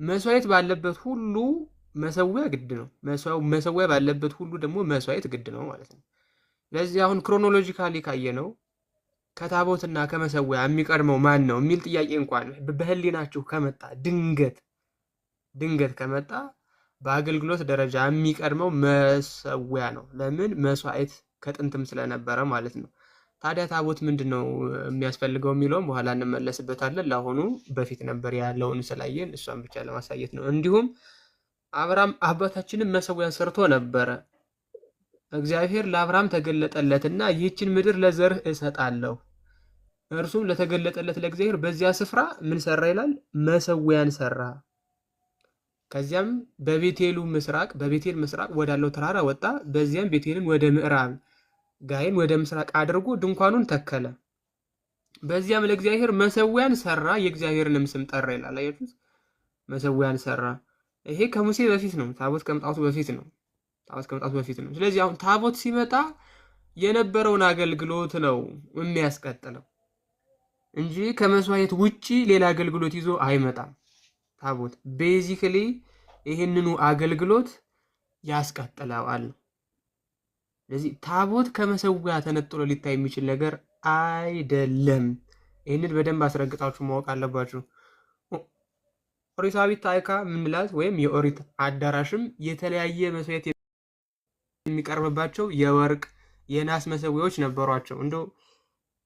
መስዋዕት ባለበት ሁሉ መሰዊያ ግድ ነው። መሰዊያ ባለበት ሁሉ ደግሞ መስዋዕት ግድ ነው ማለት ነው። ለዚህ አሁን ክሮኖሎጂካሊ ካየነው ከታቦትና ከመሰዊያ የሚቀድመው ማን ነው የሚል ጥያቄ እንኳን በህሊናችሁ ከመጣ ድንገት ከመጣ በአገልግሎት ደረጃ የሚቀድመው መሰዊያ ነው። ለምን? መስዋዕት ከጥንትም ስለነበረ ማለት ነው። ታዲያ ታቦት ምንድን ነው የሚያስፈልገው የሚለውም በኋላ እንመለስበታለን። ለአሁኑ በፊት ነበር ያለውን ስላየን እሷን ብቻ ለማሳየት ነው። እንዲሁም አብርሃም አባታችንም መሰዊያን ሰርቶ ነበረ። እግዚአብሔር ለአብርሃም ተገለጠለትና ይህችን ምድር ለዘርህ እሰጣለሁ። እርሱም ለተገለጠለት ለእግዚአብሔር በዚያ ስፍራ ምን ሰራ ይላል? መሰዊያን ሰራ። ከዚያም በቤቴል ምስራቅ ወዳለው ተራራ ወጣ። በዚያም ቤቴልን ወደ ምዕራብ ጋይን ወደ ምስራቅ አድርጎ ድንኳኑን ተከለ። በዚያም ለእግዚአብሔር መሰዊያን ሰራ፣ የእግዚአብሔርንም ስም ጠራ ይላል። አያችሁት? መሰዊያን ሰራ። ይሄ ከሙሴ በፊት ነው። ታቦት ከመምጣቱ በፊት ነው። ስለዚህ አሁን ታቦት ሲመጣ የነበረውን አገልግሎት ነው የሚያስቀጥለው እንጂ ከመስዋዕት ውጪ ሌላ አገልግሎት ይዞ አይመጣም። ታቦት ቤዚክሊ ይህንኑ አገልግሎት ያስቀጥለዋል። ስለዚህ ታቦት ከመሰዊያ ተነጥሎ ሊታይ የሚችል ነገር አይደለም። ይህንን በደንብ አስረግጣችሁ ማወቅ አለባችሁ። ኦሪታዊት ታይካ ምንላት ወይም የኦሪት አዳራሽም የተለያየ መስዋዕት የሚቀርብባቸው የወርቅ የናስ መሰዊያዎች ነበሯቸው። እንደው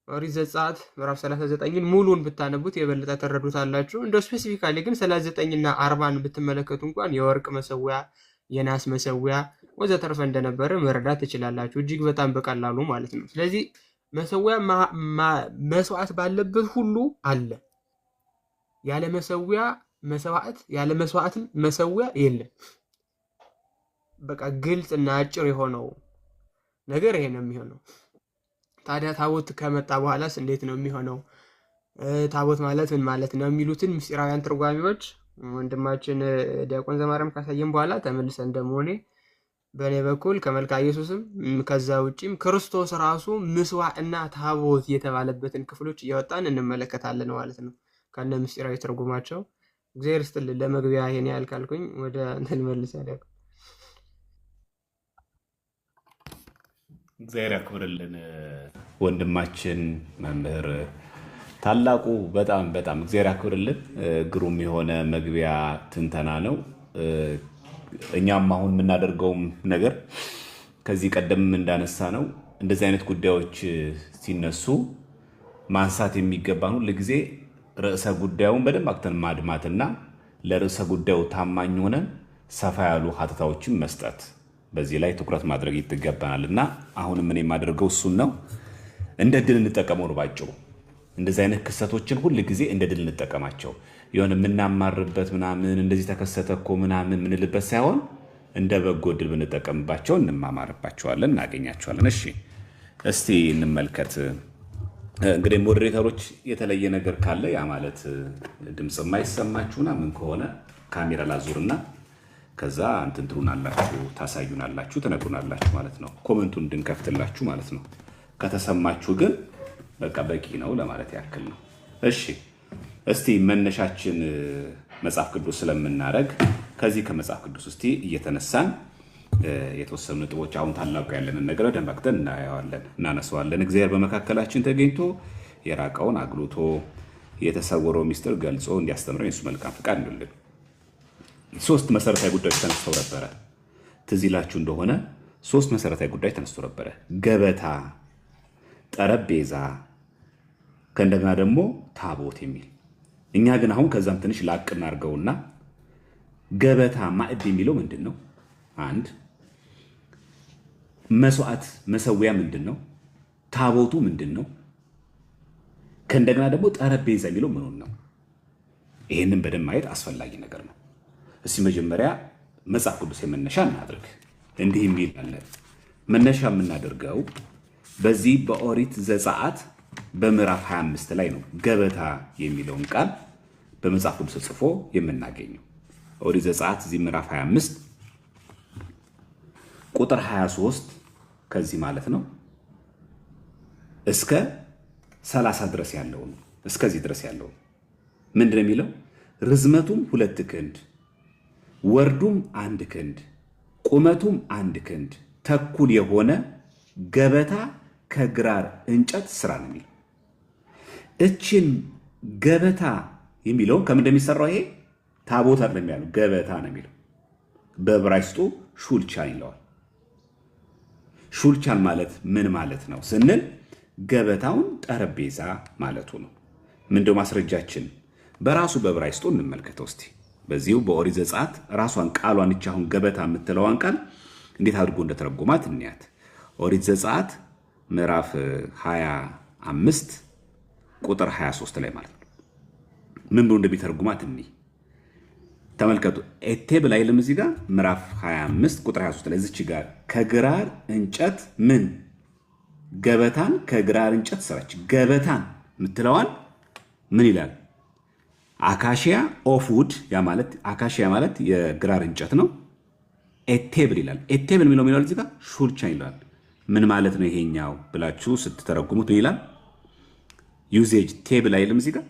ኦሪት ዘጸአት ምዕራፍ 39ን ሙሉን ብታነቡት የበለጠ ተረዱታላችሁ። እንደው ስፔሲፊካሊ ግን 39ና 40ን ብትመለከቱ እንኳን የወርቅ መሰዊያ፣ የናስ መሰዊያ ወዘተርፈ እንደነበረ መረዳት ትችላላችሁ። እጅግ በጣም በቀላሉ ማለት ነው። ስለዚህ መሰዊያ መስዋዕት ባለበት ሁሉ አለ። ያለ መሰዊያ መስዋዕት፣ ያለ መስዋዕትም መሰዊያ የለም። በቃ ግልጽ እና አጭር የሆነው ነገር ይሄ ነው የሚሆነው። ታዲያ ታቦት ከመጣ በኋላስ እንዴት ነው የሚሆነው? ታቦት ማለት ምን ማለት ነው የሚሉትን ምስጢራውያን ትርጓሜዎች ወንድማችን ዲያቆን ዘማርያም ካሳየን በኋላ ተመልሰን እንደመሆኔ በእኔ በኩል ከመልካ ኢየሱስም ከዛ ውጪም ክርስቶስ ራሱ ምስዋዕ እና ታቦት የተባለበትን ክፍሎች እያወጣን እንመለከታለን ማለት ነው ከነ ምስጢራዊ ትርጉማቸው። እግዚአብሔር ይስጥልን። ለመግቢያ ይሄን ያህል ካልኩኝ ወደ እንትን መልስ ያለው እግዚአብሔር ያክብርልን ወንድማችን መምህር ታላቁ በጣም እግዚአብሔር ያክብርልን። ግሩም የሆነ መግቢያ ትንተና ነው። እኛም አሁን የምናደርገውም ነገር ከዚህ ቀደም እንዳነሳ ነው እንደዚህ አይነት ጉዳዮች ሲነሱ ማንሳት የሚገባን ሁል ጊዜ ርዕሰ ጉዳዩን በደንብ አክተን ማድማትና ለርዕሰ ጉዳዩ ታማኝ ሆነን ሰፋ ያሉ ሀተታዎችን መስጠት፣ በዚህ ላይ ትኩረት ማድረግ ይገባናል እና አሁንም እኔ የማደርገው እሱን ነው። እንደ ድል እንጠቀመው ነው ባጭሩ። እንደዚህ አይነት ክስተቶችን ሁል ጊዜ እንደ ድል እንጠቀማቸው። የሆነ የምናማርበት ምናምን እንደዚህ ተከሰተ እኮ ምናምን ምንልበት ሳይሆን እንደ በጎ ድል ብንጠቀምባቸው እንማማርባቸዋለን፣ እናገኛቸዋለን። እሺ እስቲ እንመልከት። እንግዲህ ሞዴሬተሮች የተለየ ነገር ካለ ያ ማለት ድምፅ የማይሰማችሁና ምን ከሆነ ካሜራ ላዙርና ከዛ እንትን ትሉናላችሁ፣ ታሳዩናላችሁ፣ ትነግሩናላችሁ ማለት ነው። ኮመንቱን እንድንከፍትላችሁ ማለት ነው። ከተሰማችሁ ግን በቃ በቂ ነው ለማለት ያክል ነው። እሺ እስቲ መነሻችን መጽሐፍ ቅዱስ ስለምናደርግ ከዚህ ከመጽሐፍ ቅዱስ እስቲ እየተነሳን የተወሰኑ ነጥቦች አሁን ታላቁ ያለንን ነገር ደንባክተን እናነሳዋለን። እግዚአብሔር በመካከላችን ተገኝቶ የራቀውን አግሎቶ የተሰወረው ሚስጥር ገልጾ እንዲያስተምረን የሱ መልካም ፈቃድ ይሁንልን። ሶስት መሰረታዊ ጉዳዮች ተነስተው ነበረ። ትዝ ይላችሁ እንደሆነ ሶስት መሰረታዊ ጉዳዮች ተነስተው ነበረ። ገበታ፣ ጠረጴዛ ከእንደገና ደግሞ ታቦት የሚል። እኛ ግን አሁን ከዛም ትንሽ ላቅ እናድርገውና ገበታ ማዕድ የሚለው ምንድን ነው? አንድ መስዋዕት መሰዊያ ምንድን ነው? ታቦቱ ምንድን ነው? ከእንደገና ደግሞ ጠረጴዛ የሚለው ምኑን ነው? ይህንን በደንብ ማየት አስፈላጊ ነገር ነው። እስቲ መጀመሪያ መጽሐፍ ቅዱስ የመነሻ እናድርግ። እንዲህ የሚል አለ። መነሻ የምናደርገው በዚህ በኦሪት ዘጸአት በምዕራፍ 25 ላይ ነው። ገበታ የሚለውን ቃል በመጽሐፍ ቅዱስ ጽፎ የምናገኘው ኦሪት ዘጸአት እዚህ ምዕራፍ 25 ቁጥር 23 ከዚህ ማለት ነው እስከ 30 ድረስ ያለው ነው። እስከዚህ ድረስ ያለው ምንድነው የሚለው? ርዝመቱም 2 ክንድ ወርዱም 1 ክንድ ቁመቱም 1 ክንድ ተኩል የሆነ ገበታ ከግራር እንጨት ስራ ነው የሚለው። እችን ገበታ የሚለው ከምን እንደሚሰራው ይሄ ታቦት አይደለም ያለው፣ ገበታ ነው የሚለው። በዕብራይስጡ ሹልቻን ይለዋል። ሹልቻን ማለት ምን ማለት ነው ስንል ገበታውን ጠረጴዛ ማለቱ ነው። ምንድነው ማስረጃችን? በራሱ በዕብራይስጡ እንመልከተው እስቲ። በዚሁ በኦሪት ዘጸአት ራሷን ቃሏን እቺ አሁን ገበታ የምትለዋን ቃል እንዴት አድርጎ እንደተረጎማት እንያት። ኦሪት ዘጸአት ምዕራፍ 25 ቁጥር 23 ላይ ማለት ነው። ምን ብሎ እንደሚተረጉማት እንይ። ተመልከቱ። ኤቴብል አይልም እዚህ ጋር ምዕራፍ 25 ቁጥር 23 ላይ እዚች ጋር ከግራር እንጨት ምን ገበታን ከግራር እንጨት ሰራች። ገበታን የምትለዋን ምን ይላል? አካሺያ ኦፉድ፣ ያ ማለት አካሺያ ማለት የግራር እንጨት ነው። ኤቴብል ይላል። ኤቴብል የሚለው እዚህ ጋር ሹልቻን ይላል። ምን ማለት ነው ይሄኛው ብላችሁ ስትተረጉሙት ምን ይላል? ዩዜጅ ቴብል አይልም እዚህ ጋር።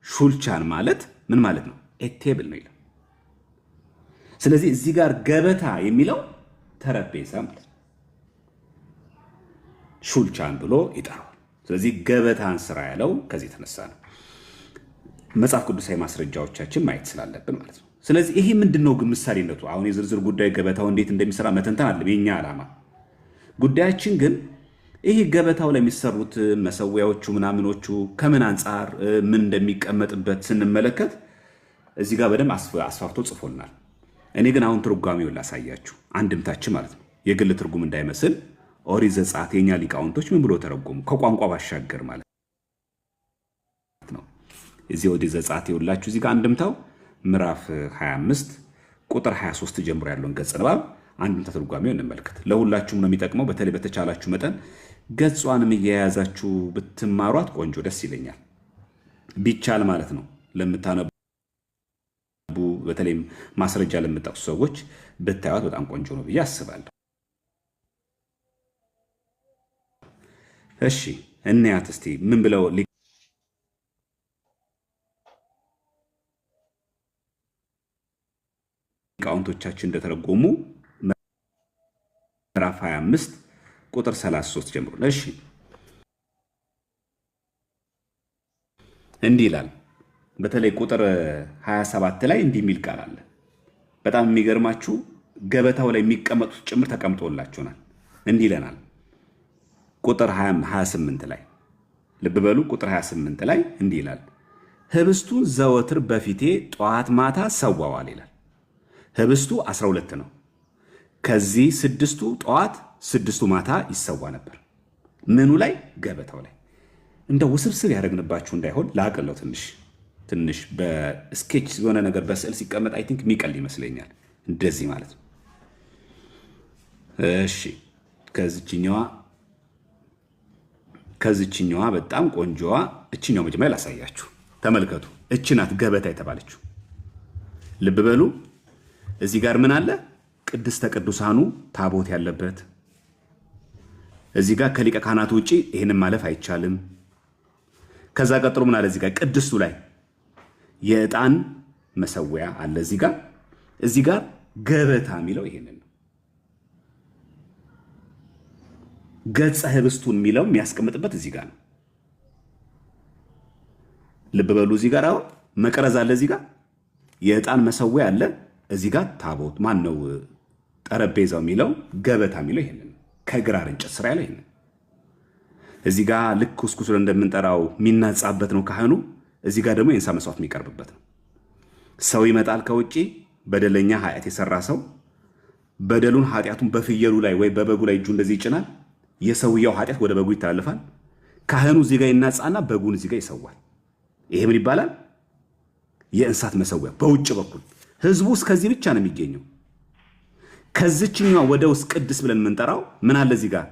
ሹልቻን ማለት ምን ማለት ነው? ኤቴብል ነው ይላል። ስለዚህ እዚህ ጋር ገበታ የሚለው ጠረጴዛ ማለት ነው። ሹልቻን ብሎ ይጠራዋል። ስለዚህ ገበታን ስራ ያለው ከዚህ የተነሳ ነው። መጽሐፍ ቅዱሳዊ ማስረጃዎቻችን ማየት ስላለብን ማለት ነው። ስለዚህ ይሄ ምንድነው ግን ምሳሌነቱ? አሁን የዝርዝር ጉዳይ ገበታው እንዴት እንደሚሰራ መተንተን አለ የኛ ዓላማ። ጉዳያችን ግን ይሄ ገበታው ላይ የሚሰሩት መሰዊያዎቹ ምናምኖቹ ከምን አንጻር ምን እንደሚቀመጥበት ስንመለከት እዚህ ጋር በደንብ አስፋፍቶ ጽፎልናል። እኔ ግን አሁን ትርጓሜውን ላሳያችሁ፣ አንድምታችን ማለት ነው። የግል ትርጉም እንዳይመስል ኦሪት ዘጸአት የኛ ሊቃውንቶች ምን ብሎ ተረጎሙ? ከቋንቋ ባሻገር ማለት ነው። እዚህ ኦሪት ዘጸአት ይውላችሁ እዚህ ጋር አንድምታው ምዕራፍ 25 ቁጥር 23 ጀምሮ ያለውን ገጽ ንባብ አንድምታ ትርጓሜው እንመልከት። ለሁላችሁም ነው የሚጠቅመው። በተለይ በተቻላችሁ መጠን ገጿንም እየያዛችሁ ብትማሯት ቆንጆ ደስ ይለኛል። ቢቻል ማለት ነው ለምታነቡ በተለይም ማስረጃ ለምጠቅሱ ሰዎች ብታዩት በጣም ቆንጆ ነው ብዬ አስባለሁ። እሺ እንያት እስቲ ምን ብለው ሊቃውንቶቻችን እንደተረጎሙ ምዕራፍ 25 ቁጥር 33 ጀምሮ። እሺ እንዲህ ይላል። በተለይ ቁጥር 27 ላይ እንዲህ የሚል ቃል አለ። በጣም የሚገርማችሁ ገበታው ላይ የሚቀመጡት ጭምር ተቀምጦላችኋል። እንዲህ ይለናል ቁጥር 28 ላይ ልብ በሉ። ቁጥር 28 ላይ እንዲህ ይላል፣ ህብስቱን ዘወትር በፊቴ ጠዋት ማታ ሰዋዋል ይላል። ህብስቱ 12 ነው። ከዚህ 6ቱ ጠዋት 6ቱ ማታ ይሰዋ ነበር። ምኑ ላይ? ገበታው ላይ። እንደ ውስብስብ ያደረግንባችሁ እንዳይሆን ላቅለው ትንሽ በስኬች የሆነ ነገር በስዕል ሲቀመጥ አይ ቲንክ የሚቀል ይመስለኛል። እንደዚህ ማለት ነው። እሺ ከዚችኛዋ በጣም ቆንጆዋ እችኛው መጀመሪያ ላሳያችሁ። ተመልከቱ። እች ናት ገበታ የተባለችው። ልብ በሉ። እዚህ ጋር ምን አለ? ቅድስተ ቅዱሳኑ ታቦት ያለበት። እዚህ ጋር ከሊቀ ካህናቱ ውጪ ይሄንን ማለፍ አይቻልም። ከዛ ቀጥሎ ምን አለ? እዚህ ጋር ቅድስቱ ላይ የዕጣን መሰዊያ አለ። እዚህ ጋር ገበታ የሚለው ይሄንን ነው። ገጸ ህብስቱን የሚለው የሚያስቀምጥበት እዚህ ጋር ነው። ልብ በሉ። እዚህ ጋር አሁን መቅረዝ አለ። እዚህ ጋር የዕጣን መሰዊያ አለ። እዚህ ጋር ታቦት ማን ነው? ጠረጴዛው የሚለው ገበታ የሚለው ይሄንን ነው። ከግራር እንጨት ስራ ያለው ይሄንን። እዚህ ጋር ልክ ኩስኩስ እንደምንጠራው የሚናጻበት ነው ካህኑ። እዚህ ጋር ደግሞ የእንስሳ መስዋዕት የሚቀርብበት ነው። ሰው ይመጣል ከውጪ በደለኛ ኃጢአት የሰራ ሰው በደሉን ኃጢአቱን በፍየሉ ላይ ወይ በበጉ ላይ እጁ እንደዚህ ይጭናል። የሰውየው ኃጢአት ወደ በጉ ይተላለፋል። ካህኑ እዚህ ጋር ይናጻና በጉን እዚህ ጋር ይሰዋል። ይሄ ምን ይባላል? የእንስሳት መሰዊያ በውጭ በኩል። ህዝቡ እስከዚህ ብቻ ነው የሚገኘው። ከዚችኛዋ ወደ ውስጥ ቅድስ ብለን የምንጠራው ምን አለ? እዚህ ጋር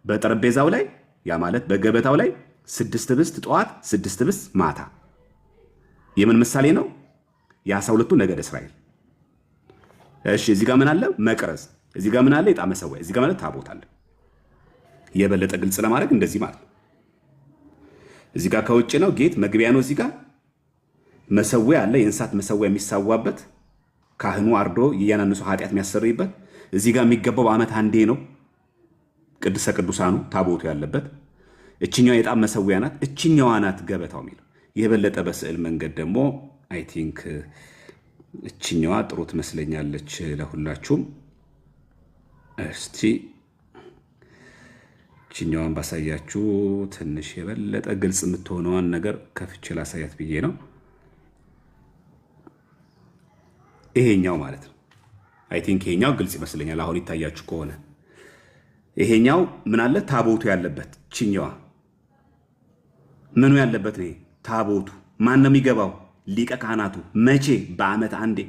በጠረጴዛው ላይ ያ ማለት በገበታው ላይ 6 ህብስት ጠዋት 6 ህብስት ማታ። የምን ምሳሌ ነው? የ12ቱ ነገደ እስራኤል። እሺ እዚህ ጋር ምን አለ? መቅረዝ። እዚህ ጋር ምን አለ? የዕጣን መሰዊያ። እዚህ ጋር ማለት ታቦት አለ። የበለጠ ግልጽ ለማድረግ እንደዚህ ማለት። እዚህ ጋር ከውጭ ነው ጌት መግቢያ ነው። እዚህ ጋር መሰዊያ አለ፣ የእንስሳት መሰዊያ የሚሳዋበት ካህኑ አርዶ የያናንሱ ኃጢአት የሚያሰርይበት። እዚህ ጋር የሚገባው በዓመት አንዴ ነው። ቅድስተ ቅዱሳኑ ታቦቱ ያለበት እችኛዋ የዕጣን መሰዊያ ናት። እችኛዋ ናት ገበታው የሚለው የበለጠ በስዕል መንገድ ደግሞ አይ ቲንክ እችኛዋ ጥሩ ትመስለኛለች ለሁላችሁም። እስቲ እችኛዋን ባሳያችሁ ትንሽ የበለጠ ግልጽ የምትሆነዋን ነገር ከፍቼ ላሳያት ብዬ ነው። ይሄኛው ማለት ነው። አይ ቲንክ ይሄኛው ግልጽ ይመስለኛል አሁን ይታያችሁ ከሆነ። ይሄኛው ምን አለ ታቦቱ ያለበት፣ እችኛዋ ምኑ ያለበት ነው። ታቦቱ ማን ነው የሚገባው? ሊቀ ካህናቱ። መቼ? በዓመት አንዴ።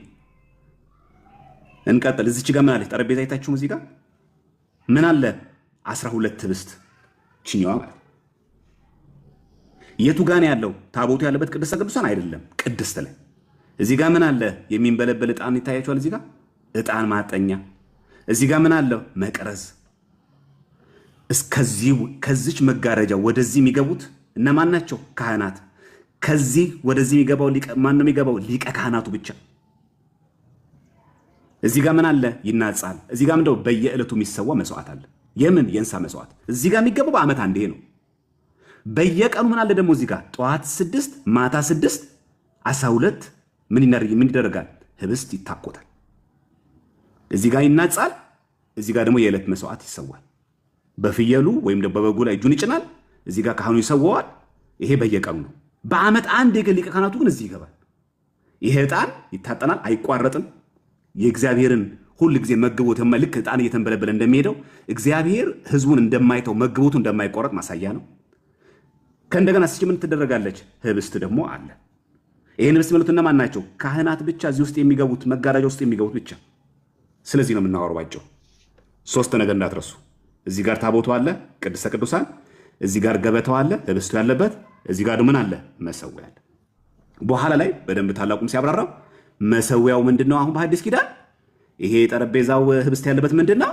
እንቀጥል። እዚች ጋር ምን አለች? ጠረጴዛ አይታችሁም? እዚህ ጋር ምን አለ? 12 ህብስት። እችኛዋ ማለት የቱ ጋር ነው ያለው? ታቦቱ ያለበት ቅድስተ ቅዱሳን አይደለም፣ ቅድስት ላይ። እዚህ ጋር ምን አለ? የሚንበለበል ዕጣን ይታያችኋል። እዚህ ጋር ዕጣን ማጠኛ። እዚህ ጋር ምን አለው? መቅረዝ። ከዚች መጋረጃ ወደዚህ የሚገቡት እነማን ናቸው? ካህናት። ከዚህ ወደዚህ የሚገባው ማን ነው የሚገባው? ሊቀ ካህናቱ ብቻ። እዚህ ጋር ምን አለ? ይናጻል። እዚህ ጋር ምንድነው? በየዕለቱ የሚሰዋ መስዋዕት አለ። የምን? የእንስሳ መስዋዕት። እዚህ ጋር የሚገባው በዓመት አንዴ ነው። በየቀኑ ምን አለ ደግሞ? እዚህ ጋር ጠዋት 6 ማታ 6 12 ምን ይደረጋል? ህብስት ይታቆታል። እዚህ ጋር ይናጻል። እዚህ ጋር ደግሞ የዕለት መስዋዕት ይሰዋል። በፍየሉ ወይም በበጉ ላይ እጁን ይጭናል። እዚህ ጋር ካህኑ ይሰዋዋል። ይሄ በየቀኑ ነው። በዓመት አንድ ሊቀ ካህናቱ ግን እዚህ ይገባል። ይሄ ዕጣን ይታጠናል፣ አይቋረጥም። የእግዚአብሔርን ሁል ጊዜ መግቦት ልክ ዕጣን እየተንበለበለ እንደሚሄደው እግዚአብሔር ህዝቡን እንደማይተው መግቦቱ እንደማይቋረጥ ማሳያ ነው። ከእንደገና ስች ምን ትደረጋለች? ህብስት ደግሞ አለ። ይህን ህብስት የሚሉት እነማን ናቸው? ካህናት ብቻ፣ እዚህ ውስጥ የሚገቡት መጋረጃ ውስጥ የሚገቡት ብቻ። ስለዚህ ነው የምናወራው ባጭው። 3 ነገር እንዳትረሱ። እዚህ ጋር ታቦቱ አለ፣ ቅድስተ ቅዱሳን። እዚህ ጋር ገበታው አለ፣ ህብስቱ ያለበት። እዚህ ጋር ምን አለ? መሰዊያ አለ። በኋላ ላይ በደንብ ታላቁም ሲያብራራው መሰዊያው ምንድነው? አሁን በሐዲስ ኪዳን ይሄ ጠረጴዛው ህብስት ያለበት ምንድነው?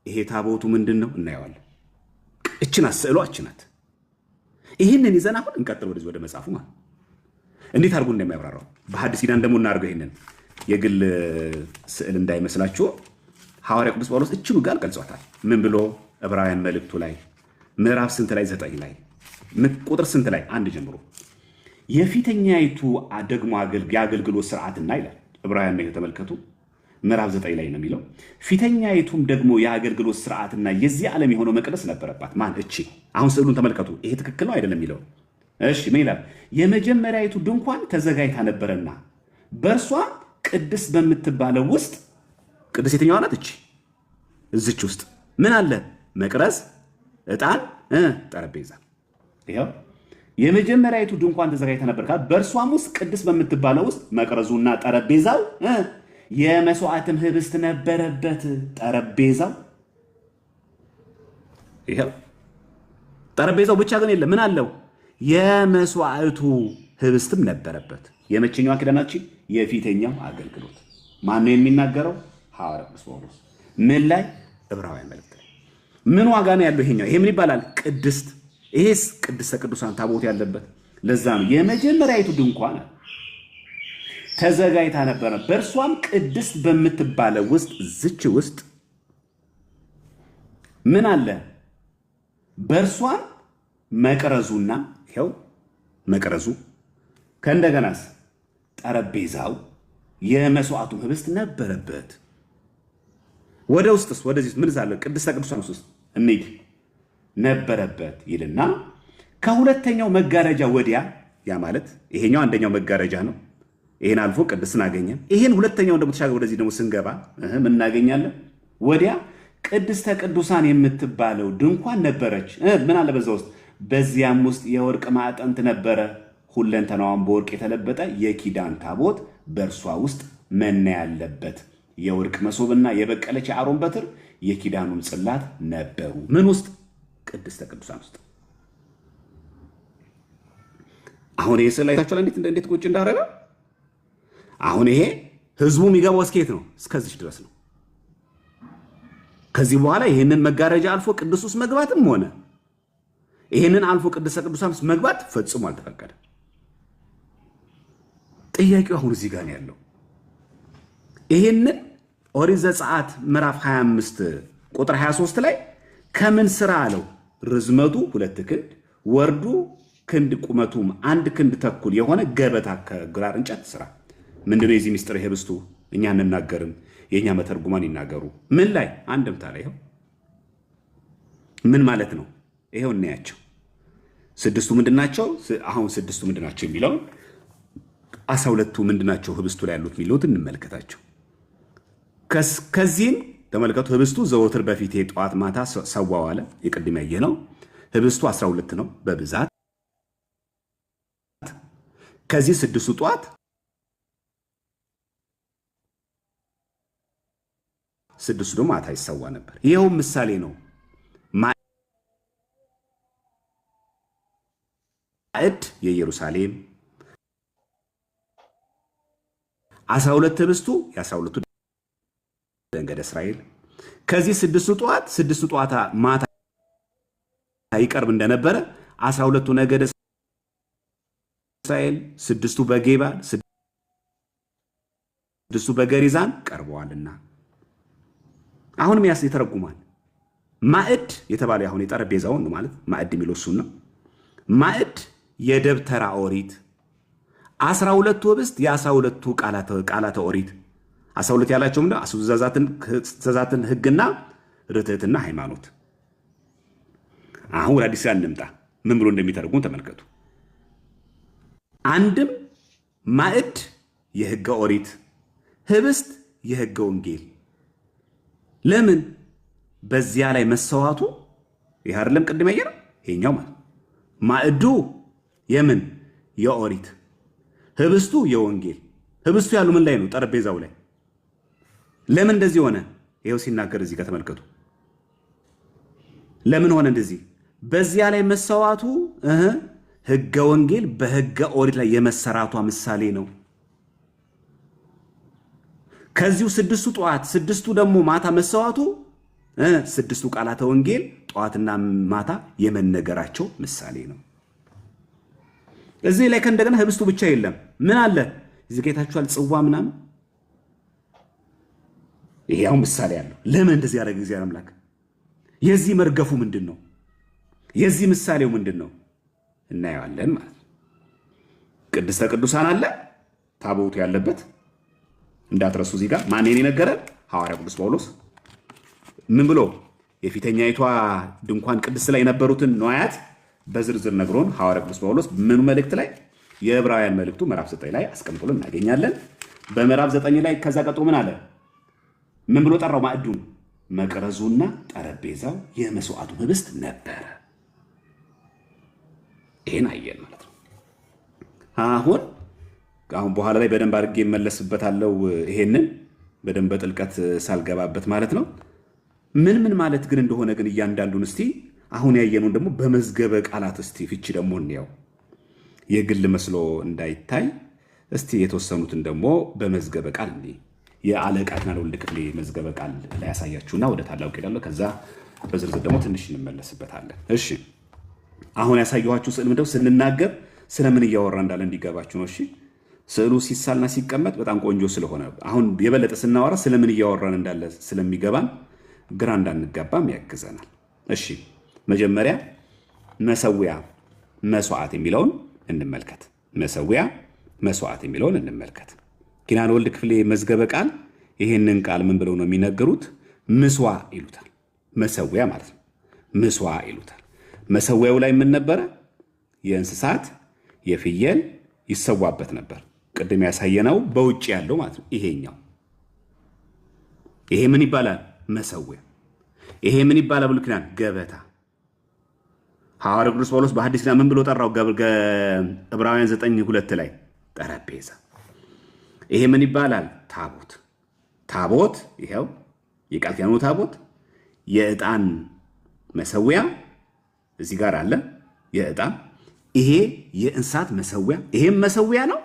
ይሄ ታቦቱ ምንድነው? እናየዋለን። እችናት ስዕሏ እችናት። ይህንን ይዘን አሁን እንቀጥል ወደ መጽሐፉ ማለት እንዴት አድርጎ እንደሚያብራራው በሐዲስ ኪዳን ደግሞ እናድርገው። ይሄንን የግል ስዕል እንዳይመስላችሁ ሐዋርያ ቅዱስ ጳውሎስ እችኑ ጋር ገልጿታል። ምን ብሎ? ዕብራውያን መልእክቱ ላይ ምዕራፍ ስንት ላይ? 9 ላይ ቁጥር ስንት ላይ? 1 ጀምሮ የፊተኛይቱ ደግሞ የአገልግሎት ስርዓትና ይላል። ዕብራውያን ላይ ተመልከቱ፣ ምዕራፍ 9 ላይ ነው የሚለው። ፊተኛይቱም ደግሞ የአገልግሎት ስርዓትና የዚህ ዓለም የሆነው መቅደስ ነበረባት። ማን? እቺ። አሁን ስዕሉን ተመልከቱ። ይሄ ትክክል ነው አይደለም የሚለው። እሺ ምን ይላል? የመጀመሪያይቱ ድንኳን ተዘጋጅታ ነበረና በእርሷ ቅድስት በምትባለው ውስጥ፣ ቅድስት የትኛዋ ናት? እቺ። እዚች ውስጥ ምን አለ? መቅረዝ፣ ዕጣን፣ ጠረጴዛ። ይኸው የመጀመሪያይቱ ድንኳን ተዘጋጅታ ነበር ካለ በእርሷም ውስጥ ቅድስት በምትባለው ውስጥ መቅረዙና ጠረጴዛው የመስዋዕትም ህብስት ነበረበት። ጠረጴዛው ይኸው። ጠረጴዛው ብቻ ግን የለም። ምን አለው? የመስዋዕቱ ህብስትም ነበረበት። የመቼኛዋ ኪዳናችን? የፊተኛው አገልግሎት። ማን ነው የሚናገረው? ሐዋርያ ቅዱስ ጳውሎስ። ምን ላይ? ዕብራውያን መልእክት ላይ። ምን ዋጋ ነው ያለው ይሄኛው? ይሄ ምን ይባላል? ቅድስት። ይሄስ ቅድስተ ቅዱሳን ታቦት ያለበት። ለዛ ነው የመጀመሪያይቱ ድንኳን ተዘጋጅታ ነበረ፣ በእርሷም ቅድስት በምትባለው ውስጥ ዝች ውስጥ ምን አለ? በእርሷም መቅረዙና ይኸው መቅረዙ፣ ከእንደገናስ ጠረጴዛው የመስዋዕቱም ህብስት ነበረበት። ወደ ውስጥስ ወደዚህ ምን አለ? ቅድስተ ቅዱሳን ውስጥ እንሂድ። ነበረበት ይልና ከሁለተኛው መጋረጃ ወዲያ፣ ያ ማለት ይሄኛው አንደኛው መጋረጃ ነው። ይሄን አልፎ ቅድስትን አገኘን። ይሄን ሁለተኛውን ደግሞ ተሻገር ወደዚህ ደግሞ ስንገባ ምን እናገኛለን? ወዲያ ቅድስተ ቅዱሳን የምትባለው ድንኳን ነበረች። ምን አለ በዛ ውስጥ? በዚያም ውስጥ የወርቅ ማዕጠንት ነበረ፣ ሁለንተናዋን በወርቅ የተለበጠ የኪዳን ታቦት በእርሷ ውስጥ መና ያለበት የወርቅ መሶብና የበቀለች የአሮን በትር የኪዳኑን ጽላት ነበሩ። ምን ውስጥ? ቅድስተ ቅዱሳን ውስጥ። አሁን ይሄ ስዕል አይታችኋል እንዴት ቁጭ እንዳደረገ። አሁን ይሄ ህዝቡ የሚገባው እስከየት ነው? እስከዚህ ድረስ ነው። ከዚህ በኋላ ይሄንን መጋረጃ አልፎ ቅዱስ ውስጥ መግባትም ሆነ ይሄንን አልፎ ቅድስተ ቅዱሳን ውስጥ መግባት ፈጽሞ አልተፈቀደም። ጥያቄው አሁን እዚህ ጋር ነው ያለው። ይሄንን ኦሪት ዘጸአት ምዕራፍ 25 ቁጥር 23 ላይ ከምን ስራ አለው? ርዝመቱ 2 ክንድ ወርዱ ክንድ ቁመቱም 1 ክንድ ተኩል የሆነ ገበታ ከግራር እንጨት ስራ። ምንድነው የዚህ ሚስጥር? ህብስቱ እኛ እንናገርም የኛ መተርጉማን ይናገሩ። ምን ላይ? አንድምታ ላይ ይኸው ምን ማለት ነው? ይሄው እናያቸው። ስድስቱ ምንድናቸው? አሁን ስድስቱ ምንድናቸው የሚለውን 12ቱ ምንድናቸው ህብስቱ ላይ ያሉት የሚሉት እንመልከታቸው። ከዚህም ተመልከቱ። ህብስቱ ዘወትር በፊቴ ጠዋት ማታ ሰዋው አለ። የቅድም ያየነው ህብስቱ 12 ነው በብዛት። ከዚህ ስድስቱ ጠዋት ስድስቱ ደግሞ ማታ ይሰዋ ነበር። ይሄው ምሳሌ ነው። ማዕድ የኢየሩሳሌም 12 ህብስቱ የ12ቱ ነገደ እስራኤል። ከዚህ ስድስቱ ጠዋት ማታ ይቀርብ እንደነበረ 12ቱ ነገደ እስራኤል፣ ስድስቱ በጌባል ስድስቱ በገሪዛን ቀርበዋልና። አሁንም ይተረጉማል። ማዕድ የተባለ አሁን የጠረጴዛውን ነው ማለት ማዕድ የሚለው እሱን ነው። ማዕድ የደብተራ ኦሪት 12ቱ ህብስት የ12ቱ ቃላተ ኦሪት 12 ያላቸው ምንድነው? ትእዛዛትን ህግና ርትዕትና ሃይማኖት። አሁን ወደ አዲስ እንምጣ። ምን ብሎ እንደሚተረጉም ተመልከቱ። አንድም ማዕድ የህገ ኦሪት፣ ህብስት የህገ ወንጌል። ለምን? በዚያ ላይ መሰዋቱ ይህ አይደለም ቅድም ያየነው ይሄኛው ማለት ማዕዱ የምን የኦሪት፣ ህብስቱ የወንጌል። ህብስቱ ያሉ ምን ላይ ነው? ጠረጴዛው ላይ። ለምን እንደዚህ ሆነ? ይሄው ሲናገር እዚህ ጋር ተመልከቱ። ለምን ሆነ እንደዚህ? በዚያ ላይ መሰዋቱ ህገ ወንጌል በህገ ኦሪት ላይ የመሰራቷ ምሳሌ ነው። ከዚሁ ስድስቱ ጠዋት ስድስቱ ደግሞ ማታ መሰዋቱ ስድስቱ ቃላተ ወንጌል ጠዋትና ማታ የመነገራቸው ምሳሌ ነው። እዚህ ላይ ከእንደገና ህብስቱ ብቻ የለም። ምን አለ? እዚህ ጌታችኋል ጽዋ ምናምን። ይሄው ምሳሌ ያለው ለምን እንደዚህ ያደረገ እግዚአብሔር አምላክ? የዚህ መርገፉ ምንድን ነው? የዚህ ምሳሌው ምንድን ነው? እናየዋለን ማለት ነው። ቅድስተ ቅዱሳን አለ ታቦቱ ያለበት እንዳትረሱ። እዚህ ጋር ማን የነገረን? ሐዋርያ ቅዱስ ጳውሎስ ምን ብሎ የፊተኛይቷ ድንኳን ቅድስት ላይ የነበሩትን ነዋያት በዝርዝር ነግሮን ሐዋርያ ቅዱስ ጳውሎስ ምን መልእክት ላይ? የዕብራውያን መልእክቱ ምዕራፍ 9 ላይ አስቀምጦልን እናገኛለን። በምዕራፍ 9 ላይ ከዛ ቀጥሎ ምን አለ? ምን ብሎ ጠራው? ማዕዱን መቅረዙና ጠረጴዛው የመስዋዕቱ ህብስት ነበረ። ይሄን አየን ማለት ነው። አሁን በኋላ ላይ በደንብ አድርጌ እመለስበታለሁ። ይሄንን በደንብ በጥልቀት ሳልገባበት ማለት ነው። ምን ማለት ግን እንደሆነ ግን እያንዳንዱን እስቲ አሁን ያየነውን ደግሞ በመዝገበ ቃላት እስቲ ፍቺ ደግሞ እንየው። የግል መስሎ እንዳይታይ እስቲ የተወሰኑትን ደግሞ በመዝገበ ቃል እንይ። የአለቃ ወልደ ክፍሌ መዝገበ ቃል ላይ ያሳያችሁና ወደ ታላቁ ሄዳለሁ። ከዛ በዝርዝር ደግሞ ትንሽ እንመለስበታለን። እሺ አሁን ያሳየኋችሁ ስዕል ምንድነው? ስንናገር ስለምን እያወራ እንዳለ እንዲገባችሁ ነው። እሺ ስዕሉ ሲሳልና ሲቀመጥ በጣም ቆንጆ ስለሆነ አሁን የበለጠ ስናወራ ስለምን እያወራን እንዳለ ስለሚገባን ግራ እንዳንጋባም ያግዘናል። እሺ መጀመሪያ መሰዊያ መስዋዕት የሚለውን እንመልከት። መሰዊያ መስዋዕት የሚለውን እንመልከት። ኪዳነ ወልድ ክፍሌ መዝገበ ቃል ይሄንን ቃል ምን ብለው ነው የሚነገሩት? ምስዋ ይሉታል። መሰዊያ ማለት ነው። ምስዋ ይሉታል። መሰዊያው ላይ ምን ነበረ? የእንስሳት የፍየል ይሰዋበት ነበር። ቅድም ያሳየነው በውጭ ያለው ማለት ነው። ይሄኛው ይሄ ምን ይባላል? መሰዊያ። ይሄ ምን ይባላል? ብሉይ ኪዳን ገበታ። ሐዋርያው ቅዱስ ጳውሎስ በሐዲስ ኪዳን ምን ብሎ ጠራው? ዕብራውያን 9:2 ላይ ጠረጴዛ። ይሄ ምን ይባላል? ታቦት። ታቦት ይሄው የቃል ኪዳኑ ታቦት። የዕጣን መሰዊያ እዚህ ጋር አለ። የዕጣን ይሄ የእንስሳት መሰዊያ። ይሄም መሰዊያ ነው።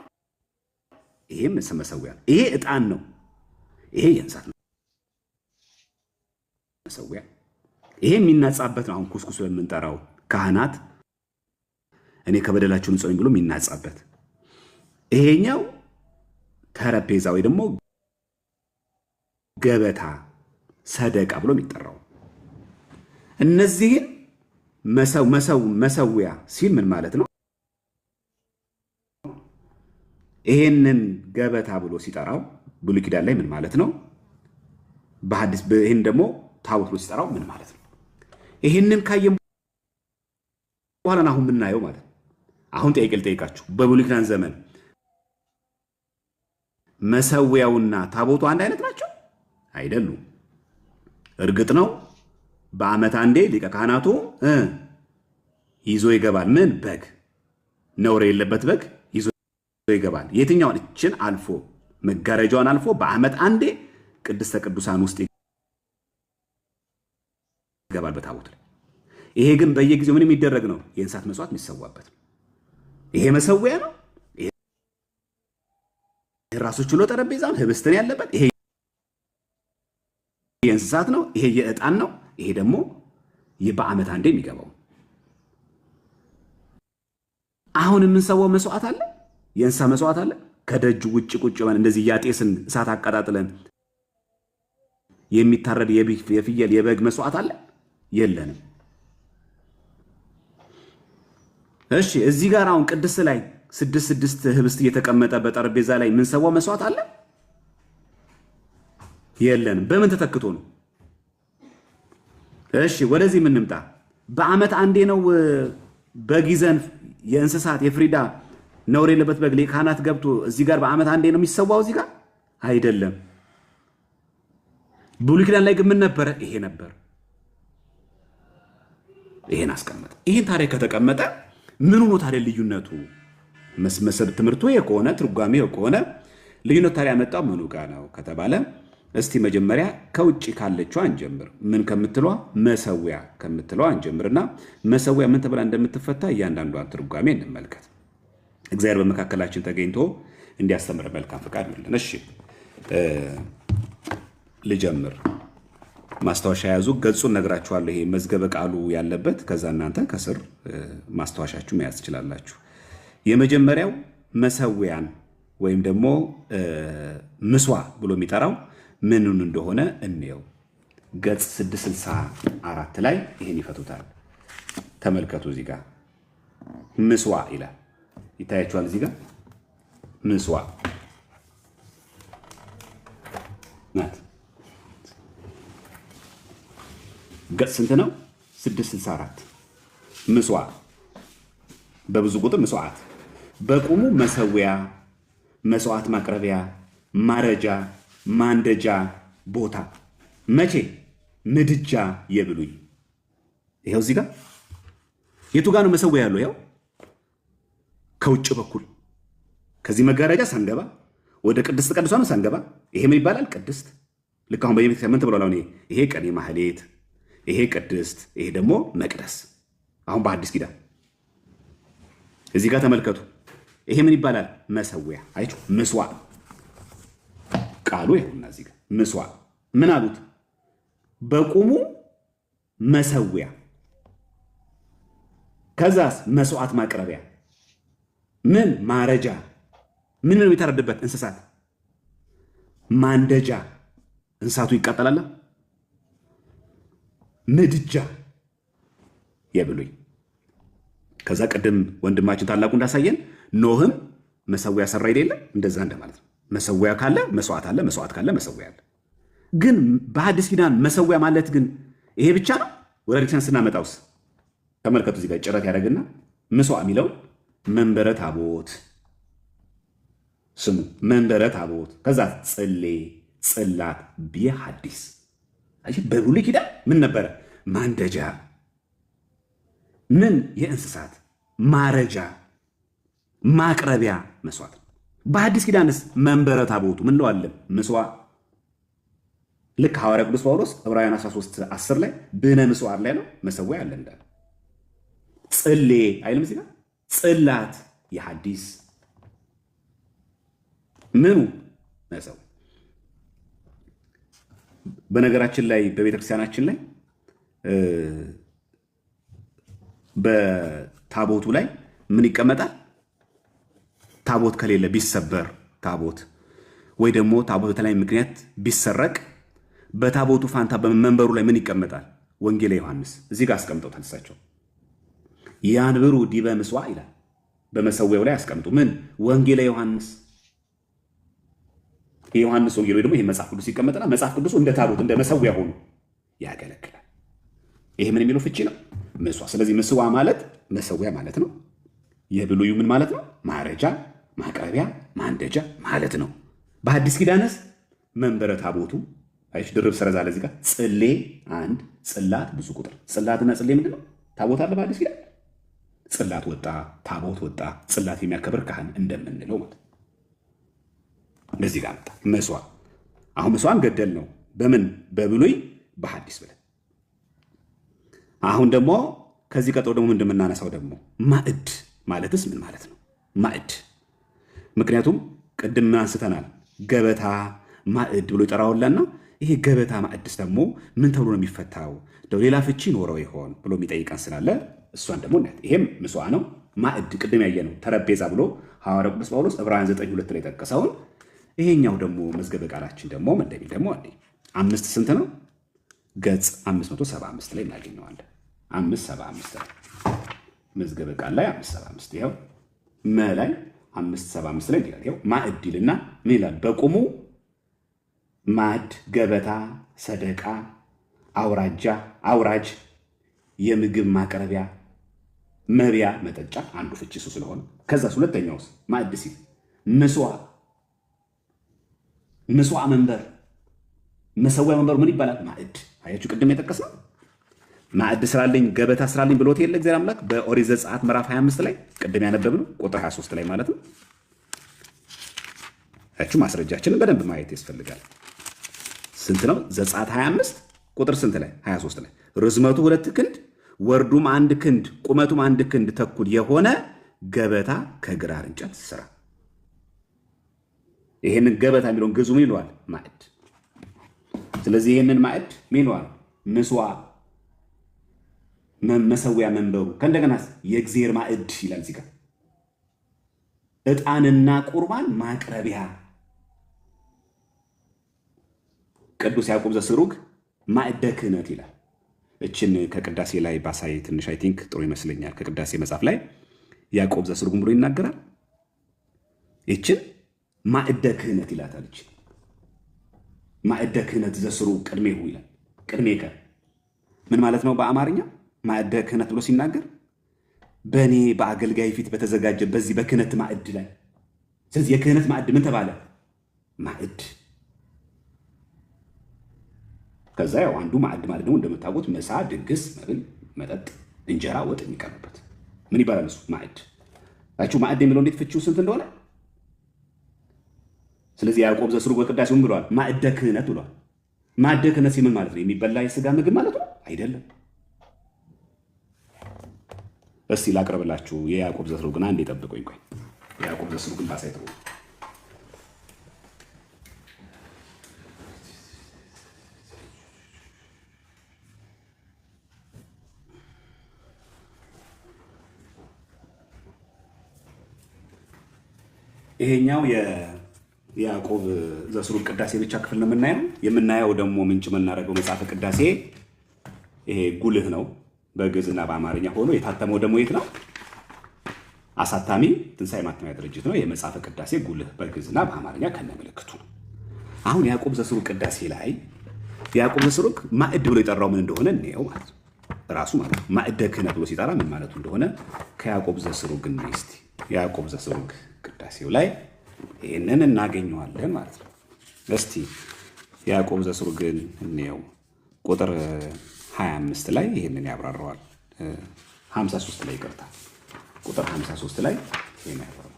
ይሄም መሰዊያ ነው። ይሄ ዕጣን ነው። ይሄ የእንስሳት መሰዊያ። ይሄ የሚናጻበት ነው። አሁን ኩስኩስ የምንጠራው ካህናት እኔ ከበደላችሁ ንጹህ ነኝ ብሎ የሚናጻበት። ይሄኛው ጠረጴዛ ወይ ደግሞ ገበታ ሰደቃ ብሎ የሚጠራው እነዚህን መሰዊያ ሲል ምን ማለት ነው? ይሄንን ገበታ ብሎ ሲጠራው ብሉይ ኪዳን ላይ ምን ማለት ነው? በሐዲስ ይሄን ደግሞ ታቦት ብሎ ሲጠራው ምን ማለት ነው? ይሄንን ካየን በኋላ አሁን የምናየው ማለት ነው። አሁን ጥያቄ ልጠይቃችሁ። በብሉይ ኪዳን ዘመን መሰዊያውና ታቦቱ አንድ አይነት ናቸው? አይደሉም። እርግጥ ነው በዓመት አንዴ ሊቀ ካህናቱ ይዞ ይገባል። ምን በግ፣ ነውር የሌለበት በግ ይዞ ይገባል። የትኛውን? እችን አልፎ መጋረጃዋን አልፎ በዓመት አንዴ ቅድስተ ቅዱሳን ውስጥ ይገባል በታቦት ላይ። ይሄ ግን በየጊዜው ምን የሚደረግ ነው? የእንስሳት መስዋዕት የሚሰዋበት ነው። ይሄ መሰዊያ ነው። ይሄ ራሱ ችሎ ጠረጴዛን ህብስትን ያለበት ይሄ የእንስሳት ነው። ይሄ የዕጣን ነው። ይሄ ደግሞ በዓመት አንዴ የሚገባው። አሁን የምንሰዋው መስዋዕት አለ፣ የእንስሳ መስዋዕት አለ። ከደጁ ውጭ ቁጭ ብለን እንደዚህ እያጤስን እሳት አቀጣጥለን የሚታረድ የፍየል የበግ መስዋዕት አለ? የለንም። እሺ እዚህ ጋር አሁን ቅድስት ላይ 6 ህብስት እየተቀመጠ በጠረጴዛ ላይ የምንሰዋው መስዋዕት አለ? የለንም። በምን ተተክቶ ነው? እሺ ወደዚህ ምንምጣ። በዓመት አንዴ ነው በግ ይዘን የእንስሳት የፍሪዳ ነውር የሌለበት በግ ካህናት ገብቶ እዚህ ጋር በዓመት አንዴ ነው የሚሰዋው? እዚህ ጋር አይደለም። ብሉይ ኪዳን ላይ ግን ምን ነበረ? ይሄ ነበር። ይሄን አስቀመጠ። ይሄን ታሪክ ከተቀመጠ ምን ሆኖ ታዲያ ልዩነቱ? መስመሰብ ትምህርቱ የከሆነ ትርጓሜ የከሆነ ልዩነት ታዲያ ያመጣው ምኑ ጋር ነው ከተባለ እስቲ መጀመሪያ ከውጭ ካለችው አንጀምር። ምን ከምትለዋ? መሰዊያ ከምትለዋ አንጀምርና መሰዊያ ምን ተብላ እንደምትፈታ እያንዳንዷን ትርጓሜ እንመልከት። እግዚአብሔር በመካከላችን ተገኝቶ እንዲያስተምር መልካም ፈቃድ ይሁንልን። እሺ ልጀምር። ማስታወሻ ያዙ። ገጹን ነግራችኋለሁ። ይሄ መዝገበ ቃሉ ያለበት፣ ከዛ እናንተ ከስር ማስታወሻችሁ መያዝ ትችላላችሁ። የመጀመሪያው መሰዊያን ወይም ደግሞ ምስዋ ብሎ የሚጠራው ምኑን እንደሆነ እንየው። ገጽ 664 ላይ ይሄን ይፈቱታል። ተመልከቱ። እዚህ ጋር ምስዋ ይላል፣ ይታያችኋል። እዚህ ጋር ምስዋ ናት። ገጽ ስንት ነው? 664 ምስዋ በብዙ ቁጥር መስዋዕት፣ በቁሙ መሰዊያ፣ መስዋዕት ማቅረቢያ፣ ማረጃ፣ ማንደጃ ቦታ። መቼ? ምድጃ የብሉይ። ይኸው እዚህ ጋር የቱ ጋር ነው መሰዊያ ያለው? ይኸው ከውጭ በኩል ከዚህ መጋረጃ ሳንገባ ወደ ቅድስት ቅዱሳን ሳንገባ ይሄ ምን ይባላል? ቅድስት። ልክ አሁን በየቤተክርስቲያን ምን ተብሏል? አሁን ይሄ ቀኔ ማህሌት፣ ይሄ ቅድስት፣ ይሄ ደግሞ መቅደስ። አሁን በአዲስ ኪዳን እዚህ ጋር ተመልከቱ። ይሄ ምን ይባላል? መሰዊያ። አይችሁ፣ ምስዋ ቃሉ ይኸውና እዚህ ጋር ምስዋ። ምን አሉት? በቁሙ መሰዊያ። ከዛስ መስዋዕት ማቅረቢያ። ምን? ማረጃ። ምን ነው የሚታረድበት? እንስሳት። ማንደጃ፣ እንስሳቱ ይቃጠላል። ምድጃ የብሉይ። ከዛ ቅድም ወንድማችን ታላቁ እንዳሳየን ኖህም መሰዊያ ሰራ አይደለ? እንደዛ እንደማለት ነው። መሰዊያ ካለ መስዋዕት አለ፣ መስዋዕት ካለ መሰዊያ አለ። ግን በሐዲስ ኪዳን መሰዊያ ማለት ግን ይሄ ብቻ ነው? ወደ ክርስቲያን ስናመጣውስ ተመልከቱ። እዚህ ጋር ጭረት ያደረግና ምስዋ የሚለው መንበረ ታቦት ስሙ፣ መንበረ ታቦት። ከዛ ጽሌ፣ ጽላት ቢሐዲስ። በብሉይ ኪዳን ምን ነበረ? ማንደጃ፣ ምን የእንስሳት ማረጃ፣ ማቅረቢያ መስዋዕት። በሐዲስ ኪዳንስ መንበረ ታቦቱ ምን ለዋለን? ምስዋ። ልክ ሐዋርያ ቅዱስ ጳውሎስ ዕብራውያን 13:10 ላይ ብነ ምስዋር ላይ ነው መሰዊያ ያለ እንዳለ። ጽሌ አይልም እዚህ ጋር? ጽላት የሐዲስ ምኑ መሰው። በነገራችን ላይ በቤተክርስቲያናችን ላይ በታቦቱ ላይ ምን ይቀመጣል? ታቦት ከሌለ ቢሰበር ታቦት ወይ ደግሞ ታቦት በተለያየ ምክንያት ቢሰረቅ በታቦቱ ፋንታ በመንበሩ ላይ ምን ይቀመጣል? ወንጌለ ዮሐንስ እዚህ ጋር አስቀምጠውታል እሳቸው። ያንብሩ ዲበ ምጽዋዕ ይላል። በመሰዊያው ላይ አስቀምጡ ምን? ወንጌለ ዮሐንስ። የዮሐንስ ወንጌል ወይ ደግሞ ይሄ መጽሐፍ ቅዱስ ይቀመጥና መጽሐፍ ቅዱሱ እንደ ታቦት እንደ መሰዊያ ሆኖ ያገለግላል። ይሄ ምን የሚለው ፍቺ ነው? ምጽዋዕ። ስለዚህ ምጽዋዕ ማለት መሰዊያ ማለት ነው። የብሉዩ ምን ማለት ነው? ማረጃ፣ ማቅረቢያ፣ ማንደጃ ማለት ነው። በሐዲስ ኪዳንስ መንበረ ታቦቱ አይሽ ድርብ ሰረዛ ለዚህ ጋር ጽሌ አንድ ጽላት ብዙ ቁጥር። ጽላትና ጽሌ ምንድን ነው? ታቦት አለ በሐዲስ ኪዳን። ጽላት ወጣ፣ ታቦት ወጣ። ጽላት የሚያከብር ካህን እንደምንለው ማለት እንደዚህ ጋር መጣ መስዋዕት። አሁን መስዋዕት ገደል ነው በምን? በብሉይ በሐዲስ ብለን። አሁን ደግሞ ከዚህ ቀጥሎ ደግሞ እንደምናነሳው ደግሞ ማዕድ ማለትስ ምን ማለት ነው? ማዕድ ምክንያቱም ቅድም አንስተናል ገበታ ማዕድ ብሎ ይጠራውላና ይሄ ገበታ ማዕድስ ደግሞ ምን ተብሎ ነው የሚፈታው? ሌላ ፍቺ ኖረው ይሆን ብሎ የሚጠይቀን ስላለ እሷን ደግሞ እናያት። ይሄም ምጽዋዕ ነው። ማዕድ ቅድም ያየ ነው ጠረጴዛ ብሎ ሐዋርያው ቅዱስ ጳውሎስ ዕብራውያን 9:2 ላይ ጠቀሰውን። ይሄኛው ደግሞ መዝገበ ቃላችን ደግሞ እንደሚል ደግሞ አንዴ 5 ስንት ነው? ገጽ 575 ላይ እናገኘዋለን። 575 ላይ መዝገበ ቃል ላይ 575 ይኸው መ ላይ 575 ላይ ይላል። ይኸው ማዕድ ይልና ምን ይላል? በቁሙ ማዕድ፣ ገበታ፣ ሰደቃ፣ አውራጅ፣ የምግብ ማቅረቢያ፣ መብያ፣ መጠጫ አንዱ ፍቺ እሱ ስለሆነ ከዛስ ሁለተኛውስ ማዕድ ሲል ምጽዋዕ መንበር፣ መሰዊያ መንበሩ ምን ይባላል? ማዕድ። አያችሁ ቅድም የጠቀስነው ማዕድ ስራልኝ ገበታ ስራልኝ ብሎት የለ እግዚአብሔር አምላክ በኦሪት ዘጸአት ምዕራፍ 25 ላይ ቅድም ያነበብነው ቁጥር 23 ላይ ማለት ነው። አያችሁ ማስረጃችንን በደንብ ማየት ያስፈልጋል። ስንት ነው? ዘጸአት 25 ቁጥር ስንት ላይ? 23 ላይ ርዝመቱ 2 ክንድ ወርዱም 1 ክንድ ቁመቱም 1 ክንድ ተኩል የሆነ ገበታ ከግራር እንጨት ስራ። ይሄንን ገበታ የሚለውን ግዙ ምን ይለዋል? ማዕድ። ስለዚህ ይሄንን ማዕድ ምን ይለዋል? ምጽዋዕ፣ መሰዊያ መንበሩ። ከእንደገና የእግዚአብሔር ማዕድ ይላል እዚህ ጋር ዕጣንና ቁርባን ማቅረቢያ። ቅዱስ ያዕቆብ ዘስሩግ ማዕደ ክህነት ይላል። እችን ከቅዳሴ ላይ ባሳይ ትንሽ አይ ቲንክ ጥሩ ይመስለኛል። ከቅዳሴ መጽሐፍ ላይ ያዕቆብ ዘስሩግ ብሎ ይናገራል። እችን ማዕደ ክህነት ይላታል። እችን ማዕደ ክህነት ዘስሩግ ቅድሜሁ ይላል። ቅድሜከ ምን ማለት ነው በአማርኛ? ማዕደ ክህነት ብሎ ሲናገር በእኔ በአገልጋይ ፊት በተዘጋጀ በዚህ በክህነት ማዕድ ላይ። ስለዚህ የክህነት ማዕድ ምን ተባለ? ማዕድ። ከዛ ያው አንዱ ማዕድ ማለት ደግሞ እንደምታውቁት ምሳ፣ ድግስ፣ መብል፣ መጠጥ፣ እንጀራ፣ ወጥ የሚቀርብበት ምን ይባላል? እሱ ማዕድ። አችሁ ማዕድ የሚለው እንዴት ፍቺው ስንት እንደሆነ። ስለዚህ ያዕቆብ ዘስሩግ በቅዳሴው ምን ብሏል? ማዕደ ክህነት ብሏል። ማዕደ ክህነት ምን ማለት ነው? የሚበላ የሥጋ ምግብ ማለት ነው? አይደለም። እስቲ ላቅርብላችሁ የያዕቆብ ዘስሩግን አንዴ ጠብቁኝ። ቆይ የያዕቆብ ዘስሩግን ባሳይት ነው። ይሄኛው የያዕቆብ ዘስሩግ ቅዳሴ ብቻ ክፍል ነው የምናየው ደግሞ ምንጭ የምናደርገው መጽሐፈ ቅዳሴ ይሄ ጉልህ ነው። በግዕዝና በአማርኛ ሆኖ የታተመው ደግሞ የት ነው? አሳታሚ ትንሣኤ ማተሚያ ድርጅት ነው። የመጽሐፈ ቅዳሴ ጉልህ በግዕዝና በአማርኛ ከነ ምልክቱ ነው። አሁን ያዕቆብ ዘስሩግ ቅዳሴ ላይ ያዕቆብ ዘስሩግ ማዕድ ብሎ የጠራው ምን እንደሆነ እንየው ማለት ነው። ራሱ ማለት ነው ማዕደ ክህነት ብሎ ሲጠራ ምን ማለቱ እንደሆነ ከያዕቆብ ዘስሩግ እስቲ ያዕቆብ ዘስሩግ ቅዳሴው ላይ ይህንን እናገኘዋለን ማለት ነው። እስቲ ያዕቆብ ዘስሩግን እንየው። ቁጥር 25 ላይ ይህንን ያብራረዋል። 53 ላይ ይቅርታ፣ ቁጥር 53 ላይ ይህን ያብራረዋል።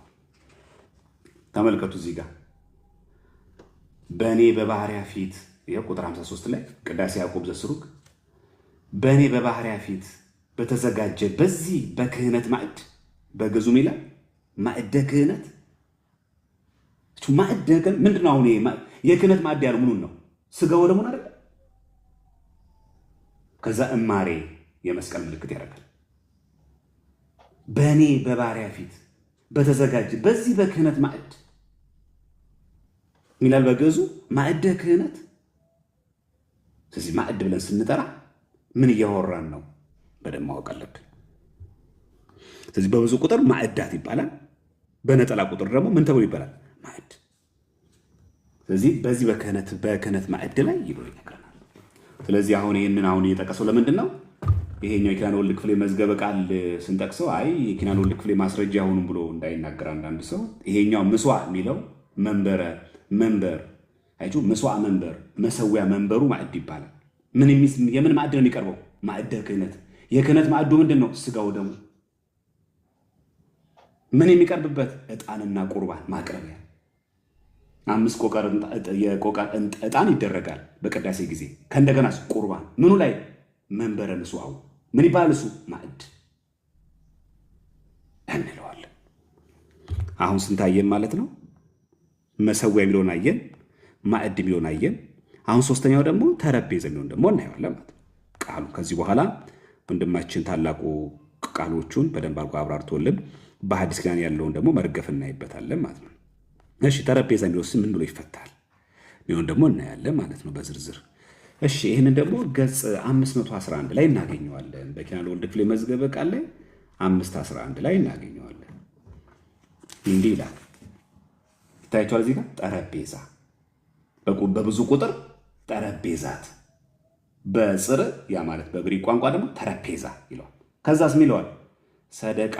ተመልከቱ እዚህ ጋር በእኔ በባህሪያ ፊት፣ ይኸው ቁጥር 53 ላይ ቅዳሴ ያዕቆብ ዘስሩግ በእኔ በባህሪያ ፊት በተዘጋጀ በዚህ በክህነት ማዕድ በግዕዙ ይላል ማዕደ ክህነት። ማዕደ ምንድን ነው? አሁን የክህነት ማዕድ ያለው ምኑን ነው? ስጋው ደሙን አይደል? ከዛ እማሬ የመስቀል ምልክት ያደርጋል። በእኔ በባሪያ ፊት በተዘጋጀ በዚህ በክህነት ማዕድ ይላል በግዕዙ ማዕደ ክህነት። ስለዚህ ማዕድ ብለን ስንጠራ ምን እያወራን ነው በደንብ ማወቅ አለብን። ስለዚህ በብዙ ቁጥር ማዕዳት ይባላል፣ በነጠላ ቁጥር ደግሞ ምን ተብሎ ይባላል? ማዕድ። ስለዚህ በዚህ በክህነት ማዕድ ላይ ይብሎ ይነግረናል። ስለዚህ አሁን ይህንን እየጠቀሰው ለምንድን ነው? ይሄኛው የኪዳነ ወልድ ክፍሌ መዝገበ ቃል ስንጠቅሰው አይ የኪዳነ ወልድ ክፍሌ ማስረጃ አይሆኑም ብሎ እንዳይናገር አንዳንድ ሰው ይሄኛው ምስዋዕ የሚለው መንበር አይጁ ምስዋዕ መንበር መሰዊያ መንበሩ ማዕድ ይባላል። የምን ማዕድ ነው የሚቀርበው? ማዕደ ክህነት። የክህነት ማዕዱ ምንድን ነው? ስጋው ደግሞ ምን የሚቀርብበት? ዕጣንና ቁርባን ማቅረቢያ 5 ቆቀር ዕጣን ይደረጋል በቅዳሴ ጊዜ። ከእንደገና ቁርባን ምኑ ላይ? መንበረ ምስዋዑ ምን ይባላል? እሱ ማዕድ እንለዋለን። አሁን ስንታየን ማለት ነው? መሰዊያ የሚለውን አየን፣ ማዕድ የሚለውን አየን። አሁን ሶስተኛው ደግሞ ጠረጴዛ የሚለውን ደግሞ እናየዋለን ማለት ነው። ቃሉ ከዚህ በኋላ ወንድማችን ታላቁ ቃሎቹን በደንብ አድርጎ አብራርቶልን በሐዲስ ኪዳን ያለውን ደግሞ መርገፍ እናይበታለን ማለት ነው። እሺ ጠረጴዛ የሚለውስ ምን ብሎ ይፈታል የሚለውን ደግሞ እናያለን ማለት ነው በዝርዝር። እሺ ይህንን ደግሞ ገጽ 511 ላይ እናገኘዋለን። በኪዳነ ወልድ ክፍሌ መዝገበ ቃል ላይ 511 ላይ እናገኘዋለን። እንዲህ ይላል፣ ይታያቸዋል እዚህ ጋር ጠረጴዛ በብዙ ቁጥር ጠረጴዛት፣ በጽር ያ ማለት በግሪክ ቋንቋ ደግሞ ጠረጴዛ ይለዋል። ከዛስ ምን ይለዋል? ሰደቃ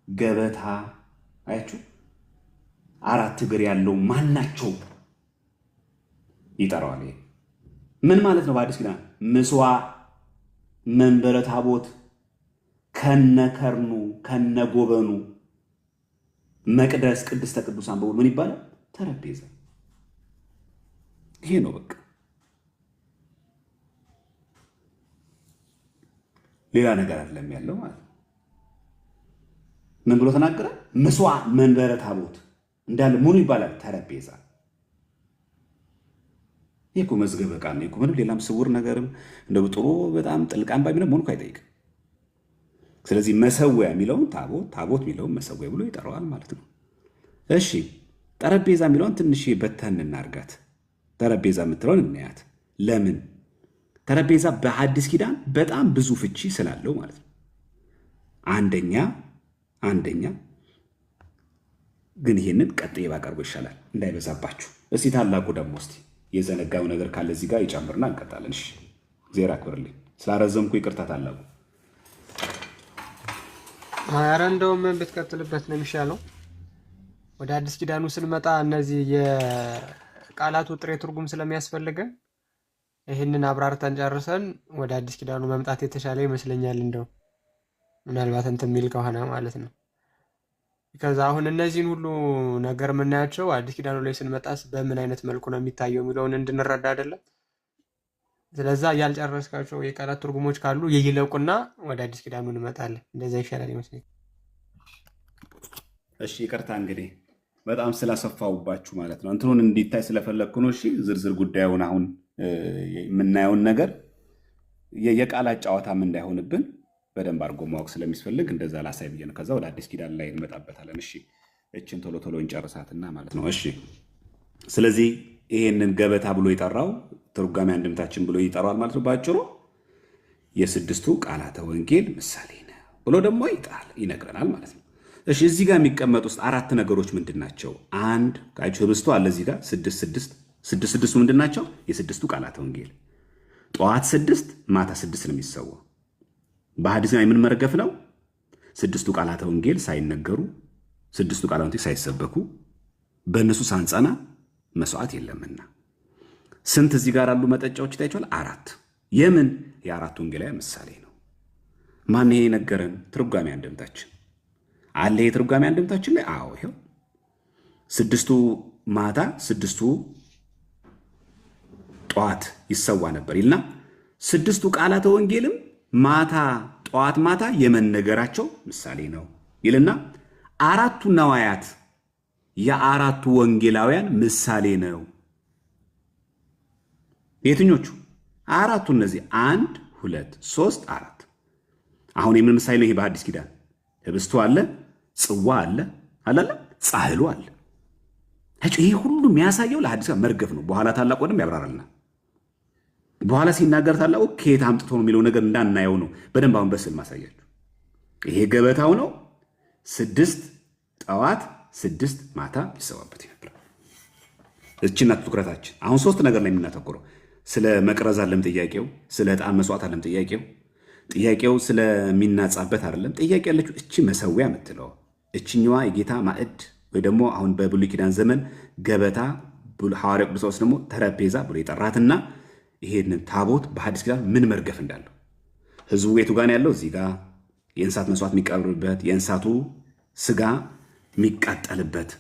ገበታ። አያችሁ 4 እግር ያለው ማናቸው ይጠራዋል። ምን ማለት ነው? በአዲስ ኪዳን ምስዋዕ መንበረ ታቦት ከነከርኑ ከነጎበኑ መቅደስ ቅድስተ ቅዱሳን በሙሉ ምን ይባላል? ጠረጴዛ። ይሄ ነው በቃ። ሌላ ነገር አይደለም ያለው ማለት ነው። ምን ብሎ ተናገረ? ምስዋዕ መንበረ ታቦት እንዳለ ምኑ ይባላል? ጠረጴዛ። ይሄ እኮ መዝገበ ቃል ነው እኮ። ምንም ሌላም ስውር ነገርም እንደው ጥሩ በጣም ጥልቅ አንባቢ ነው መሆኑ አይጠይቅም። ስለዚህ መሰዊያ የሚለውን ታቦት የሚለውን መሰዊያ ብሎ ይጠራዋል ማለት ነው። እሺ ጠረጴዛ የሚለውን ትንሽ በተን እናርጋት። ጠረጴዛ የምትለውን እናያት። ለምን? ጠረጴዛ በሐዲስ ኪዳን በጣም ብዙ ፍቺ ስላለው ማለት ነው። አንደኛ ግን ይሄንን ቀጥዬ ባቀርቦ ይሻላል እንዳይበዛባችሁ። እስቲ ታላቁ ደግሞ እስቲ የዘነጋው ነገር ካለ እዚህ ጋር ይጨምርና እንቀጣለን። እሺ ዜራ አክብርልኝ፣ ስላረዘምኩ ይቅርታ ታላቁ። ኧረ እንደውም ብትቀጥልበት ነው የሚሻለው። ወደ አዲስ ኪዳኑ ስንመጣ እነዚህ የቃላቱ ጥሬ ትርጉም ስለሚያስፈልገን ይህንን አብራርተን ጨርሰን ወደ አዲስ ኪዳኑ መምጣት የተሻለ ይመስለኛል። እንደው ምናልባት እንትን የሚል ከሆነ ማለት ነው። ከዛ አሁን እነዚህን ሁሉ ነገር የምናያቸው አዲስ ኪዳኑ ላይ ስንመጣስ በምን አይነት መልኩ ነው የሚታየው የሚለውን እንድንረዳ አይደለም። ስለዛ ያልጨረስካቸው የቃላት ትርጉሞች ካሉ ይለቁና ወደ አዲስ ኪዳኑ እንመጣለን። እንደዛ ይሻላል ይመስለኛል። እሺ ይቅርታ እንግዲህ በጣም ስላሰፋውባችሁ ማለት ነው። እንትኑን እንዲታይ ስለፈለግኩ ነው። እሺ ዝርዝር ጉዳዩን አሁን የምናየውን ነገር የቃላት ጨዋታም እንዳይሆንብን በደንብ አድርጎ ማወቅ ስለሚስፈልግ እንደዛ ላሳይ ብዬ ነው። ከዛ ወደ አዲስ ኪዳን ላይ እንመጣበታለን። እሺ እችን ቶሎ ቶሎ እንጨርሳትና ማለት ነው። እሺ ስለዚህ ይሄንን ገበታ ብሎ የጠራው ትርጓሜ አንድምታችን ብሎ ይጠራዋል ማለት ነው። ባጭሩ የስድስቱ ቃላተ ወንጌል ምሳሌ ነው ብሎ ደግሞ ይነግረናል ማለት ነው። እሺ እዚህ ጋር የሚቀመጡ ውስጥ 4 ነገሮች ምንድን ናቸው? አንድ ካይቹ ህብስቱ አለ እዚህ ጋር 6 ምንድን ናቸው? የስድስቱ ቃላተ ወንጌል ጠዋት 6 ማታ 6 ነው የሚሰዋው። በሐዲስ ላይ ምን መረገፍ ነው? 6ቱ ቃላተ ወንጌል ሳይነገሩ 6ቱ ቃላተ ወንጌል ሳይሰበኩ በእነሱ ሳንጸና መስዋዕት የለምና። ስንት እዚህ ጋር ያሉ መጠጫዎች ይታያቸዋል? 4። የምን የአራቱ ወንጌላውያን ምሳሌ ነው። ማን ይሄ ነገረን? ትርጓሜ አንድምታችን አለ። የትርጓሜ አንድምታችን ላይ አዎ ይሄው 6ቱ ማታ 6ቱ ጠዋት ይሰዋ ነበር ይልና 6ቱ ቃላተ ወንጌልም ማታ ጠዋት ማታ የመነገራቸው ምሳሌ ነው ይልና 4ቱ ነዋያት የአራቱ ወንጌላውያን ምሳሌ ነው። የትኞቹ 4ቱ? እነዚህ 1 2 3 4። አሁን የምን ምሳሌ ነው ይሄ? በሐዲስ ኪዳን ህብስቱ አለ፣ ጽዋ አለ፣ ጻሕሉ አለ። ይሄ ሁሉ የሚያሳየው ለሐዲስ ኪዳን መርገፍ ነው። በኋላ ታላቁ ወንድም ያብራራልናል። በኋላ ሲናገር ታላቁ ከየት አምጥቶ ነው የሚለው ነገር እንዳናየው ነው። በደንብ አሁን በስዕል ማሳያችሁ። ይሄ ገበታው ነው። 6 ጠዋት 6 ማታ ይሰዋበት ነበር። እችና ትኩረታችን አሁን 3 ነገር ላይ የምናተኩረው ስለ መቅረዝ አለም ጥያቄው፣ ስለ ዕጣን መስዋዕት አለም ጥያቄው ስለሚናጻበት አይደለም። ጥያቄ ያለችው እቺ መሰዊያ የምትለው እችኛዋ የጌታ ማዕድ ወይ ደግሞ አሁን በብሉይ ኪዳን ዘመን ገበታ፣ ሐዋርያው ቅዱስ ጳውሎስ ደግሞ ጠረጴዛ ብሎ የጠራትና ይሄንን ታቦት በሐዲስ ኪዳን ምን መርገፍ እንዳለው ህዝቡ ቤቱ ጋር ያለው እዚህ ጋር የእንስሳት መስዋዕት የሚቀርብበት የእንስሳቱ ስጋ የሚቃጠልበት፣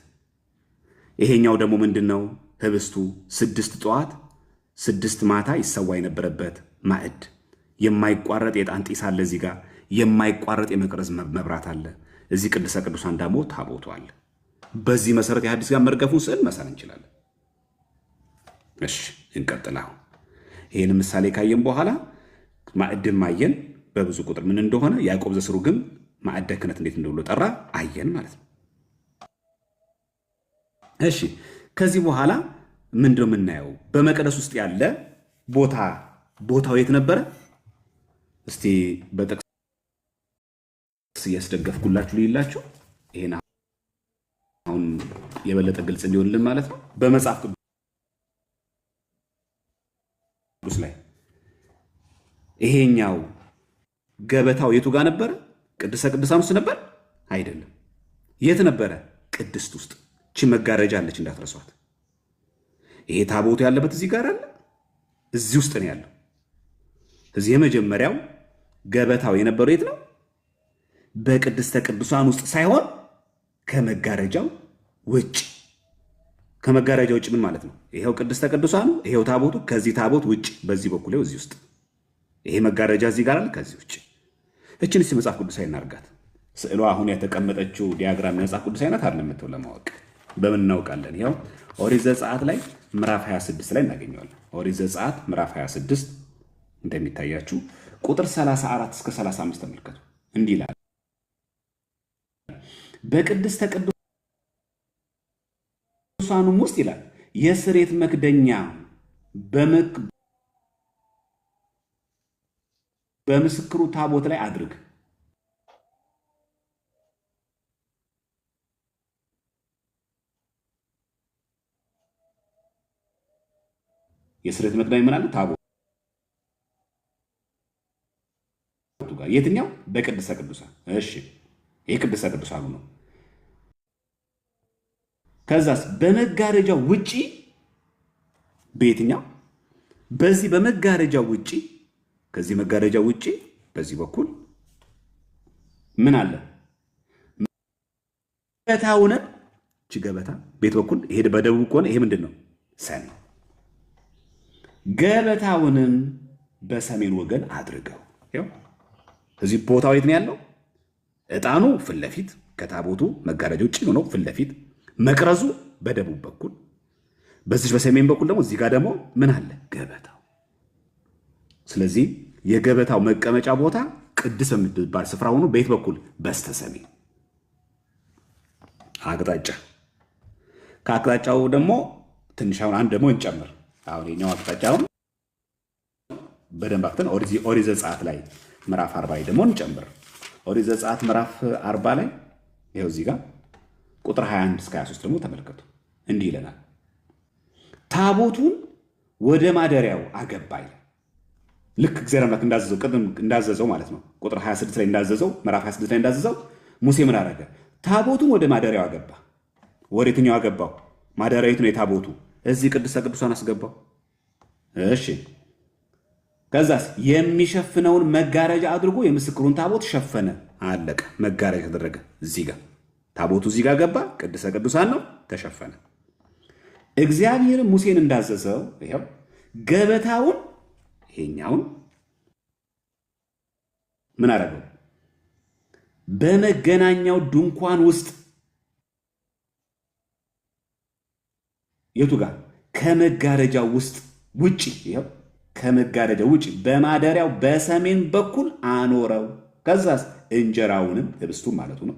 ይሄኛው ደግሞ ምንድነው ህብስቱ 6 ጠዋት 6 ማታ ይሰዋ የነበረበት ማዕድ፣ የማይቋረጥ የዕጣን ጢስ አለ እዚህ ጋር፣ የማይቋረጥ የመቅረዝ መብራት አለ እዚህ፣ ቅድስተ ቅዱሳን ደግሞ ታቦቱ አለ። በዚህ መሰረት የሐዲስ ኪዳን መርገፉን ስዕል መሳል እንችላለን። እሺ እንቀጥል። አሁን ይህን ምሳሌ ካየን በኋላ ማዕድን ማየን በብዙ ቁጥር ምን እንደሆነ ያዕቆብ ዘስሩግም ማዕደ ክህነት እንዴት እንደሆነ ጠራ አየን ማለት ነው። እሺ ከዚህ በኋላ ምንድነው የምናየው? በመቅደስ ውስጥ ያለ ቦታው የት ነበረ? እስቲ በጥቅስ እያስደገፍኩላችሁ ልይላችሁ። ይሄን አሁን የበለጠ ግልጽ እንዲሆንልን ማለት ነው። በመጽሐፍ ቅዱስ ላይ ይሄኛው ገበታው የቱ ጋር ነበረ? ቅድስተ ቅዱሳን ውስጥ ነበር? አይደለም። የት ነበረ? ቅድስት ውስጥ። እቺ መጋረጃ አለች እንዳትረሷት። ይሄ ታቦቱ ያለበት እዚህ ጋር አለ፣ እዚህ ውስጥ ነው ያለው። እዚህ የመጀመሪያው ገበታው የነበረው የት ነው? በቅድስተ ቅዱሳን ውስጥ ሳይሆን ከመጋረጃው ውጭ። ከመጋረጃው ውጭ ምን ማለት ነው? ይሄው ቅድስተ ቅዱሳኑ፣ ይሄው ታቦቱ፣ ከዚህ ታቦት ውጭ በዚህ በኩል ይሄው እዚህ ውስጥ። ይሄ መጋረጃ እዚህ ጋር አለ፣ ከዚህ ውጭ። እችን እስቲ መጽሐፍ ቅዱሳዊ እናርጋት። ስዕሏ አሁን የተቀመጠችው ዲያግራም መጽሐፍ ቅዱሳዊ ናት አይደለም የምትለው ለማወቅ በምን እናውቃለን? ይሄው ኦሪት ዘጸአት ላይ ምዕራፍ 26 ላይ እናገኘዋለን። ኦሪት ዘጸአት ምዕራፍ 26 እንደሚታያችሁ ቁጥር 34 እስከ 35 ተመልከቱ። እንዲህ ይላል፣ በቅድስተ ቅዱሳኑም ውስጥ ይላል የስሬት መክደኛ በምስክሩ ታቦት ላይ አድርግ። የስሬት መክደኛ ምን አለ? ታቦቱ ጋር የትኛው? በቅድስተ ቅዱሳን። እሺ ይሄ ቅድስተ ቅዱሳኑ ነው። ከዛስ በመጋረጃው ውጪ በየትኛው? በዚህ በመጋረጃው ውጪ፣ ከዚህ መጋረጃው ውጪ በዚህ በኩል ምን አለ? ገበታውንም እቺ ገበታ ቤት በኩል ይሄ በደቡብ ከሆነ ይሄ ምንድን ነው? ሰሜን። ገበታውንም በሰሜን ወገን አድርገው። ያው እዚህ ቦታው የት ነው ያለው? ዕጣኑ ፊት ለፊት ከታቦቱ መጋረጃ ውጪ ነው ፊት ለፊት፣ መቅረዙ በደቡብ በኩል፣ በዚህ በሰሜን በኩል ደግሞ እዚህ ጋር ደግሞ ምን አለ? ገበታው። ስለዚህ የገበታው መቀመጫ ቦታ ቅድስ የምትባል ስፍራ ሆኖ በየት በኩል? በስተሰሜን አቅጣጫ። ከአቅጣጫው ደግሞ ትንሽ አሁን አንድ ደግሞ እንጨምር። አሁን የኛው አቅጣጫውን በደንብ አክተን ኦሪት ዘጸአት ላይ ምዕራፍ 40 ደግሞ እንጨምር። ኦሪት ዘጸአት ምዕራፍ 40 ላይ ይኸው እዚህ ጋር ቁጥር 21 እስከ 23 ደግሞ ተመልከቱ። እንዲህ ይለናል፣ ታቦቱን ወደ ማደሪያው አገባ ይላል። ልክ እግዚአብሔር አምላክ እንዳዘዘው ቅድም እንዳዘዘው ማለት ነው። ቁጥር 26 ላይ እንዳዘዘው፣ ምዕራፍ 26 ላይ እንዳዘዘው ሙሴ ምን አደረገ? ታቦቱን ወደ ማደሪያው አገባ። ወደ የትኛው አገባው? ማደሪያዊቱ ነው የታቦቱ። እዚህ ቅድስተ ቅዱሳን አስገባው። እሺ ከዛስ የሚሸፍነውን መጋረጃ አድርጎ የምስክሩን ታቦት ሸፈነ። አለቀ። መጋረጃ ተደረገ። እዚህ ጋር ታቦቱ እዚህ ጋር ገባ። ቅድስተ ቅዱሳን ነው፣ ተሸፈነ። እግዚአብሔር ሙሴን እንዳዘዘው ይኸው ገበታውን ይሄኛውን ምን አደረገው? በመገናኛው ድንኳን ውስጥ የቱ ጋር? ከመጋረጃው ውስጥ ውጪ፣ ይኸው ከመጋረጃው ውጪ በማደሪያው በሰሜን በኩል አኖረው። ከዛስ እንጀራውንም ህብስቱን ማለቱ ነው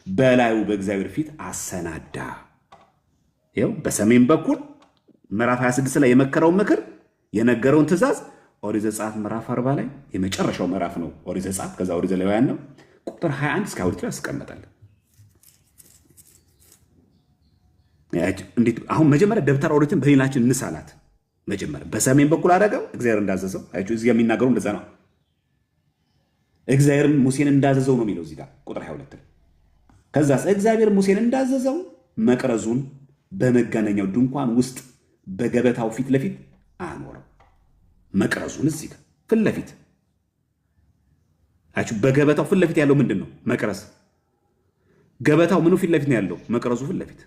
በላዩ በእግዚአብሔር ፊት አሰናዳ። ይኸው በሰሜን በኩል ምዕራፍ 26 ላይ የመከረውን ምክር የነገረውን ትእዛዝ ኦሪት ዘጸአት ምዕራፍ 40 ላይ የመጨረሻው ምዕራፍ ነው ኦሪት ዘጸአት። ከዛ ኦሪት ዘሌዋውያን ነው ቁጥር 21 እስከ 22 ላይ ያስቀምጣል። እንዴት አሁን መጀመሪያ ደብተር ኦሪትን በህሊናችን እንሳላት። መጀመሪያ በሰሜን በኩል አደረገው እግዚአብሔር እንዳዘዘው። አይቹ እዚህ የሚናገረው እንደዛ ነው። እግዚአብሔር ሙሴን እንዳዘዘው ነው የሚለው እዚህ ጋር ቁጥር 22 ላይ። ከዛስ እግዚአብሔር ሙሴን እንዳዘዘው መቅረዙን በመገናኛው ድንኳን ውስጥ በገበታው ፊት ለፊት አኖረው። መቅረዙን እዚህ ጋር ፊት ለፊት አይቹ በገበታው ፊት ለፊት ያለው ምንድን ነው? መቅረዝ። ገበታው ምኑ ፊት ለፊት ነው ያለው? መቅረዙ ፊት ለፊት።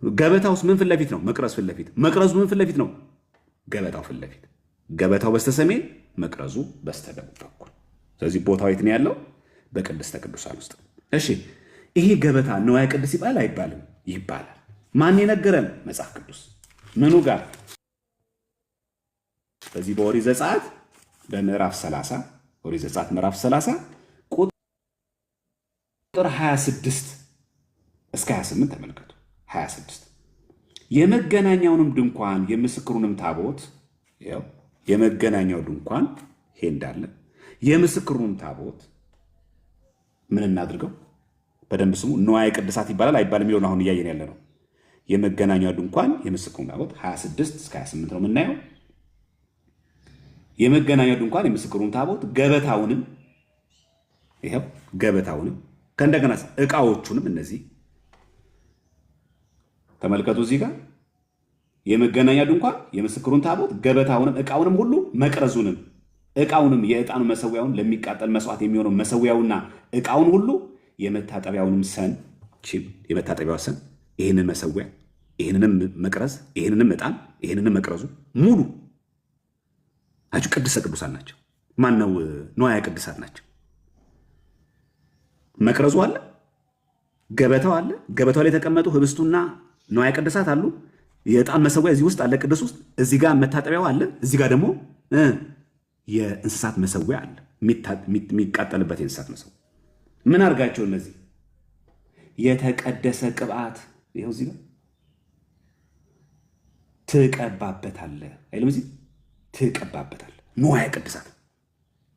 ገበታውስ ምን ፊት ለፊት ነው? መቅረዝ ፊት ለፊት። መቅረዙ ምን ፊት ለፊት ነው? ገበታው ፊት ለፊት። ገበታው በስተሰሜን፣ መቅረዙ በስተደቡብ በኩል። ስለዚህ ቦታው የት ነው ያለው? በቅድስተ ቅዱሳን ውስጥ። እሺ ይሄ ገበታ ንዋየ ቅድስ ይባላል አይባልም? ይባላል። ማን የነገረን? መጽሐፍ ቅዱስ። ምኑ ጋር? በዚህ በኦሪት ዘጸአት በምዕራፍ 30 ኦሪት ዘጸአት ምዕራፍ 30 ቁጥር 26 እስከ 28 ተመልከቱ። 26 የመገናኛውንም ድንኳን የምስክሩንም ታቦት ያው የመገናኛው ድንኳን ይሄ እንዳለ የምስክሩንም ታቦት ምን እናድርገው? በደንብ ስሙ። ንዋየ ቅድሳት ይባላል አይባልም የሚለውን አሁን እያየን ያለ ነው። የመገናኛው ድንኳን የምስክሩን ታቦት 26 እስከ 28 ነው የምናየው። የመገናኛው ድንኳን የምስክሩን ታቦት ገበታውንም ይሄው ገበታውንም ከእንደገና ዕቃዎቹንም እነዚህ ተመልከቱ። እዚህ ጋር የመገናኛ ድንኳን የምስክሩን ታቦት ገበታውንም ዕቃውንም ሁሉ መቅረዙንም ዕቃውንም የዕጣኑ መሰዊያውን ለሚቃጠል መስዋዕት የሚሆነው መሰዊያውና ዕቃውን ሁሉ የመታጠቢያውንም ሰን የመታጠቢያው ሰን ይህንን መሰዊያ ይህንንም መቅረዝ ይህንንም ዕጣን ይህንንም መቅረዙ ሙሉ አችሁ ቅድስተ ቅዱሳን ናቸው። ማን ነው? ንዋየ ቅድሳት ናቸው። መቅረዙ አለ፣ ገበታው አለ። ገበታው ላይ የተቀመጡ ህብስቱና ንዋየ ቅድሳት አሉ። የዕጣን መሰዊያ እዚህ ውስጥ አለ፣ ቅዱስ ውስጥ። እዚህ ጋር መታጠቢያው አለ። እዚህ ጋር ደግሞ የእንስሳት መሰዊያ አለ፣ የሚቃጠልበት የእንስሳት መሰዊያ። ምን አድርጋቸው? እነዚህ የተቀደሰ ቅብዓት ይኸው እዚህ ጋር ትቀባበታለህ አይልም? እዚህ ትቀባበታለህ ንዋየ ቅድሳት።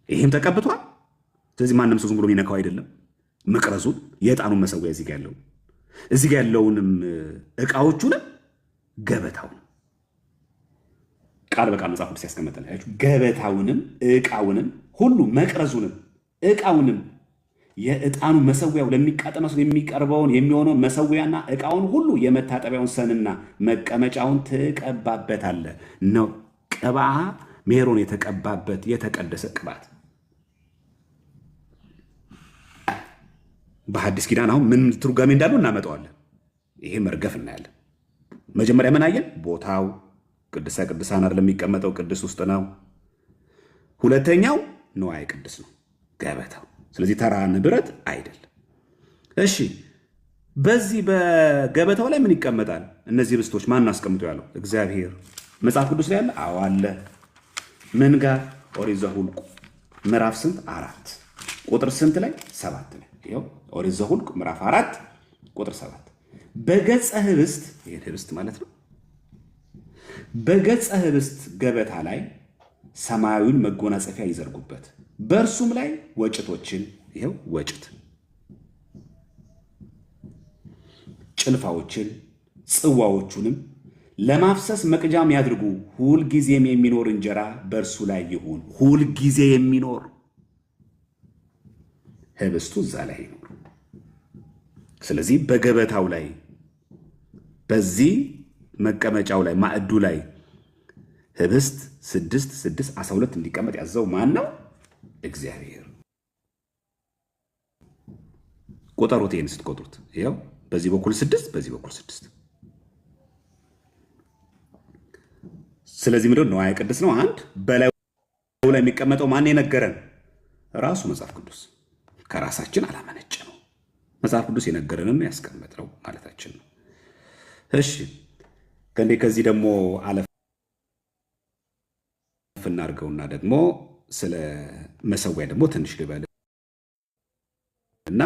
ይህም ተቀብቷል። ስለዚህ ማንም ሰው ዝም ብሎ የሚነካው አይደለም። መቅረዙን የዕጣኑን መሰዊያ እዚህ ጋር ያለውንም ዕቃዎቹንም ገበታውን ቃል በቃል መጽሐፍ ቅዱስ ያስቀመጠል። ገበታውንም ዕቃውንም ሁሉ መቅረዙንም ዕቃውንም የዕጣኑ መሰዊያው ለሚቃጠል መስዋዕት የሚቀርበውን የሚሆነው መሰዊያና ዕቃውን ሁሉ የመታጠቢያውን ሰንና መቀመጫውን ትቀባበታለህ ነው። ቅብአ ሜሮን የተቀባበት የተቀደሰ ቅባት። በሐዲስ ኪዳን አሁን ምን ትርጓሜ እንዳለው እናመጣዋለን። ይሄ መርገፍ እናያለን። መጀመሪያ ምን አየን? ቦታው ቅድስተ ቅዱሳን አይደለም የሚቀመጠው፣ ቅዱስ ውስጥ ነው። ሁለተኛው ንዋየ ቅድስ ነው ገበታው። ስለዚህ ተራ ንብረት አይደለም። እሺ በዚህ በገበታው ላይ ምን ይቀመጣል? እነዚህ ህብስቶች ማን አስቀምጦ ያለው? እግዚአብሔር። መጽሐፍ ቅዱስ ላይ አለ? አዎ አለ። ምን ጋር? ኦሪት ዘኍልቍ ምዕራፍ ስንት? 4 ቁጥር ስንት ላይ? 7 ላይ። ይኸው ኦሪት ዘኍልቍ ምዕራፍ 4 ቁጥር 7 በገጸ ህብስት፣ ይሄ ህብስት ማለት ነው። በገጸ ህብስት ገበታ ላይ ሰማያዊውን መጎናጸፊያ ይዘርጉበት፣ በእርሱም ላይ ወጭቶችን፣ ይኸው ወጭት፣ ጭልፋዎችን፣ ጽዋዎቹንም ለማፍሰስ መቅጃም ያድርጉ። ሁልጊዜም የሚኖር እንጀራ በእርሱ ላይ ይሁን። ሁልጊዜ የሚኖር ህብስቱ እዛ ላይ ይኖር። ስለዚህ በገበታው ላይ በዚህ መቀመጫው ላይ ማዕዱ ላይ ህብስት 6 6 12 እንዲቀመጥ ያዘው ማን ነው? እግዚአብሔር። ቁጠሩት። ይህን ስትቆጥሩት ይኸው በዚህ በኩል 6 በዚህ በኩል 6። ስለዚህ ምንድን ነው? ንዋየ ቅድስ ነው። አንድ በላዩ ላይ የሚቀመጠው ማን የነገረን? ራሱ መጽሐፍ ቅዱስ። ከራሳችን አላመነጨ ነው። መጽሐፍ ቅዱስ የነገረንን ያስቀመጥነው ማለታችን ነው። እሺ ከዚህ ደግሞ አለፍ እናድርገውና ደግሞ ስለ መሰዊያ ደግሞ ትንሽ ልበል እና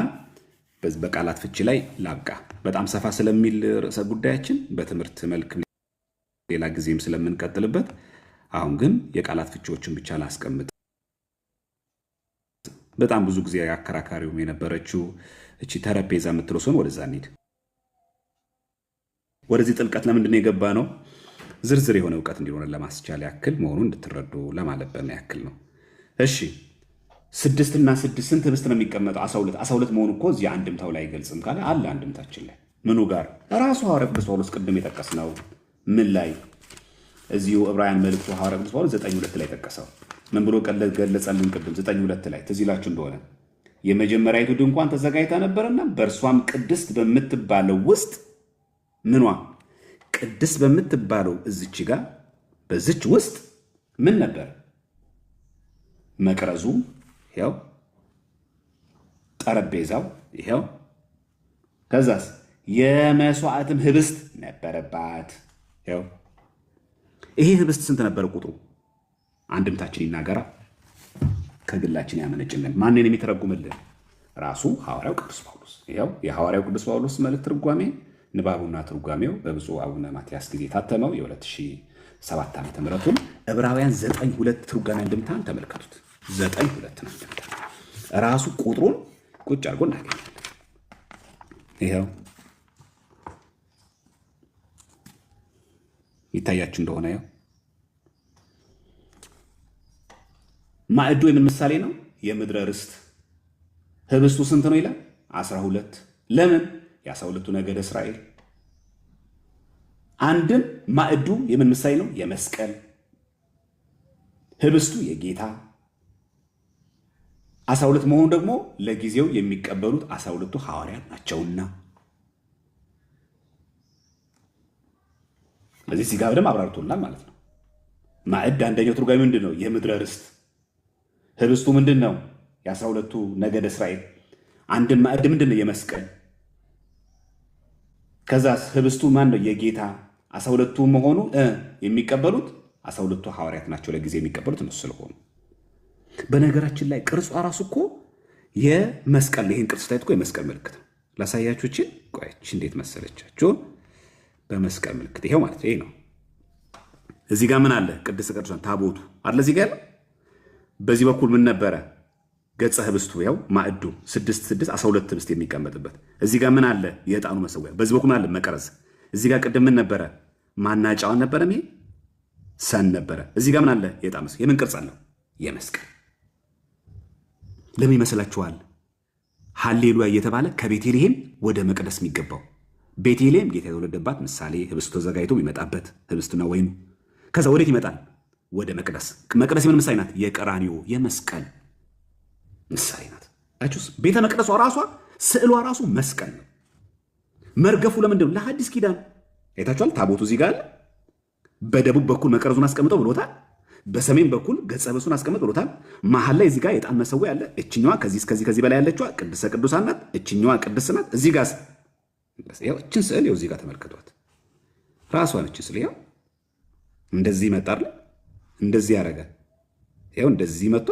በቃላት ፍቺ ላይ ላብቃ። በጣም ሰፋ ስለሚል ርዕሰ ጉዳያችን በትምህርት መልክ ሌላ ጊዜም ስለምንቀጥልበት አሁን ግን የቃላት ፍቺዎችን ብቻ ላስቀምጥ። በጣም ብዙ ጊዜ አከራካሪውም የነበረችው እቺ ጠረጴዛ የምትለው ሲሆን ወደዛ እንሂድ። ወደዚህ ጥልቀት ለምንድን ነው የገባ ነው? ዝርዝር የሆነ እውቀት እንዲሆን ለማስቻል ያክል መሆኑን እንድትረዱ ለማለበን ያክል ነው። እሺ 6 እና 6 ስንት ህብስት ነው የሚቀመጠው? 12 መሆኑ እኮ እዚህ አንድምታው ላይ አይገልጽም ካለ አለ አንድምታችን ላይ ምኑ ጋር ራሱ ሐዋርያ ቅዱስ ጳውሎስ ቅድም የጠቀስነው ምን ላይ እዚሁ ዕብራውያን መልእክቱ ሐዋርያ ቅዱስ ጳውሎስ 9:2 ላይ ጠቀሰው። ምን ብሎ ገለጸልን? ቅድም 9:2 ላይ ትዝ ይላችሁ እንደሆነ የመጀመሪያይቱ ድንኳን ተዘጋጅታ ነበርና በእርሷም ቅድስት በምትባለው ውስጥ ምኗ ቅድስት በምትባለው እዚች ጋር በዚች ውስጥ ምን ነበር? መቅረዙ ይኸው፣ ጠረጴዛው ይኸው፣ ከዛስ የመስዋዕትም ህብስት ነበረባት። ይኸው ይሄ ህብስት ስንት ነበር ቁጥሩ? አንድምታችን ይናገራ ከግላችን ያመነጭልን። ማንን የሚተረጉምልን? ራሱ ሐዋርያው ቅዱስ ጳውሎስ። ይኸው የሐዋርያው ቅዱስ ጳውሎስ መልእክት ትርጓሜ ንባቡና ትርጓሜው በብፁዕ አቡነ ማትያስ ጊዜ የታተመው የ2007 ዓ.ም ዕብራውያን 9:2 ትርጓሜ አንድምታን ተመልከቱት። 9:2 ነው አንድምታ። ራሱ ቁጥሩን ቁጭ አድርጎ እናገኛለን። ይኸው ይታያችሁ እንደሆነ ይኸው ማዕዱ የምን ምሳሌ ነው? የምድረ ርስት። ህብስቱ ስንት ነው ይላል? 12። ለምን? የ12ቱ ነገደ እስራኤል። አንድም ማዕዱ የምን ምሳሌ ነው? የመስቀል። ህብስቱ የጌታ 12 መሆኑ ደግሞ ለጊዜው የሚቀበሉት 12ቱ ሐዋርያት ናቸውና። ስለዚህ እዚህ ጋር በደምብ አብራርቶልናል ማለት ነው። ማዕድ አንደኛው ትርጓሜ ምንድን ነው? የምድረ ርስት። ህብስቱ ምንድን ነው? የ12ቱ ነገደ እስራኤል። አንድም ማዕድ ምንድን ነው? የመስቀል። ከዛስ ህብስቱ ማን ነው? የጌታ 12ቱ መሆኑ የሚቀበሉት 12ቱ ሐዋርያት ናቸው። ለጊዜ የሚቀበሉት እነሱ ስለሆኑ በነገራችን ላይ ቅርጿ ራሱ እኮ የመስቀል ይህን ቅርጽ ታይት እኮ የመስቀል ምልክት ነው። ላሳያችሁ። እችን ቆይች እንዴት መሰለቻችሁ? በመስቀል ምልክት ይሄው ማለት ይሄ ነው። እዚህ ጋር ምን አለ? ቅድስተ ቅዱሳን ታቦቱ አለ እዚህ ጋር። በዚህ በኩል ምን ነበረ? ገጸ ህብስቱ ያው ማዕዱ 6 12 ህብስት የሚቀመጥበት። እዚህ ጋር ምን አለ? የዕጣኑ መሰዊያ። በዚህ በኩል ምን አለ? መቅረዝ። እዚህ ጋር ቅድም ምን ነበረ? ማናጫውን ነበረ፣ ይሄ ሰን ነበረ። እዚህ ጋር ምን አለ? የዕጣን መሰዊያ። የምን ቅርጽ አለው? የመስቀል። ለምን ይመስላችኋል? ሃሌሉያ እየተባለ ከቤተልሔም ወደ መቅደስ የሚገባው። ቤተልሔም ጌታ የተወለደባት ምሳሌ፣ ህብስቱ ተዘጋጅቶ የሚመጣበት ህብስቱና ወይኑ። ከዛ ወዴት ይመጣል? ወደ መቅደስ። መቅደስ የምን ምሳሌ ናት? የቀራንዮ የመስቀል ምሳሌ ናት። አችሁስ ቤተ መቅደሷ ራሷ ስዕሏ ራሱ መስቀል ነው። መርገፉ ለምንድን ነው? ለሐዲስ ኪዳን አይታችኋል። ታቦቱ እዚህ ጋር አለ። በደቡብ በኩል መቅረዙን አስቀምጠው ብሎታል። በሰሜን በኩል ገጸ ህብስቱን አስቀምጥ ብሎታል። መሀል ላይ እዚህ ጋር የዕጣን መሰዊያ አለ። እችኛዋ ከዚህ በላይ ያለችዋ ቅድስተ ቅዱሳን ናት። እችኛዋ ቅድስት ናት። እዚህ ጋር እችን ስዕል ይኸው እዚህ ጋር ተመልክቷት። ራሷን እችን ስዕል ይኸው እንደዚህ መጣር እንደዚህ ያደረገ ይኸው እንደዚህ መጥቶ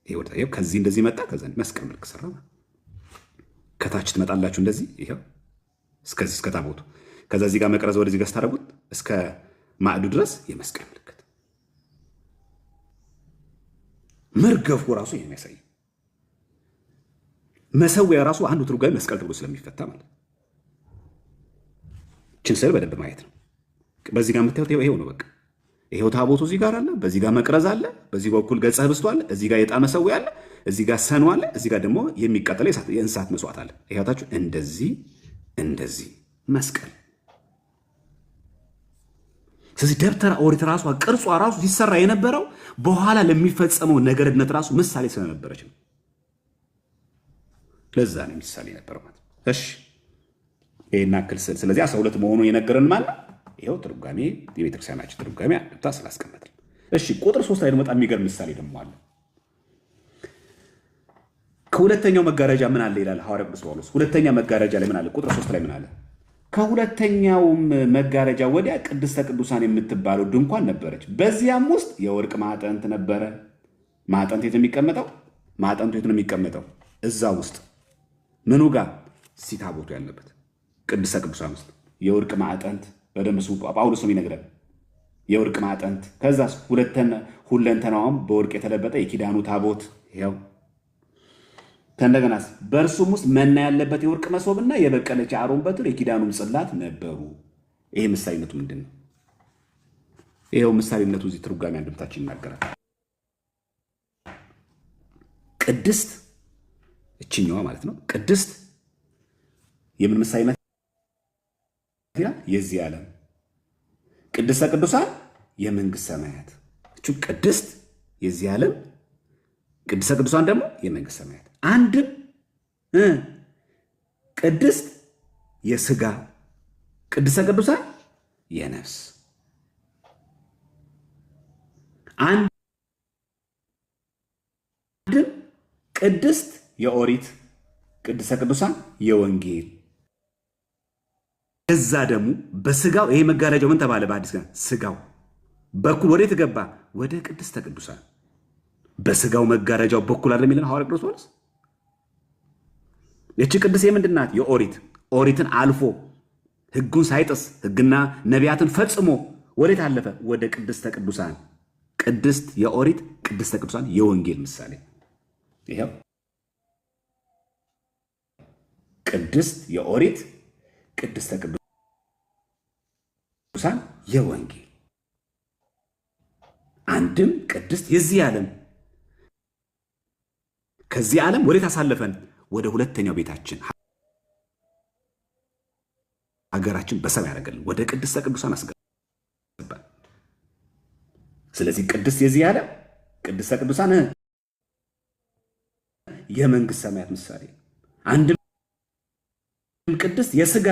ይኸው ከዚህ እንደዚህ መጣ። ከዛ መስቀል ምልክት ሰራ። ከታች ትመጣላችሁ እንደዚህ ይኸው እስከዚህ እስከ ታቦቱ። ከዛ እዚህ ጋር መቅረዝ ወደዚህ ጋር ስታደርጉት እስከ ማዕዱ ድረስ የመስቀል ምልክት። መርገፉ ራሱ የሚያሳይ መሰዊያ ራሱ አንዱ ትርጓሜ መስቀል ተብሎ ስለሚፈታ ማለት ችን ስዕል በደንብ ማየት ነው። በዚህ ጋር የምታዩት ይሄው ነው። በቃ ይሄው ታቦቱ እዚህ ጋር አለ። በዚህ ጋር መቅረዝ አለ። በዚህ በኩል ገጸ ህብስቱ አለ። እዚህ ጋር የዕጣን መሰዊያ አለ። እዚህ ጋር ሰኑ አለ። እዚህ ጋር ደግሞ የሚቃጠለው የእንስሳት መስዋዕት አለ። ይሄታችሁ እንደዚህ መስቀል። ስለዚህ ደብተራ ኦሪት ራሷ ቅርጿ ራሱ ሲሰራ የነበረው በኋላ ለሚፈጸመው ነገርነት ራሱ ምሳሌ ስለነበረች ነው። ለዛ ነው ምሳሌ ነበር ማለት። እሺ ይሄን አክል ስል ስለዚህ 12 መሆኑን የነገረን ማለት ይሄው ትርጓሜ የቤተክርስቲያናችን ትርጓሜ አንድምታ ስላስቀመጥን። እሺ ቁጥር 3 ላይ ደግሞ በጣም የሚገርም ምሳሌ ደግሞ አለ። ከሁለተኛው መጋረጃ ምን አለ ይላል ሐዋርያው ቅዱስ ጳውሎስ። ሁለተኛ መጋረጃ ላይ ምን አለ? ቁጥር 3 ላይ ምን አለ? ከሁለተኛውም መጋረጃ ወዲያ ቅድስተ ቅዱሳን የምትባለው ድንኳን ነበረች። በዚያም ውስጥ የወርቅ ማዕጠንት ነበረ። ማዕጠንት የት ነው የሚቀመጠው? ማዕጠንቱ የት ነው የሚቀመጠው? እዛ ውስጥ ምኑ ጋር? ሲታቦቱ ያለበት ቅድስተ ቅዱሳን ውስጥ የወርቅ ማዕጠንት በደንብ ስሙ። ጳውሎስ ነው የሚነግረን። የወርቅ ማዕጠንት ከዛስ ሁለንተናውም በወርቅ የተለበጠ የኪዳኑ ታቦት ይኸው። ከእንደገናስ በእርሱም ውስጥ መና ያለበት የወርቅ መሶብና የበቀለች አሮን በትር የኪዳኑም ጽላት ነበሩ። ይሄ ምሳሌነቱ ምንድን ነው? ይኸው ምሳሌነቱ እዚህ ትርጓሜ አንድምታችን ይናገራል። ቅድስት እችኛዋ ማለት ነው። ቅድስት የምን ምሳሌነት ይላል? የዚህ ዓለም ቅድስተ ቅዱሳን የመንግስት ሰማያት። እቹ ቅድስት የዚህ ዓለም፣ ቅድስተ ቅዱሳን ደግሞ የመንግስት ሰማያት። አንድም ቅድስት የስጋ፣ ቅድስተ ቅዱሳን የነፍስ። አንድም ቅድስት የኦሪት፣ ቅድስተ ቅዱሳን የወንጌል። እዛ ደግሞ በስጋው ይሄ መጋረጃው ምን ተባለ? በአዲስ ጋር ስጋው በኩል ወዴት ገባ? ወደ ቅድስተ ቅዱሳን። በስጋው መጋረጃው በኩል አይደል የሚለን ሐዋርያ ቅዱስ ጳውሎስ። እቺ ቅድስት የምንድን ናት? የኦሪት። ኦሪትን አልፎ ህጉን ሳይጥስ ህግና ነቢያትን ፈጽሞ ወዴት አለፈ? ወደ ቅድስተ ቅዱሳን። ቅድስት የኦሪት፣ ቅድስተ ቅዱሳን የወንጌል ምሳሌ። ይሄው ቅድስት የኦሪት፣ ቅድስተ ቅዱሳን የወንጌል። አንድም ቅድስት የዚህ ዓለም፣ ከዚህ ዓለም ወዴት አሳለፈን? ወደ ሁለተኛው ቤታችን ሀገራችን በሰማይ ያደረገልን ወደ ቅድስተ ቅዱሳን አስገባን። ስለዚህ ቅድስት የዚህ ዓለም፣ ቅድስተ ቅዱሳን የመንግስት ሰማያት ምሳሌ። አንድም ቅድስት የስጋ፣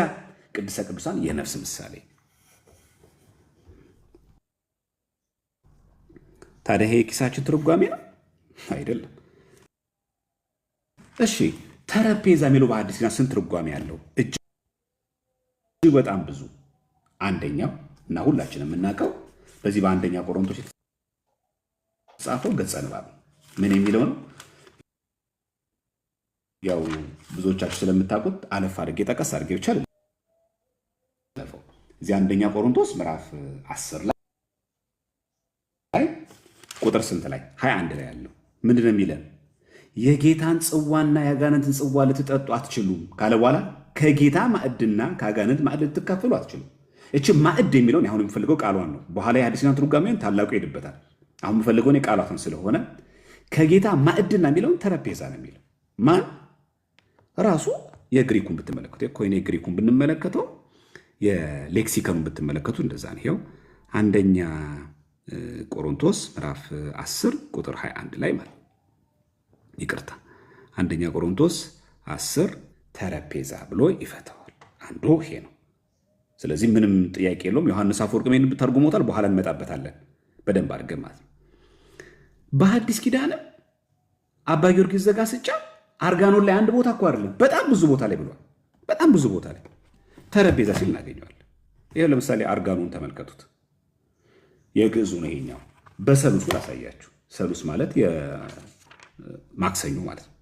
ቅድስተ ቅዱሳን የነፍስ ምሳሌ። ታዲያ ይሄ የኪሳችን ትርጓሜ ነው አይደለም? እሺ ተረጴዛ የሚለው በአዲስ ኪዳን ስንት ትርጓሜ ያለው? እጅግ በጣም ብዙ። አንደኛው እና ሁላችንም የምናውቀው በዚህ በአንደኛ ቆሮንቶስ የተጻፈው ገጸ ንባብ ምን የሚለው ነው? ያው ብዙዎቻችሁ ስለምታውቁት አለፍ አድርጌ ጠቀስ አድርጌ ብቻ ለፈው። እዚህ አንደኛ ቆሮንቶስ ምዕራፍ 10 ላይ ቁጥር ስንት ላይ? 21 ላይ ያለው ምንድን ነው የሚለን? የጌታን ጽዋና የአጋንንትን ጽዋ ልትጠጡ አትችሉም ካለ በኋላ ከጌታ ማዕድና ከአጋንንት ማዕድ ልትካፈሉ አትችሉም። እቺ ማዕድ የሚለውን አሁን የምፈልገው ቃሏን ነው። በኋላ የአዲስ ኪዳን ትርጓሜውን ታላቁ ይሄድበታል። አሁን የምፈልገውን የቃሏትን ስለሆነ ከጌታ ማዕድና የሚለውን ተረጴዛ ነው የሚለው። ማን ራሱ የግሪኩን ብትመለከቱ የኮይኔ ግሪኩን ብንመለከተው የሌክሲከኑን ብትመለከቱ እንደዛ ነው። ይኸው አንደኛ ቆሮንቶስ ምዕራፍ 10 ቁጥር 21 ላይ ማለት ይቅርታ፣ አንደኛ ቆሮንቶስ 10 ተረጴዛ ብሎ ይፈታዋል። አንዱ ይሄ ነው። ስለዚህ ምንም ጥያቄ የለውም። ዮሐንስ አፈወርቅ ምን ተርጉሞታል? በኋላ እንመጣበታለን በደንብ አድርገን ማለት ነው። በሐዲስ ኪዳንም አባ ጊዮርጊስ ዘጋስጫ አርጋኖን ላይ አንድ ቦታ እኮ አይደለም በጣም ብዙ ቦታ ላይ ብሏል። በጣም ብዙ ቦታ ላይ ተረጴዛ ሲል እናገኘዋለን። ይሄው ለምሳሌ አርጋኖን ተመልከቱት። የግዕዙ ነው ይሄኛው። በሰሉስ ላሳያችሁ። ሰሉስ ማለት የማክሰኞ ማለት ነው።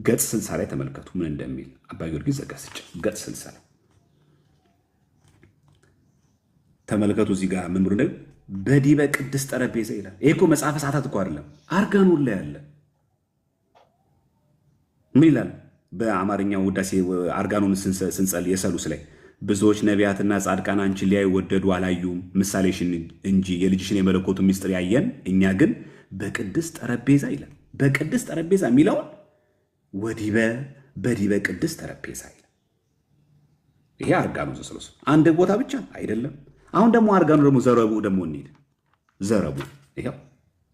ገጽ 60 ላይ ተመልከቱ ምን እንደሚል አባ ጊዮርጊስ ዘጋስጫ ገጽ 60 ላይ ተመልከቱ። እዚህ ጋር ምን ብሎ በዲበ ቅድስት ጠረጴዛ ይላል። ይሄ እኮ መጽሐፈ ሰዓታት እኮ አይደለም አርጋኖን ላይ ያለ። ምን ይላል በአማርኛው ውዳሴ አርጋኖን ስንጸል የሰሉስ ላይ ብዙዎች ነቢያትና ጻድቃን አንቺን ሊያዩ ወደዱ አላዩም፣ ምሳሌሽን እንጂ የልጅሽን የመለኮቱ ሚስጥር ያየን፣ እኛ ግን በቅድስት ጠረጴዛ ይላል። በቅድስት ጠረጴዛ የሚለውን ወዲበ በዲበ ቅድስት ጠረጴዛ ይላል። ይሄ አርጋኖን ዘሰሉስ አንድ ቦታ ብቻ አይደለም። አሁን ደግሞ አርጋኖ ደግሞ ዘረቡ ደግሞ እንሂድ። ዘረቡ ይሄው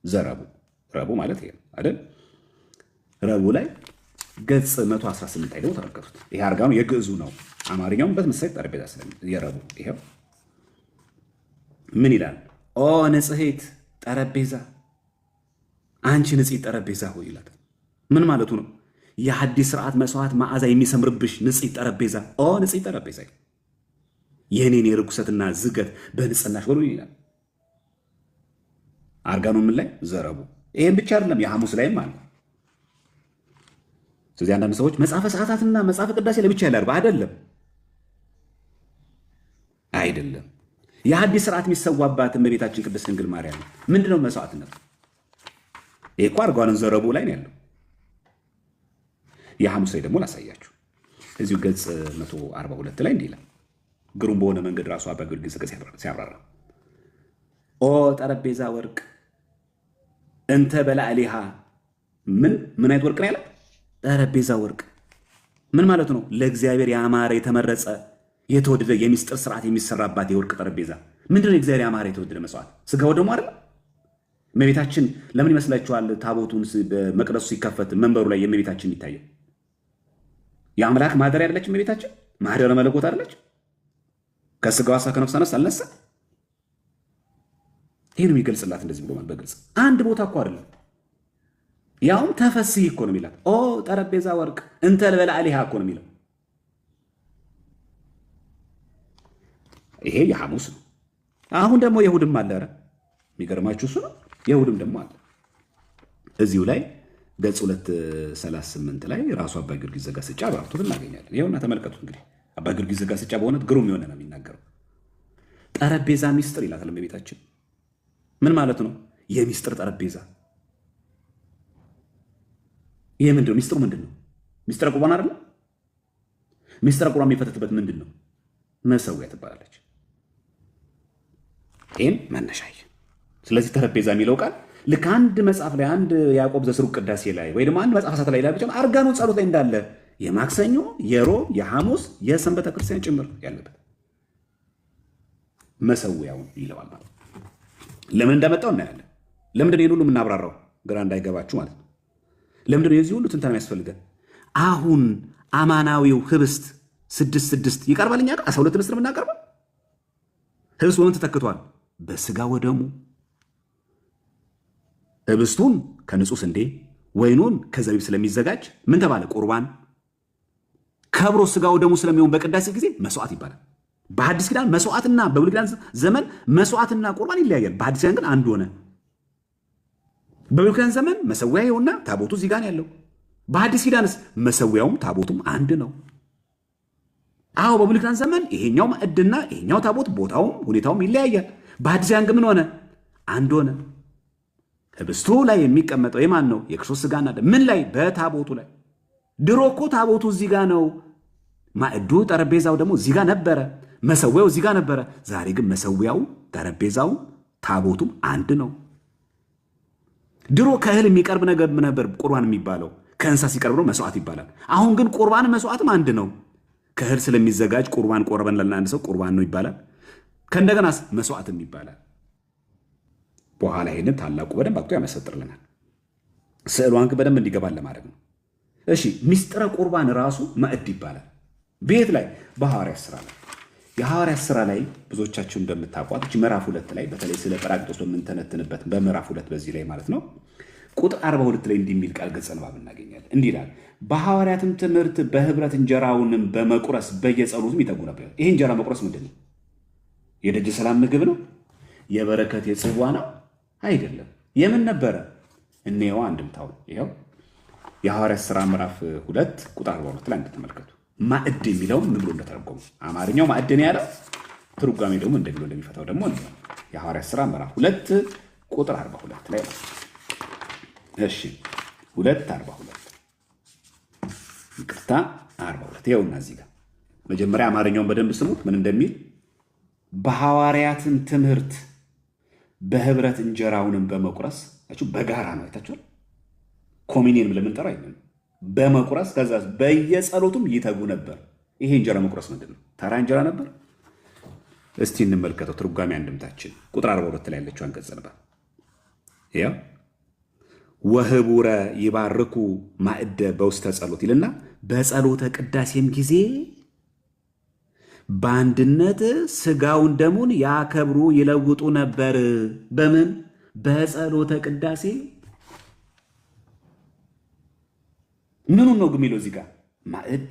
ዘረቡ ረቡ ማለት ይሄ አይደል? ረቡ ላይ ገጽ 118 ላይ ደግሞ ተመልከቱት። ይሄ አርጋኖ የግዕዙ ነው። አማርኛውም በተመሳሳይ ጠረጴዛ የረቡ ይሄው ምን ይላል? ኦ ንጽሕት ጠረጴዛ፣ አንቺ ንጽሕት ጠረጴዛ ሆይ ይላል። ምን ማለቱ ነው? የሐዲስ ስርዓት መስዋዕት መዓዛ የሚሰምርብሽ ንጽሕት ጠረጴዛ፣ ኦ ንጽሕት ጠረጴዛ የኔን የርኩሰትና ዝገት በንጽህናሽ ወሉ ይላል። አርጋኖን ምን ላይ ዘረቡ። ይሄን ብቻ አይደለም የሐሙስ ላይም አለ። ስለዚህ አንዳንድ ሰዎች መጽሐፈ ሰዓታትና መጽሐፈ ቅዳሴ ለብቻ ያላርጉ አይደለም። የሐዲስ ስርዓት የሚሰዋባት እመቤታችን ቅድስት ድንግል ማርያም ምንድነው መስዋዕትነት? ይሄ እኮ አርጓንን ዘረቡ ላይ ነው ያለው። የሐሙስ ላይ ደግሞ ላሳያችሁ። እዚሁ ገጽ 142 ላይ እንዲህ ይላል። ግሩም በሆነ መንገድ ራሱ አባ ጊዮርጊስ ሲያብራራ ኦ ጠረጴዛ ወርቅ እንተ በላዕሌሃ ምን አይነት ወርቅ ነው ያለ? ጠረጴዛ ወርቅ ምን ማለት ነው? ለእግዚአብሔር ያማረ የተመረጸ የተወደደ የሚስጥር ስርዓት የሚሰራባት የወርቅ ጠረጴዛ። ምንድነው የእግዚአብሔር ያማረ የተወደደ መስዋዕት? ስጋው ደግሞ አይደል? እመቤታችን ለምን ይመስላችኋል ታቦቱን መቅደሱ ሲከፈት መንበሩ ላይ የእመቤታችን የሚታየው? የአምላክ ማደሪያ አይደለች እመቤታችን? ማህደረ መለኮት አይደለች? ከስጋዋ ከነፍሷ ነፍስ አልነሳ። ይህን የሚገልጽላት እንደዚህ ብሎ በግልጽ አንድ ቦታ እኮ አይደለም። ያውም ተፈስሒ እኮ ነው የሚላት። ኦ ጠረጴዛ ወርቅ እንተ በላዕሌሃ እኮ ነው የሚለው። ይሄ የሐሙስ ነው። አሁን ደግሞ የእሑድም አለ። ኧረ የሚገርማችሁ እሱ ነው። የእሑድም ደግሞ አለ። እዚሁ ላይ ገጽ 238 ላይ ራሱ አባ ጊዮርጊስ ዘጋስጫ አብራርቶት እናገኛለን። ይኸውና ተመልከቱት። እንግዲህ አባ ጊዮርጊስ ዘጋስጫ በእውነት ግሩም የሆነ ነው የሚናገረው። ጠረጴዛ ሚስጥር ይላታል እመቤታችን። ምን ማለት ነው? የሚስጥር ጠረጴዛ። ይሄ ምንድነው? ሚስጥሩ ምንድን ነው? ሚስጥረ ቁርባን አይደለም? ሚስጥረ ቁርባን የሚፈተትበት ምንድን ነው? መሰዊያ ትባላለች። ይህን መነሻይ። ስለዚህ ጠረጴዛ የሚለው ቃል ልክ አንድ መጽሐፍ ላይ አንድ ያዕቆብ ዘስሩግ ቅዳሴ ላይ ወይ ደግሞ አንድ መጽሐፍ ላይ ብቻ አርጋኖ ጸሎት ላይ እንዳለ የማክሰኞ የሮብ የሐሙስ የሰንበተ ክርስቲያን ጭምር ያለበት መሰዊያውን ይለዋል ማለት ነው። ለምን እንዳመጣው እናያለን። ለምንድን ይህን ሁሉ የምናብራራው? ግራ እንዳይገባችሁ ማለት ነው። ለምንድን የዚህ ሁሉ ትንተና ያስፈልጋል? አሁን አማናዊው ህብስት 6 ይቀርባል። እኛ 12 ህብስት ነው የምናቀርበው። ህብስት በምን ተተክቷል? በስጋ ወደሙ። ህብስቱን ከንጹህ ስንዴ ወይኑን ከዘቢብ ስለሚዘጋጅ ምን ተባለ? ቁርባን። ከብሮ ስጋ ወደሙ ስለሚሆን በቅዳሴ ጊዜ መስዋዕት ይባላል። በሐዲስ ኪዳን መስዋዕትና በብሉይ ኪዳን ዘመን መስዋዕትና ቁርባን ይለያያል። በሐዲስ ኪዳን ግን አንድ ሆነ። በብሉይ ኪዳን ዘመን መሰዊያ ይኸውና ታቦቱ እዚህ ጋር ያለው። በሐዲስ ኪዳንስ መሰዊያውም ታቦቱም አንድ ነው። አዎ በብሉይ ኪዳን ዘመን ይሄኛው ማዕድና ይሄኛው ታቦት ቦታውም ሁኔታውም ይለያያል። በሐዲስ ኪዳን ግን ምን ሆነ? አንድ ሆነ። ህብስቱ ላይ የሚቀመጠው የማን ነው? የክርስቶስ ስጋና ደም። ምን ላይ? በታቦቱ ላይ። ድሮ እኮ ታቦቱ እዚህ ጋር ነው። ማዕዱ ጠረጴዛው ደግሞ እዚህ ጋር ነበረ። መሰዊያው እዚህ ጋር ነበረ። ዛሬ ግን መሰዊያው ጠረጴዛው ታቦቱም አንድ ነው። ድሮ ከእህል የሚቀርብ ነገር ነበር ቁርባን የሚባለው። ከእንስሳ ሲቀርብ ነው መስዋዕት ይባላል። አሁን ግን ቁርባን መስዋዕትም አንድ ነው። ከእህል ስለሚዘጋጅ ቁርባን ቆረበን ለአንድ ሰው ቁርባን ነው ይባላል። ከእንደገናስ መስዋዕትም ይባላል። በኋላ ይሄንን ታላቁ በደንብ አቅቶ ያመሰጥርልናል። ስዕሏን በደንብ እንዲገባን ለማድረግ ነው። እሺ ሚስጥረ ቁርባን ራሱ ማዕድ ይባላል። ቤት ላይ በሐዋርያት ሥራ ላይ የሐዋርያት ሥራ ላይ ብዙዎቻችሁ እንደምታውቋት እቺ ምዕራፍ 2 ላይ በተለይ ስለ ጰራቅሊጦስ በምንተነትንበት በምዕራፍ 2 በዚህ ላይ ማለት ነው ቁጥር 42 ላይ እንዲህ የሚል ቃል ገጸ ንባብ እናገኛለን። እንዲህ ይላል፣ በሐዋርያትም ትምህርት በህብረት እንጀራውንም በመቁረስ በየጸሎቱም ይተጉ ነበር። ይሄ እንጀራ መቁረስ ምንድን ነው? የደጅ ሰላም ምግብ ነው? የበረከት የጽዋ ነው? አይደለም። የምን ነበረ? እኔዋ አንድምታው ይኸው የሐዋርያት ሥራ ምዕራፍ 2 ቁጥር 42 ላይ እንደተመልከቱ ማዕድ የሚለውን ምን ብሎ እንደተረጎሙ አማርኛው ማዕድ ነው ያለው፣ ትርጓሜ ደግሞ እንደሚለው እንደሚፈታው ደግሞ የሐዋርያት ሥራ ምዕራፍ 2 ቁጥር 42 ላይ ነው። እሺ 2:42 ይቅርታ 42 ይኸውና እዚህ ጋር መጀመሪያ አማርኛውን በደንብ ስሙት ምን እንደሚል። በሐዋርያትን ትምህርት በህብረት እንጀራውንም በመቁረስ በጋራ ነው አይታችኋል። ኮሚኒየን ብለን የምንጠራው አይደለም። በመቁረስ ከዛ በየጸሎቱም ይተጉ ነበር። ይሄ እንጀራ መቁረስ ምንድን ነው? ተራ እንጀራ ነበር? እስቲ እንመልከተው ትርጓሜ አንድምታችን ቁጥር 42 ላይ ያለችው አንቀጽ ነበር። ያው ወህቡረ ይባርኩ ማዕደ በውስተ ጸሎት ይልና በጸሎተ ቅዳሴም ጊዜ በአንድነት ስጋውን ደሙን ያከብሩ ይለውጡ ነበር። በምን? በጸሎተ ቅዳሴ። ምኑን ነው የሚለው እዚህ ጋር? ማዕድ።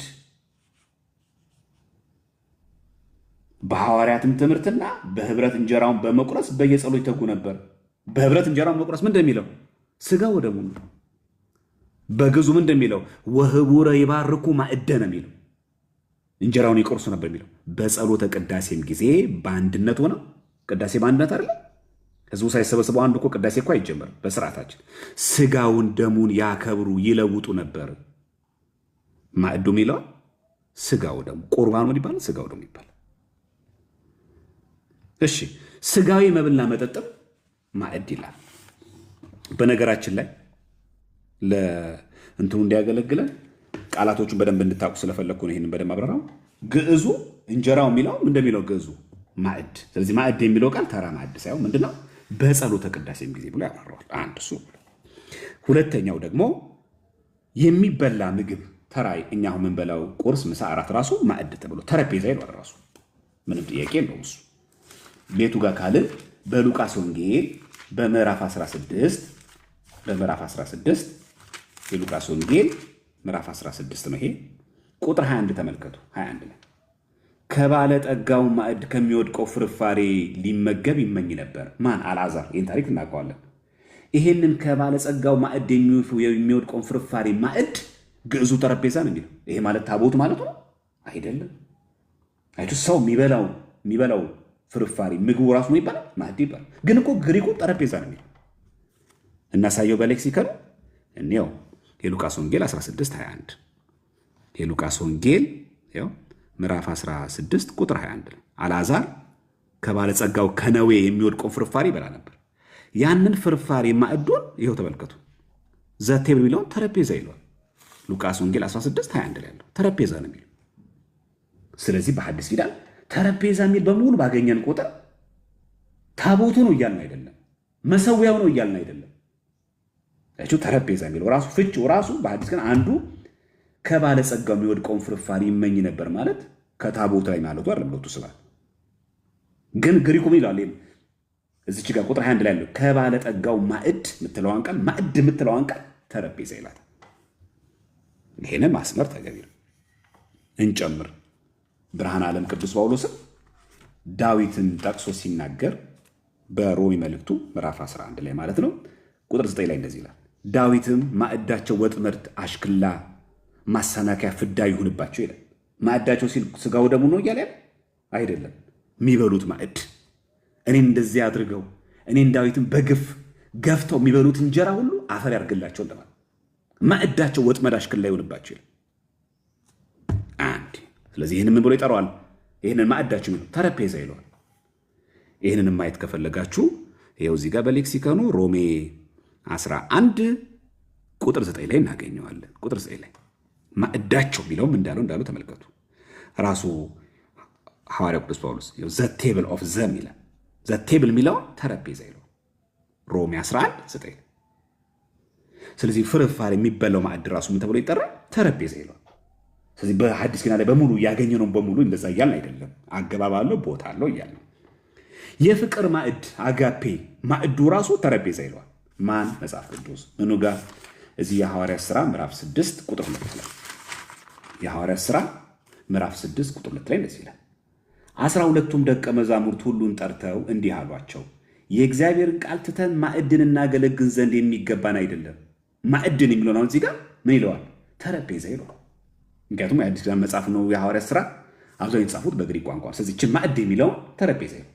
በሐዋርያትም ትምህርትና በህብረት እንጀራውን በመቁረስ በየጸሎት ይተጉ ነበር። በህብረት እንጀራውን መቁረስ ምንድን የሚለው? ስጋው ደሙን ነው። በግዙ ምን እንደሚለው ወህቡረ ይባርኩ ማዕደ ነው የሚለው። እንጀራውን ይቆርሱ ነበር የሚለው። በጸሎተ ቅዳሴም ጊዜ በአንድነት ሆነው ቅዳሴ በአንድነት አይደለ? ህዝቡ ሳይሰበሰበው አንዱ እኮ ቅዳሴ እኮ አይጀመርም በስርዓታችን። ስጋውን ደሙን ያከብሩ ይለውጡ ነበር። ማዕዱም ይለዋል። ስጋው ደሙ ቁርባኑ ይባላል። ስጋው ደሙ ይባላል። እሺ ስጋዊ መብልና መጠጥም ማዕድ ይላል። በነገራችን ላይ ለእንትኑ እንዲያገለግለን ቃላቶቹን በደንብ እንድታውቁ ስለፈለግኩ ነው ይህንን በደንብ አብራራው። ግዕዙ እንጀራው የሚለው እንደሚለው ግዕዙ ማዕድ። ስለዚህ ማዕድ የሚለው ቃል ተራ ማዕድ ሳይሆን ምንድነው በጸሎተ ቅዳሴም ጊዜ ብሎ ያብራራዋል። አንድ እሱ። ሁለተኛው ደግሞ የሚበላ ምግብ ተራ እኛ አሁን የምንበላው ቁርስ፣ ምሳ፣ እራት ራሱ ማዕድ ተብሎ ጠረጴዛ ይሏል። ራሱ ምንም ጥያቄ የለውም እሱ። ቤቱ ጋር ካልን በሉቃስ ወንጌል በምዕራፍ 16 የሉቃስ ወንጌል ምዕራፍ 16 ነው። ይሄ ቁጥር 21 ተመልከቱ። 21 ነው። ከባለጠጋው ማዕድ ከሚወድቀው ፍርፋሬ ሊመገብ ይመኝ ነበር። ማን? አልዓዛር። ይህን ታሪክ እናውቀዋለን። ይሄንን ከባለጸጋው ማዕድ የሚወድቀውን ፍርፋሬ ማዕድ ግዕዙ ጠረጴዛ ነው የሚለው። ይሄ ማለት ታቦት ማለት ነው አይደለም። አይቱ ሰው የሚበላው ፍርፋሪ ምግቡ ራሱ ነው ይባላል፣ ማዕድ ይባላል። ግን እኮ ግሪኩ ጠረጴዛ ነው የሚለው። እናሳየው በሌክሲከኑ እንየው። የሉቃስ ወንጌል 16:21 የሉቃስ ወንጌል ምዕራፍ 16 ቁጥር 21 አልዓዛር ከባለጸጋው ከነዌ የሚወድቀው ፍርፋሪ ይበላ ነበር። ያንን ፍርፋሪ ማዕዱን ይኸው ተመልከቱ። ዘቴብል የሚለውን ጠረጴዛ ይለዋል። ሉቃስ ወንጌል 16:21 ላይ ያለው ጠረጴዛ ነው የሚለው። ስለዚህ በሐዲስ ኪዳን ጠረጴዛ የሚል በሙሉ ባገኘን ቁጥር ታቦቱ ነው እያልን አይደለም፣ መሰዊያው ነው እያልን አይደለም። ጠረጴዛ የሚለው ራሱ ፍቺው ራሱ በሐዲስ ኪዳን አንዱ ከባለጸጋው የሚወድቀውን ፍርፋሪ ይመኝ ነበር ማለት ከታቦቱ ላይ ማለቱ አይደለም። ለቱ ስባል ግን ግሪኩም ይላል እዚች ጋር ቁጥር 21 ላይ ያለው ከባለጠጋው ማዕድ የምትለዋን ቃል ማዕድ የምትለዋን ቃል ጠረጴዛ ይላል። ይሄንን ማስመር ተገቢ ነው። እንጨምር። ብርሃን ዓለም ቅዱስ ጳውሎስም ዳዊትን ጠቅሶ ሲናገር በሮሚ መልእክቱ ምዕራፍ 11 ላይ ማለት ነው ቁጥር 9 ላይ እንደዚህ ይላል። ዳዊትም ማዕዳቸው ወጥመድ፣ አሽክላ፣ ማሰናከያ፣ ፍዳ ይሁንባቸው ይላል። ማዕዳቸው ሲል ስጋው ደሙ ነው እያለ አይደለም። የሚበሉት ማዕድ እኔን እንደዚህ አድርገው እኔን ዳዊትን በግፍ ገፍተው የሚበሉት እንጀራ ሁሉ አፈር ያርግላቸው እንደማለት። ማዕዳቸው ወጥመድ፣ አሽክላ ይሁንባቸው ይላል። አንድ ስለዚህ ይህንን ምን ብሎ ይጠራዋል? ይህንን ማዕዳቸው ጠረጴዛ ይለዋል። ይህንን ማየት ከፈለጋችሁ ይኸው እዚህ ጋር በሌክሲከኑ ሮሜ 11 ቁጥር 9 ላይ እናገኘዋለን። ቁጥር 9 ላይ ማዕዳቸው የሚለውም እንዳለው ተመልከቱ። ራሱ ሐዋርያ ቅዱስ ጳውሎስ ዘ ቴብል ኦፍ ዘም ይላል። ዘ ቴብል የሚለው ጠረጴዛ ይለው ሮሜ 11 9። ስለዚህ ፍርፋሪ የሚበላው ማዕድ ራሱ ምን ተብሎ ይጠራል? ጠረጴዛ ይለዋል። ስለዚህ በሐዲስ ኪዳን ላይ በሙሉ ያገኘነው በሙሉ እንደዛ እያልን አይደለም። አገባብ አለው፣ ቦታ አለው እያልን የፍቅር ማዕድ አጋፔ ማዕዱ ራሱ ጠረጴዛ ይለዋል። ማን? መጽሐፍ ቅዱስ ምኑ ጋር? እዚህ የሐዋርያት ሥራ ምዕራፍ 6 ቁጥር 2 ላይ የሐዋርያት ሥራ ምዕራፍ 6 ቁጥር 2 ላይ እንደዚህ ይላል። 12ቱም ደቀ መዛሙርት ሁሉን ጠርተው እንዲህ አሏቸው፣ የእግዚአብሔርን ቃል ትተን ማዕድን እናገለግል ዘንድ የሚገባን አይደለም። ማዕድን የሚለው ነው እዚህ ጋር ምን ይለዋል? ጠረጴዛ ይለዋል። ምክንያቱም የአዲስ ኪዳን መጽሐፍ ነው የሐዋርያት ሥራ አብዛኛው የተጻፉት በግሪክ ቋንቋ። ስለዚህ ይህችን ማዕድ የሚለው ጠረጴዛ ይለው።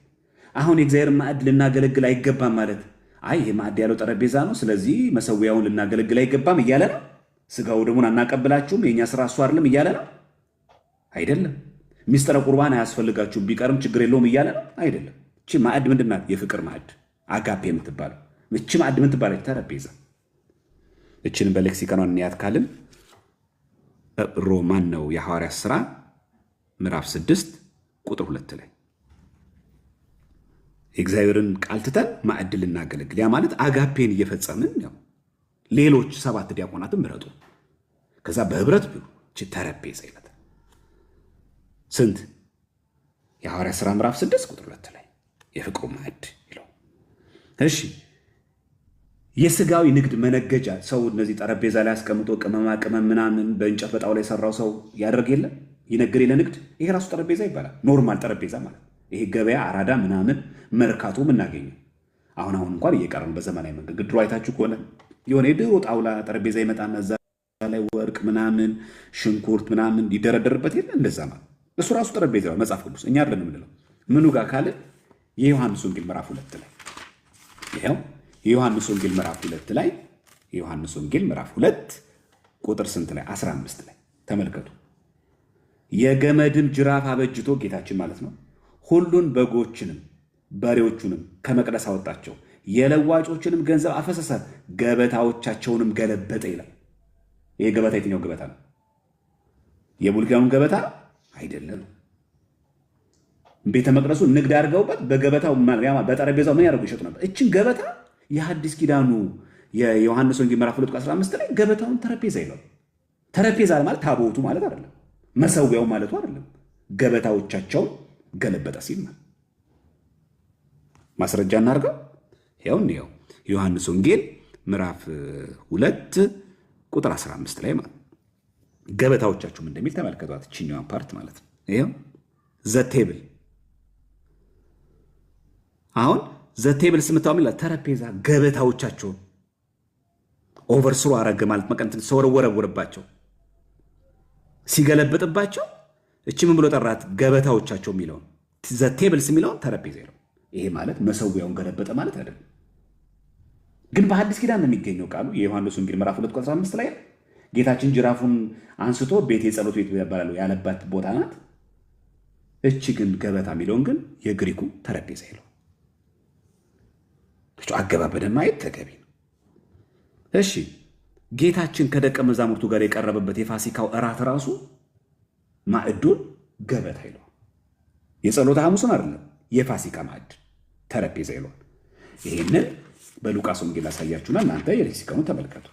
አሁን የእግዚአብሔርን ማዕድ ልናገለግል አይገባም ማለት አይ ይሄ ማዕድ ያለው ጠረጴዛ ነው፣ ስለዚህ መሰዊያውን ልናገለግል አይገባም እያለ ነው። ስጋው ደሙን አናቀብላችሁም፣ የእኛ ስራ እሱ አይደለም እያለ ነው አይደለም። ሚስጥረ ቁርባን አያስፈልጋችሁም ቢቀርም ችግር የለውም እያለ ነው አይደለም። እቺ ማዕድ ምንድን ናት? የፍቅር ማዕድ አጋፔ የምትባለው እቺ ማዕድ ምን ትባላለች? ጠረጴዛ። እችን በሌክሲከኗ እንያት ካልን ሮማን ነው የሐዋርያት ሥራ ምዕራፍ 6 ቁጥር 2 ላይ የእግዚአብሔርን ቃል ትተን ማዕድ ልናገለግል፣ ያ ማለት አጋፔን እየፈጸምን ያው ሌሎች 7 ዲያቆናትን ምረጡ፣ ከዛ በህብረት ብሉ። እቺ ጠረጴዛ ይላል። ስንት? የሐዋርያት ሥራ ምዕራፍ 6 ቁጥር 2 ላይ የፍቅሩ ማዕድ ይለው። እሺ የስጋዊ ንግድ መነገጃ ሰው እነዚህ ጠረጴዛ ላይ አስቀምጦ ቅመማ ቅመም ምናምን በእንጨት በጣውላ የሰራው ሰው ያደርግ የለ ይነግር የለ ንግድ፣ ይሄ ራሱ ጠረጴዛ ይባላል። ኖርማል ጠረጴዛ ማለት ይሄ ገበያ አራዳ ምናምን መርካቶ የምናገኘው አሁን እንኳን እየቀረ ነው በዘመናዊ መንገድ። ድሮ አይታችሁ ከሆነ የሆነ የድሮ ጣውላ ጠረጴዛ ይመጣና እዛ ላይ ወርቅ ምናምን ሽንኩርት ምናምን ይደረደርበት የለ እንደዛ ማለት እሱ ራሱ ጠረጴዛ ነው መጽሐፍ ቅዱስ። እኛ አይደለም የምንለው። ምኑ ጋር ካለ የዮሐንስ ወንጌል ምዕራፍ 2 ላይ ይሄው የዮሐንስ ወንጌል ምዕራፍ 2 ላይ የዮሐንስ ወንጌል ምዕራፍ 2 ቁጥር ስንት ላይ 15 ላይ ተመልከቱ። የገመድም ጅራፍ አበጅቶ ጌታችን ማለት ነው ሁሉን በጎችንም በሬዎቹንም ከመቅደስ አወጣቸው፣ የለዋጮችንም ገንዘብ አፈሰሰ፣ ገበታዎቻቸውንም ገለበጠ ይላል። ይሄ ገበታ የትኛው ገበታ ነው? የብሉይ ኪዳኑ ገበታ አይደለም። ቤተ መቅደሱ ንግድ አድርገውበት በገበታው በጠረጴዛው ምን ያደርጉ ይሸጡ ነበር። እችን ገበታ የሐዲስ ኪዳኑ የዮሐንስ ወንጌል ምዕራፍ 2:15 ላይ ገበታውን ተረጴዛ ይላል። ተረጴዛ ማለት ታቦቱ ማለት አይደለም፣ መሰዊያው ማለቱ አይደለም። ገበታዎቻቸውን ገለበጠ ሲል ነው። ማስረጃ እናድርገው። ይኸው እንዲያው ዮሐንስ ወንጌል ምዕራፍ 2 ቁጥር 15 ላይ ማለት ገበታዎቻችሁም እንደሚል ተመልከቷት። እችኛዋን ፓርት ማለት ነው። ይኸው ዘቴብል አሁን ዘቴብል ስምታው ሚላ ተረጴዛ ገበታዎቻቸውን ኦቨርስሮ አረገ ማለት መቀንትን ሰወረወረባቸው ሲገለበጥባቸው እቺ ምን ብሎ ጠራት? ገበታዎቻቸው የሚለውን ዘቴብልስ የሚለውን ተረጴዛ ይለው። ይሄ ማለት መሰዊያውን ገለበጠ ማለት አይደለም። ግን በሐዲስ ኪዳን ነው የሚገኘው ቃሉ። የዮሐንስ ወንጌል ምዕራፍ 2:15 ላይ ጌታችን ጅራፉን አንስቶ ቤት የጸሎት ቤት ይባላል ያለባት ቦታ ናት። እቺ ግን ገበታ የሚለውን ግን የግሪኩ ተረጴዛ ይለው። አገባበደ ማየት ተገቢ ነው። እሺ ጌታችን ከደቀ መዛሙርቱ ጋር የቀረበበት የፋሲካው እራት ራሱ ማዕዱን ገበታ ይለዋል። የጸሎተ ሐሙስን አይደለም፣ የፋሲካ ማዕድ ተረጴዛ ይለዋል። ይህንን በሉቃስ ወንጌል አሳያችሁና እናንተ የሌክሲከኑን ተመልከቱ።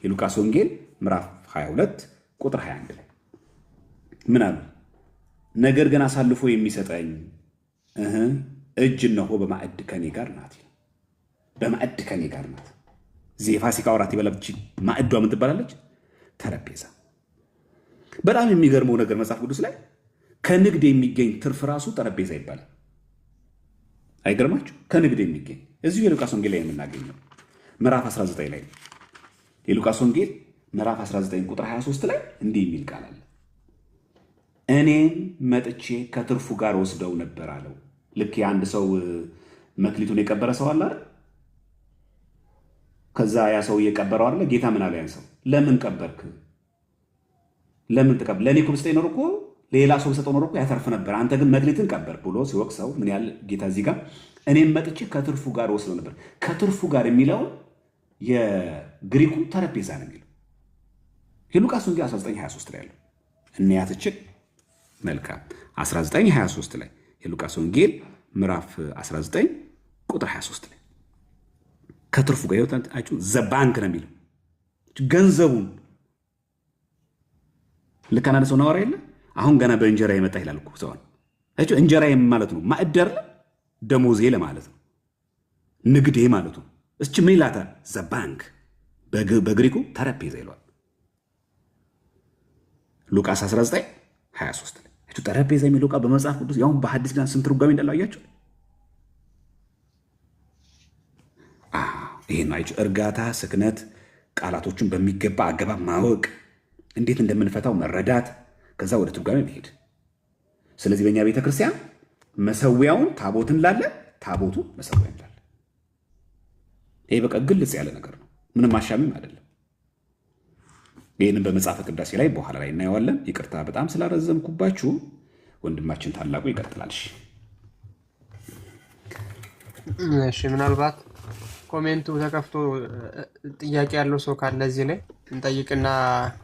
የሉቃስ ወንጌል ምዕራፍ 22 ቁጥር 21 ላይ ምን አሉ? ነገር ግን አሳልፎ የሚሰጠኝ እጅ እነሆ በማዕድ ከኔ ጋር ናት። በማዕድ ከኔ ጋር ናት። እዚህ የፋሲካ ወራት የበላች ማዕዷ ምን ትባላለች? ተረጴዛ። በጣም የሚገርመው ነገር መጽሐፍ ቅዱስ ላይ ከንግድ የሚገኝ ትርፍ ራሱ ጠረጴዛ ይባላል። አይገርማችሁ? ከንግድ የሚገኝ እዚሁ የሉቃስ ወንጌል ላይ የምናገኘው ምዕራፍ 19 ላይ የሉቃስ ወንጌል ምዕራፍ 19 ቁጥር 23 ላይ እንዲህ የሚል ቃል አለ። እኔም መጥቼ ከትርፉ ጋር ወስደው ነበር አለው። ልክ የአንድ ሰው መክሊቱን የቀበረ ሰው አለ አይደል? ከዛ ያ ሰው እየቀበረው አይደል? ጌታ ምን አለ? ያን ሰው ለምን ቀበርክ? ለምን ተቀበል? ለኔ እኮ ብትሰጠኝ ኖሮ እኮ ሌላ ሰው ሰጠው ኖሮ እኮ ያተርፍ ነበር። አንተ ግን መክሊትን ቀበር ብሎ ሲወቅሰው ምን ያህል ጌታ እዚህ ጋር እኔም መጥቼ ከትርፉ ጋር ወስደው ነበር። ከትርፉ ጋር የሚለውን የግሪኩ ተረጴዛ ነው የሚለው። የሉቃስ ወንጌል 19:23 ላይ ያለው እንያትችል መልካም 19:23 ላይ የሉቃስ ወንጌል ምዕራፍ 19 ቁጥር 23 ላይ ከትርፉ ጋር ይወጣችሁ ዘባንክ ነው የሚለው ገንዘቡን ልክ አንድ ሰው ነዋሪ የለ አሁን ገና በእንጀራ የመጣ ይላል እኮ ሰው አይቹ እንጀራ ማለት ነው ማዕደር ደሞዜ ለማለት ነው ንግዴ ማለት ነው። እስኪ ምን ይላታል? ዘባንክ በግሪኩ ተረጴዛ ይለዋል። ሉቃስ 19:23 ላይ አይቹ ተረጴዛ የሚለው ቃል በመጽሐፍ ቅዱስ ያው በሐዲስ ኪዳን ስንት ትርጓሜ እንዳለው አያችሁ? ይሄን አይቹ እርጋታ፣ ስክነት፣ ቃላቶችን በሚገባ አገባብ ማወቅ፣ እንዴት እንደምንፈታው መረዳት፣ ከዛ ወደ ትርጓሜ መሄድ። ስለዚህ በእኛ ቤተክርስቲያን መሰዊያውን ታቦትን ላለ ታቦቱ መሰዊያን ላለ ይሄ በቃ ግልጽ ያለ ነገር ነው። ምንም አሻሚም አይደለም። ይህንን በመጽሐፈ ቅዳሴ ላይ በኋላ ላይ እናየዋለን። ይቅርታ በጣም ስላረዘምኩባችሁ። ወንድማችን ታላቁ ይቀጥላል። እሺ ምናልባት ኮሜንቱ ተከፍቶ ጥያቄ ያለው ሰው ካለ እዚህ ላይ እንጠይቅና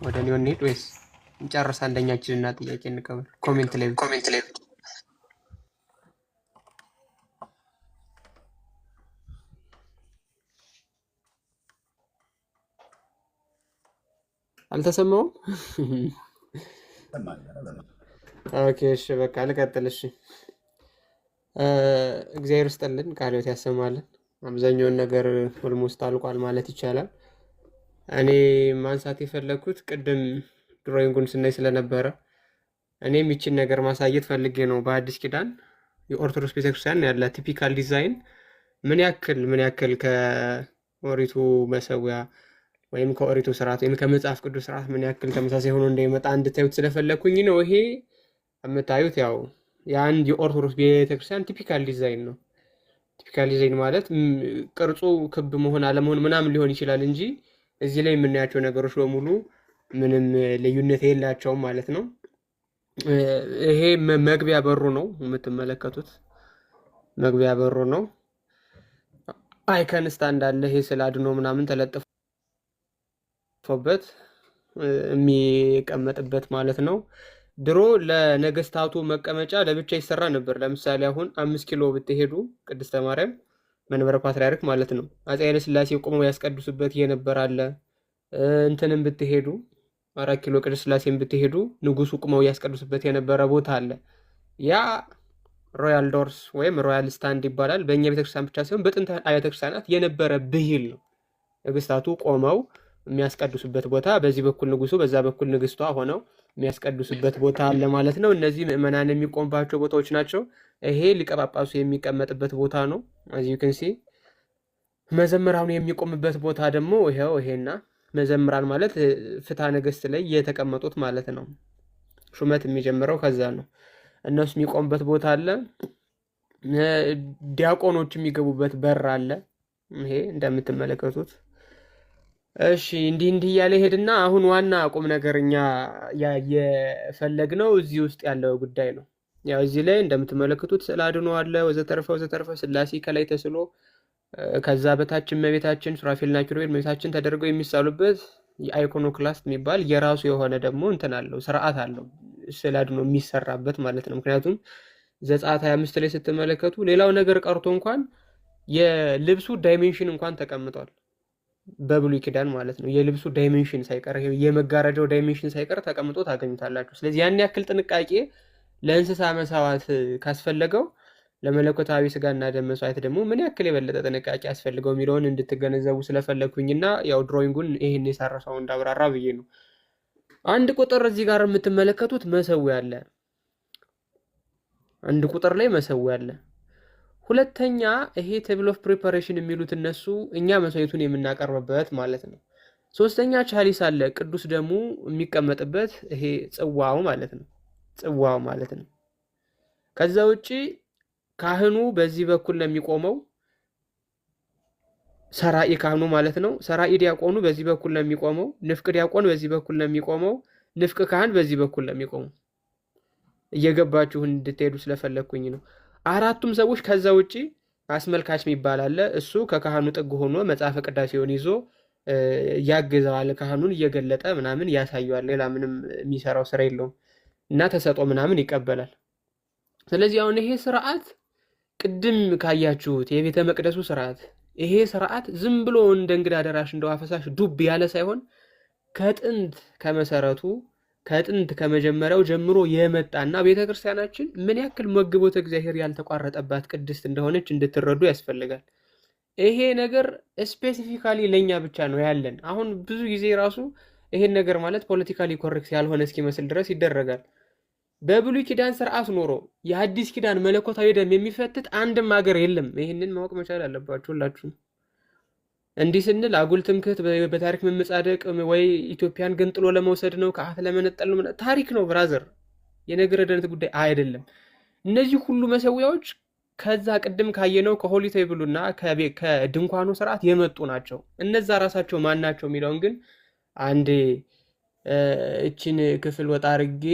ወደ እኔው እንሂድ ወይስ እንጨርስ? አንደኛችንና ጥያቄ እንቀበል። ኮሜንት ላይ አልተሰማውም። ኦኬ እሺ በቃ ልቀጥል። እሺ እግዚአብሔር ይስጥልን፣ ቃለ ሕይወት ያሰማልን። አብዛኛውን ነገር ኦልሞስት አልቋል ማለት ይቻላል። እኔ ማንሳት የፈለኩት ቅድም ድሮይንጉን ስናይ ስለነበረ እኔም ይችን ነገር ማሳየት ፈልጌ ነው። በአዲስ ኪዳን የኦርቶዶክስ ቤተክርስቲያን ያለ ቲፒካል ዲዛይን ምን ያክል ከኦሪቱ መሰዊያ ወይም ከኦሪቱ ስርዓት ወይም ከመጽሐፍ ቅዱስ ስርዓት ምን ያክል ተመሳሳይ ሆኖ እንደሚመጣ እንድታዩት ስለፈለኩኝ ነው። ይሄ የምታዩት ያው የአንድ የኦርቶዶክስ ቤተክርስቲያን ቲፒካል ዲዛይን ነው። ቲፒካል ዲዛይን ማለት ቅርጹ ክብ መሆን አለመሆን ምናምን ሊሆን ይችላል እንጂ እዚህ ላይ የምናያቸው ነገሮች በሙሉ ምንም ልዩነት የላቸውም ማለት ነው። ይሄ መግቢያ በሩ ነው የምትመለከቱት፣ መግቢያ በሩ ነው። አይከን ስታንድ አለ። ይሄ ስለ አድኖ ምናምን ተለጥፎበት የሚቀመጥበት ማለት ነው። ድሮ ለነገስታቱ መቀመጫ ለብቻ ይሰራ ነበር። ለምሳሌ አሁን 5 ኪሎ ብትሄዱ ቅድስተ ማርያም መንበረ ፓትርያርክ ማለት ነው አፄ ኃይለ ሥላሴ ቆመው ያስቀድሱበት የነበር አለ። እንትንም ብትሄዱ 4 ኪሎ ቅድስት ሥላሴን ብትሄዱ ንጉሱ ቆመው ያስቀድሱበት የነበረ ቦታ አለ። ያ ሮያል ዶርስ ወይም ሮያል ስታንድ ይባላል። በእኛ ቤተክርስቲያን ብቻ ሳይሆን በጥንት አብያተ ክርስቲያናት የነበረ ብሂል ነው። ነገስታቱ ቆመው የሚያስቀድሱበት ቦታ፣ በዚህ በኩል ንጉሱ፣ በዛ በኩል ንግስቷ ሆነው የሚያስቀድሱበት ቦታ አለ ማለት ነው። እነዚህ ምዕመናን የሚቆምባቸው ቦታዎች ናቸው። ይሄ ሊቀ ጳጳሱ የሚቀመጥበት ቦታ ነው። እዚህ ዩክንሲ መዘምራኑ የሚቆምበት ቦታ ደግሞ ይሄና መዘምራን ማለት ፍትሐ ነገስት ላይ የተቀመጡት ማለት ነው። ሹመት የሚጀምረው ከዛ ነው። እነሱ የሚቆምበት ቦታ አለ። ዲያቆኖች የሚገቡበት በር አለ። ይሄ እንደምትመለከቱት እሺ። እንዲህ እያለ ሄድና አሁን ዋና ቁም ነገርኛ የፈለግነው እዚህ ውስጥ ያለው ጉዳይ ነው። ያው እዚህ ላይ እንደምትመለከቱት ስዕለ አድኅኖ አለ፣ ወዘተርፈ ሥላሴ ከላይ ተስሎ ከዛ በታች እመቤታችን ሱራፌልና ኪሩቤል እመቤታችን ተደርገው የሚሳሉበት የአይኮኖክላስት የሚባል የራሱ የሆነ ደግሞ እንትን አለው፣ ስርዓት አለው ስዕለ አድኅኖ የሚሰራበት ማለት ነው። ምክንያቱም ዘጸአት 25 ላይ ስትመለከቱ ሌላው ነገር ቀርቶ እንኳን የልብሱ ዳይሜንሽን እንኳን ተቀምጧል በብሉይ ኪዳን ማለት ነው። የልብሱ ዳይሜንሽን ሳይቀር የመጋረጃው ዳይሜንሽን ሳይቀር ተቀምጦ ታገኙታላችሁ። ስለዚህ ያን ያክል ጥንቃቄ ለእንስሳ መሳዋት ካስፈለገው ለመለኮታዊ ስጋና ደም መስዋዕት ደግሞ ምን ያክል የበለጠ ጥንቃቄ ያስፈልገው የሚለውን እንድትገነዘቡ ስለፈለግኩኝና ያው ድሮይንጉን ይህን የሰራሰው እንዳብራራ ብዬ ነው። አንድ ቁጥር እዚህ ጋር የምትመለከቱት መሰዊያ አለ። አንድ ቁጥር ላይ መሰዊያ አለ። ሁለተኛ ይሄ ቴብል ኦፍ ፕሪፓሬሽን የሚሉት እነሱ እኛ መስዋዕቱን የምናቀርብበት ማለት ነው። ሶስተኛ ቻሊስ አለ፣ ቅዱስ ደሙ የሚቀመጥበት ይሄ ጽዋው ማለት ነው። ጽዋው ማለት ነው። ከዛ ውጪ ካህኑ በዚህ በኩል ነው የሚቆመው፣ ሰራኢ ካህኑ ማለት ነው። ሰራኢ ዲያቆኑ በዚህ በኩል ነው የሚቆመው፣ ንፍቅ ዲያቆን በዚህ በኩል ነው የሚቆመው፣ ንፍቅ ካህን በዚህ በኩል ነው የሚቆመው። እየገባችሁ እንድትሄዱ ስለፈለግኩኝ ነው። አራቱም ሰዎች ከዛ ውጪ አስመልካች የሚባል አለ። እሱ ከካህኑ ጥግ ሆኖ መጽሐፈ ቅዳሴውን ይዞ ያግዘዋል። ካህኑን እየገለጠ ምናምን ያሳየዋል። ሌላ ምንም የሚሰራው ስራ የለውም እና ተሰጦ ምናምን ይቀበላል። ስለዚህ አሁን ይሄ ስርዓት ቅድም ካያችሁት የቤተ መቅደሱ ስርዓት፣ ይሄ ስርዓት ዝም ብሎ እንደ እንግዳ ደራሽ እንደ አፈሳሽ ዱብ ያለ ሳይሆን ከጥንት ከመሰረቱ ከጥንት ከመጀመሪያው ጀምሮ የመጣና ቤተክርስቲያናችን ምን ያክል መግቦተ እግዚአብሔር ያልተቋረጠባት ቅድስት እንደሆነች እንድትረዱ ያስፈልጋል። ይሄ ነገር ስፔሲፊካሊ ለኛ ብቻ ነው ያለን። አሁን ብዙ ጊዜ ራሱ ይሄን ነገር ማለት ፖለቲካሊ ኮሬክት ያልሆነ እስኪመስል ድረስ ይደረጋል። በብሉይ ኪዳን ስርዓት ኖሮ የአዲስ ኪዳን መለኮታዊ ደም የሚፈትት አንድም ሀገር የለም። ይህንን ማወቅ መቻል አለባችሁ ሁላችሁም። እንዲህ ስንል አጉል ትምክህት በታሪክ መመጻደቅ ወይ ኢትዮጵያን ገንጥሎ ለመውሰድ ነው፣ ከአት ለመነጠል ነው። ታሪክ ነው ብራዘር፣ የነገረ ድነት ጉዳይ አይደለም። እነዚህ ሁሉ መሰዊያዎች ከዛ ቅድም ካየነው ከሆሊ ቴብሉና ከድንኳኑ ስርዓት የመጡ ናቸው። እነዛ ራሳቸው ማን ናቸው የሚለውን ግን አንዴ እችን ክፍል ወጣ አድርጌ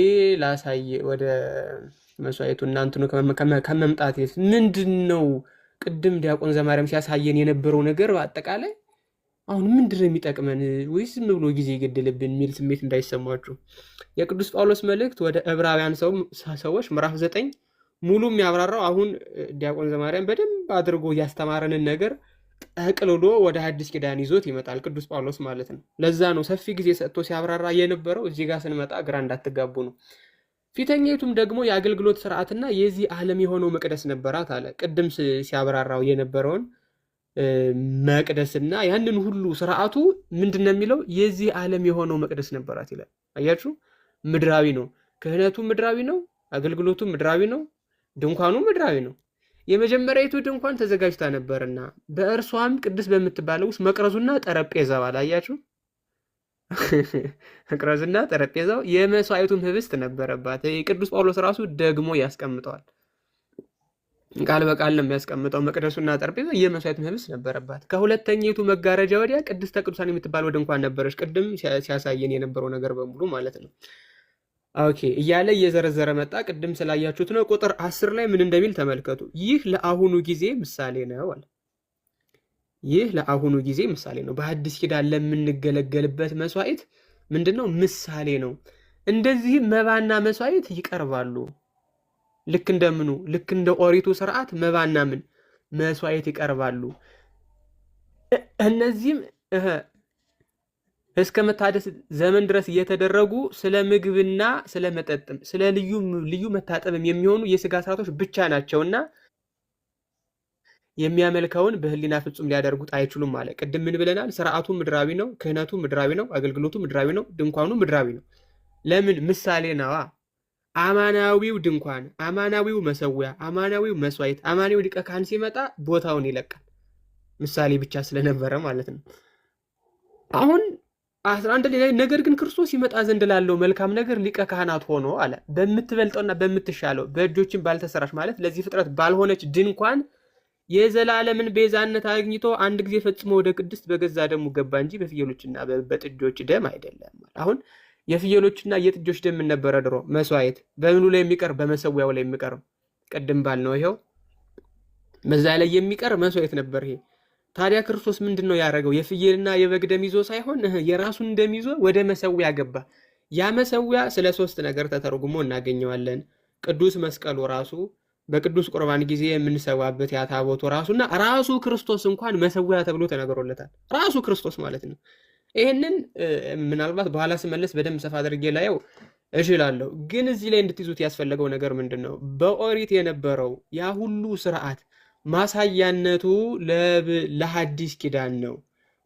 ላሳይ። ወደ መስዋዕቱ እናንተኑ ከመምጣት ምንድን ነው ቅድም ዲያቆን ዘማርያም ሲያሳየን የነበረው ነገር በአጠቃላይ አሁን ምንድን ነው የሚጠቅመን ወይስ ዝም ብሎ ጊዜ ይገድልብን የሚል ስሜት እንዳይሰማችሁ። የቅዱስ ጳውሎስ መልእክት ወደ ዕብራውያን ሰዎች ምዕራፍ 9 ሙሉ የሚያብራራው አሁን ዲያቆን ዘማርያም በደንብ አድርጎ ያስተማረንን ነገር ጠቅልሎ ወደ አዲስ ኪዳን ይዞት ይመጣል ቅዱስ ጳውሎስ ማለት ነው። ለዛ ነው ሰፊ ጊዜ ሰጥቶ ሲያብራራ የነበረው። እዚህ ጋር ስንመጣ ግራ እንዳትጋቡ ነው። ፊተኛይቱም ደግሞ የአገልግሎት ስርዓትና የዚህ ዓለም የሆነው መቅደስ ነበራት አለ። ቅድም ሲያብራራው የነበረውን መቅደስና ያንን ሁሉ ስርዓቱ ምንድነው የሚለው? የዚህ ዓለም የሆነው መቅደስ ነበራት ይላል። አያችሁ፣ ምድራዊ ነው። ክህነቱ ምድራዊ ነው። አገልግሎቱ ምድራዊ ነው። ድንኳኑ ምድራዊ ነው። የመጀመሪያይቱ ድንኳን ተዘጋጅታ ነበርና በእርሷም ቅድስት በምትባለው ውስጥ መቅረዙና ጠረጴዛው አለ። አያችሁ፣ መቅረዝና ጠረጴዛው የመስዋዕቱም ህብስት ነበረባት። ቅዱስ ጳውሎስ ራሱ ደግሞ ያስቀምጠዋል። ቃል በቃል ነው የሚያስቀምጠው። መቅደሱና ጠረጴዛ የመስዋዕቱም ህብስት ነበረባት። ከሁለተኛይቱ መጋረጃ ወዲያ ቅድስተ ቅዱሳን የምትባል ድንኳን ነበረች። ቅድም ሲያሳየን የነበረው ነገር በሙሉ ማለት ነው። ኦኬ እያለ እየዘረዘረ መጣ። ቅድም ስላያችሁት ነው። ቁጥር 10 ላይ ምን እንደሚል ተመልከቱ። ይህ ለአሁኑ ጊዜ ምሳሌ ነው አለ። ይህ ለአሁኑ ጊዜ ምሳሌ ነው። በሐዲስ ኪዳን ለምንገለገልበት መስዋዕት ምንድነው? ምሳሌ ነው። እንደዚህ መባና መስዋዕት ይቀርባሉ። ልክ እንደምኑ ልክ እንደ ኦሪቱ ስርዓት መባና ምን መስዋዕት ይቀርባሉ። እነዚህም እስከ መታደስ ዘመን ድረስ እየተደረጉ ስለ ምግብና ስለ መጠጥም ስለ ልዩ መታጠብም የሚሆኑ የስጋ ስርዓቶች ብቻ ናቸውና የሚያመልከውን በህሊና ፍጹም ሊያደርጉት አይችሉም አለ። ቅድም ምን ብለናል? ስርዓቱ ምድራዊ ነው፣ ክህነቱ ምድራዊ ነው፣ አገልግሎቱ ምድራዊ ነው፣ ድንኳኑ ምድራዊ ነው። ለምን? ምሳሌ ነዋ። አማናዊው ድንኳን፣ አማናዊው መሰዊያ፣ አማናዊው መስዋዕት፣ አማናዊው ሊቀ ካህን ሲመጣ ቦታውን ይለቃል። ምሳሌ ብቻ ስለነበረ ማለት ነው። አሁን 11 ላይ ነገር ግን ክርስቶስ ይመጣ ዘንድ ላለው መልካም ነገር ሊቀ ካህናት ሆኖ አለ በምትበልጠውና በምትሻለው በእጆችን ባልተሰራች ማለት ለዚህ ፍጥረት ባልሆነች ድንኳን የዘላለምን ቤዛነት አግኝቶ አንድ ጊዜ ፈጽሞ ወደ ቅድስት በገዛ ደሙ ገባ እንጂ በፍየሎችና በጥጆች ደም አይደለም። አሁን የፍየሎችና የጥጆች ደም ምን ነበረ ድሮ? መስዋዕት በምኑ ላይ የሚቀርብ? በመሰዊያው ላይ የሚቀርብ። ቅድም ባልነው ይሄው በዛ ላይ የሚቀርብ መስዋዕት ነበር ይሄ። ታዲያ ክርስቶስ ምንድን ነው ያደረገው? የፍየልና የበግ ደም ይዞ ሳይሆን የራሱን ደም ይዞ ወደ መሰዊያ ገባ። ያ መሰዊያ ስለ 3 ነገር ተተርጉሞ እናገኘዋለን። ቅዱስ መስቀሉ ራሱ፣ በቅዱስ ቁርባን ጊዜ የምንሰዋበት ያ ታቦቱ ራሱና ራሱ ክርስቶስ እንኳን መሰዊያ ተብሎ ተነግሮለታል። ራሱ ክርስቶስ ማለት ነው። ይህንን ምናልባት በኋላ ስመለስ በደንብ ሰፋ አድርጌ ላየው እችላለሁ። ግን እዚህ ላይ እንድትይዙት ያስፈለገው ነገር ምንድን ነው? በኦሪት የነበረው ያ ሁሉ ስርዓት ማሳያነቱ ለሐዲስ ኪዳን ነው።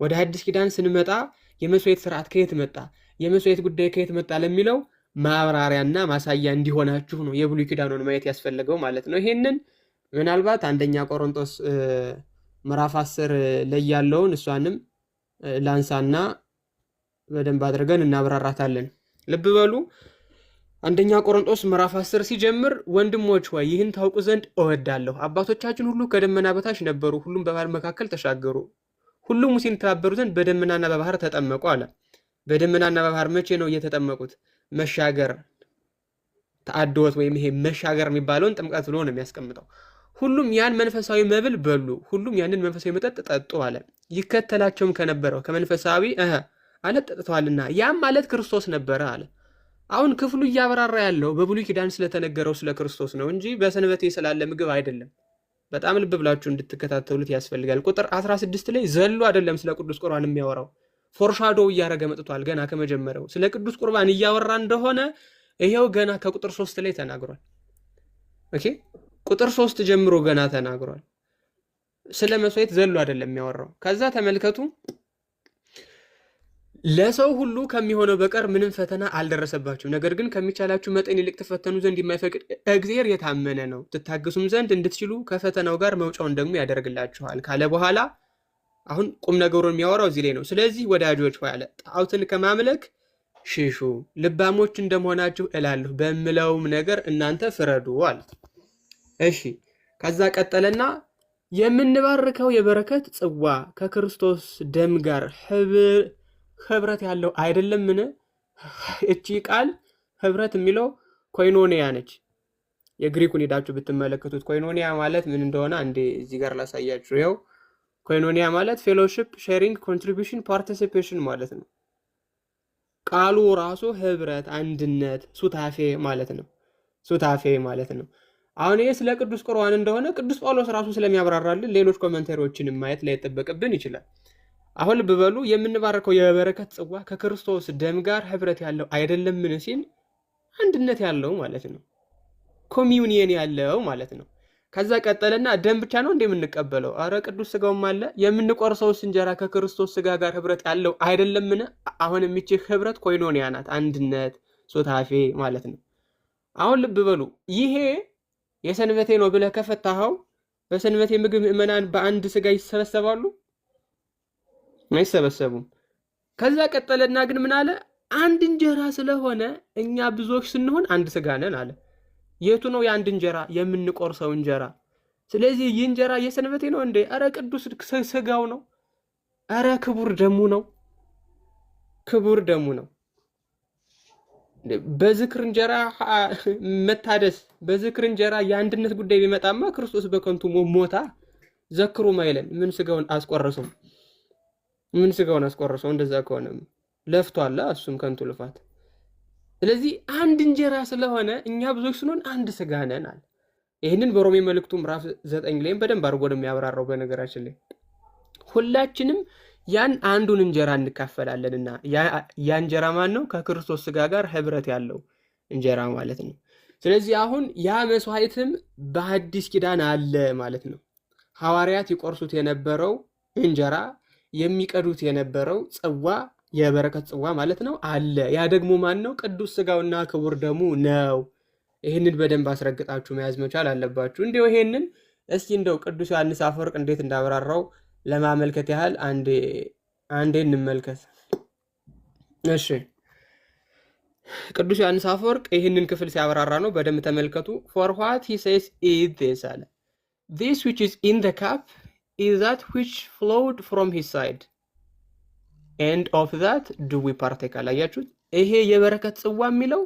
ወደ ሐዲስ ኪዳን ስንመጣ የመስዋዕት ስርዓት ከየት መጣ፣ የመስዋዕት ጉዳይ ከየት መጣ ለሚለው ማብራሪያና ማሳያ እንዲሆናችሁ ነው የብሉይ ኪዳኑን ማየት ያስፈለገው ማለት ነው። ይሄንን ምናልባት አንደኛ ቆሮንቶስ ምዕራፍ 10 ላይ ያለውን እሷንም ላንሳና በደንብ አድርገን እናብራራታለን። ልብ በሉ። አንደኛ ቆሮንቶስ ምዕራፍ 10 ሲጀምር ወንድሞች ሆይ ይህን ታውቁ ዘንድ እወዳለሁ። አባቶቻችን ሁሉ ከደመና በታች ነበሩ፣ ሁሉም በባህር መካከል ተሻገሩ። ሁሉም ሙሴን የተባበሩ ዘንድ በደመናና በባህር ተጠመቁ አለ። በደመናና በባህር መቼ ነው እየተጠመቁት? መሻገር ተአድወት ወይም ይሄ መሻገር የሚባለውን ጥምቀት ብሎ ነው የሚያስቀምጠው። ሁሉም ያን መንፈሳዊ መብል በሉ፣ ሁሉም ያንን መንፈሳዊ መጠጥ ጠጡ አለ። ይከተላቸውም ከነበረው ከመንፈሳዊ አለት ጠጥተዋልና ያም ማለት ክርስቶስ ነበረ አለ። አሁን ክፍሉ እያበራራ ያለው በብሉይ ኪዳን ስለተነገረው ስለ ክርስቶስ ነው እንጂ በሰንበቴ ስላለ ምግብ አይደለም። በጣም ልብ ብላችሁ እንድትከታተሉት ያስፈልጋል። ቁጥር 16 ላይ ዘሎ አይደለም ስለ ቅዱስ ቁርባን የሚያወራው፣ ፎርሻዶ እያደረገ መጥቷል። ገና ከመጀመሪያው ስለ ቅዱስ ቁርባን እያወራ እንደሆነ ይሄው ገና ከቁጥር 3 ላይ ተናግሯል። ኦኬ ቁጥር 3 ጀምሮ ገና ተናግሯል። ስለ መስዋዕት ዘሎ አይደለም የሚያወራው። ከዛ ተመልከቱ። ለሰው ሁሉ ከሚሆነው በቀር ምንም ፈተና አልደረሰባችሁም፣ ነገር ግን ከሚቻላችሁ መጠን ይልቅ ትፈተኑ ዘንድ የማይፈቅድ እግዚአብሔር የታመነ ነው፣ ትታገሱም ዘንድ እንድትችሉ ከፈተናው ጋር መውጫውን ደግሞ ያደርግላችኋል ካለ በኋላ አሁን ቁም ነገሩን የሚያወራው እዚህ ላይ ነው። ስለዚህ ወዳጆች ሆይ አለ ጣዖትን ከማምለክ ሽሹ፣ ልባሞች እንደመሆናችሁ እላለሁ፣ በምለውም ነገር እናንተ ፍረዱ አለ። እሺ ከዛ ቀጠለና የምንባርከው የበረከት ጽዋ ከክርስቶስ ደም ጋር ህብረት ያለው አይደለምን? እቺ ቃል ህብረት የሚለው ኮይኖኒያ ነች። የግሪኩን ሄዳችሁ ብትመለከቱት ኮይኖኒያ ማለት ምን እንደሆነ አንዴ እዚህ ጋር ላሳያችሁ። ይኸው ኮይኖኒያ ማለት ፌሎሺፕ፣ ሼሪንግ፣ ኮንትሪቢዩሽን፣ ፓርቲሲፔሽን ማለት ነው። ቃሉ ራሱ ህብረት፣ አንድነት፣ ሱታፌ ማለት ነው። ሱታፌ ማለት ነው። አሁን ይሄ ስለ ቅዱስ ቁርባን እንደሆነ ቅዱስ ጳውሎስ ራሱ ስለሚያብራራልን ሌሎች ኮመንታሪዎችን ማየት ላይ ይጠበቅብን ይችላል። አሁን ልብ በሉ። የምንባረከው የበረከት ጽዋ ከክርስቶስ ደም ጋር ህብረት ያለው አይደለምን ሲል አንድነት ያለው ማለት ነው። ኮሚዩኒየን ያለው ማለት ነው። ከዛ ቀጠለና ደም ብቻ ነው እንደምንቀበለው? አረ ቅዱስ ስጋውም አለ። የምንቆርሰውስ እንጀራ ከክርስቶስ ስጋ ጋር ህብረት ያለው አይደለምን? አሁን የሚችህ ህብረት ኮይኖኒያ ናት፣ አንድነት፣ ሱታፌ ማለት ነው። አሁን ልብ በሉ። ይሄ የሰንበቴ ነው ብለህ ከፈታኸው በሰንበቴ ምግብ ምዕመናን በአንድ ስጋ ይሰበሰባሉ? አይሰበሰቡም። ከዛ ቀጠለና ግን ምን አለ? አንድ እንጀራ ስለሆነ እኛ ብዙዎች ስንሆን አንድ ስጋ ነን አለ። የቱ ነው የአንድ እንጀራ? የምንቆርሰው እንጀራ። ስለዚህ ይህ እንጀራ የሰንበቴ ነው እንዴ? አረ ቅዱስ ስጋው ነው። አረ ክቡር ደሙ ነው። ክቡር ደሙ ነው። በዝክር እንጀራ መታደስ፣ በዝክር እንጀራ የአንድነት ጉዳይ ቢመጣማ ክርስቶስ በከንቱ ሞታ። ዘክሩ ማይለን ምን ስጋውን አስቆረሰው? ምን ስጋውን አስቆረሰው? እንደዛ ከሆነ ለፍቷል፣ እሱም ከንቱ ልፋት። ስለዚህ አንድ እንጀራ ስለሆነ እኛ ብዙዎች ስንሆን አንድ ስጋ ነን አለ። ይህንን በሮሜ መልእክቱ ምዕራፍ 9 ላይም በደንብ አድርጎ ነው የሚያብራራው። በነገራችን ላይ ሁላችንም ያን አንዱን እንጀራ እንካፈላለንና ያ እንጀራ ማን ነው? ከክርስቶስ ስጋ ጋር ህብረት ያለው እንጀራ ማለት ነው። ስለዚህ አሁን ያ መስዋዕትም በአዲስ ኪዳን አለ ማለት ነው። ሐዋርያት ይቆርሱት የነበረው እንጀራ፣ የሚቀዱት የነበረው ጽዋ፣ የበረከት ጽዋ ማለት ነው አለ። ያ ደግሞ ማን ነው? ቅዱስ ስጋውና ክቡር ደሙ ነው። ይህንን በደንብ አስረግጣችሁ መያዝ መቻል አለባችሁ። እንዲሁ ይሄንን እስኪ እንደው ቅዱስ ዮሐንስ አፈወርቅ እንዴት እንዳብራራው ለማመልከት ያህል አንዴ እንመልከት። እሺ ቅዱስ ዮሐንስ አፈወርቅ ይህንን ክፍል ሲያብራራ ነው፣ በደንብ ተመልከቱ። for what he says is this አለ this which is in the cup is that which flowed from his side and of that do we partake አላያችሁት? ይሄ የበረከት ጽዋ የሚለው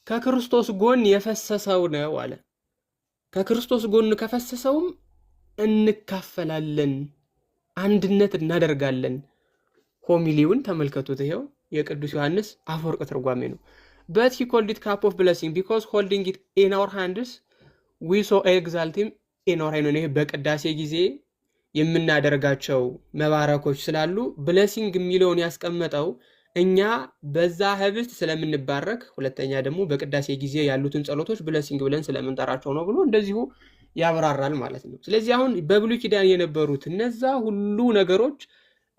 ከክርስቶስ ጎን የፈሰሰው ነው አለ። ከክርስቶስ ጎን ከፈሰሰውም እንካፈላለን፣ አንድነት እናደርጋለን። ሆሚሊውን ተመልከቱት። ይሄው የቅዱስ ዮሐንስ አፈወርቅ ትርጓሜ ነው። but he called it cup of blessing because holding it in our hands we so exalt him in our hand። ይሄ በቅዳሴ ጊዜ የምናደርጋቸው መባረኮች ስላሉ ብለሲንግ የሚለውን ያስቀመጠው እኛ በዛ ህብስት ስለምንባረክ፣ ሁለተኛ ደግሞ በቅዳሴ ጊዜ ያሉትን ጸሎቶች ብለሲንግ ብለን ስለምንጠራቸው ነው ብሎ እንደዚሁ ያብራራል ማለት ነው። ስለዚህ አሁን በብሉይ ኪዳን የነበሩት እነዛ ሁሉ ነገሮች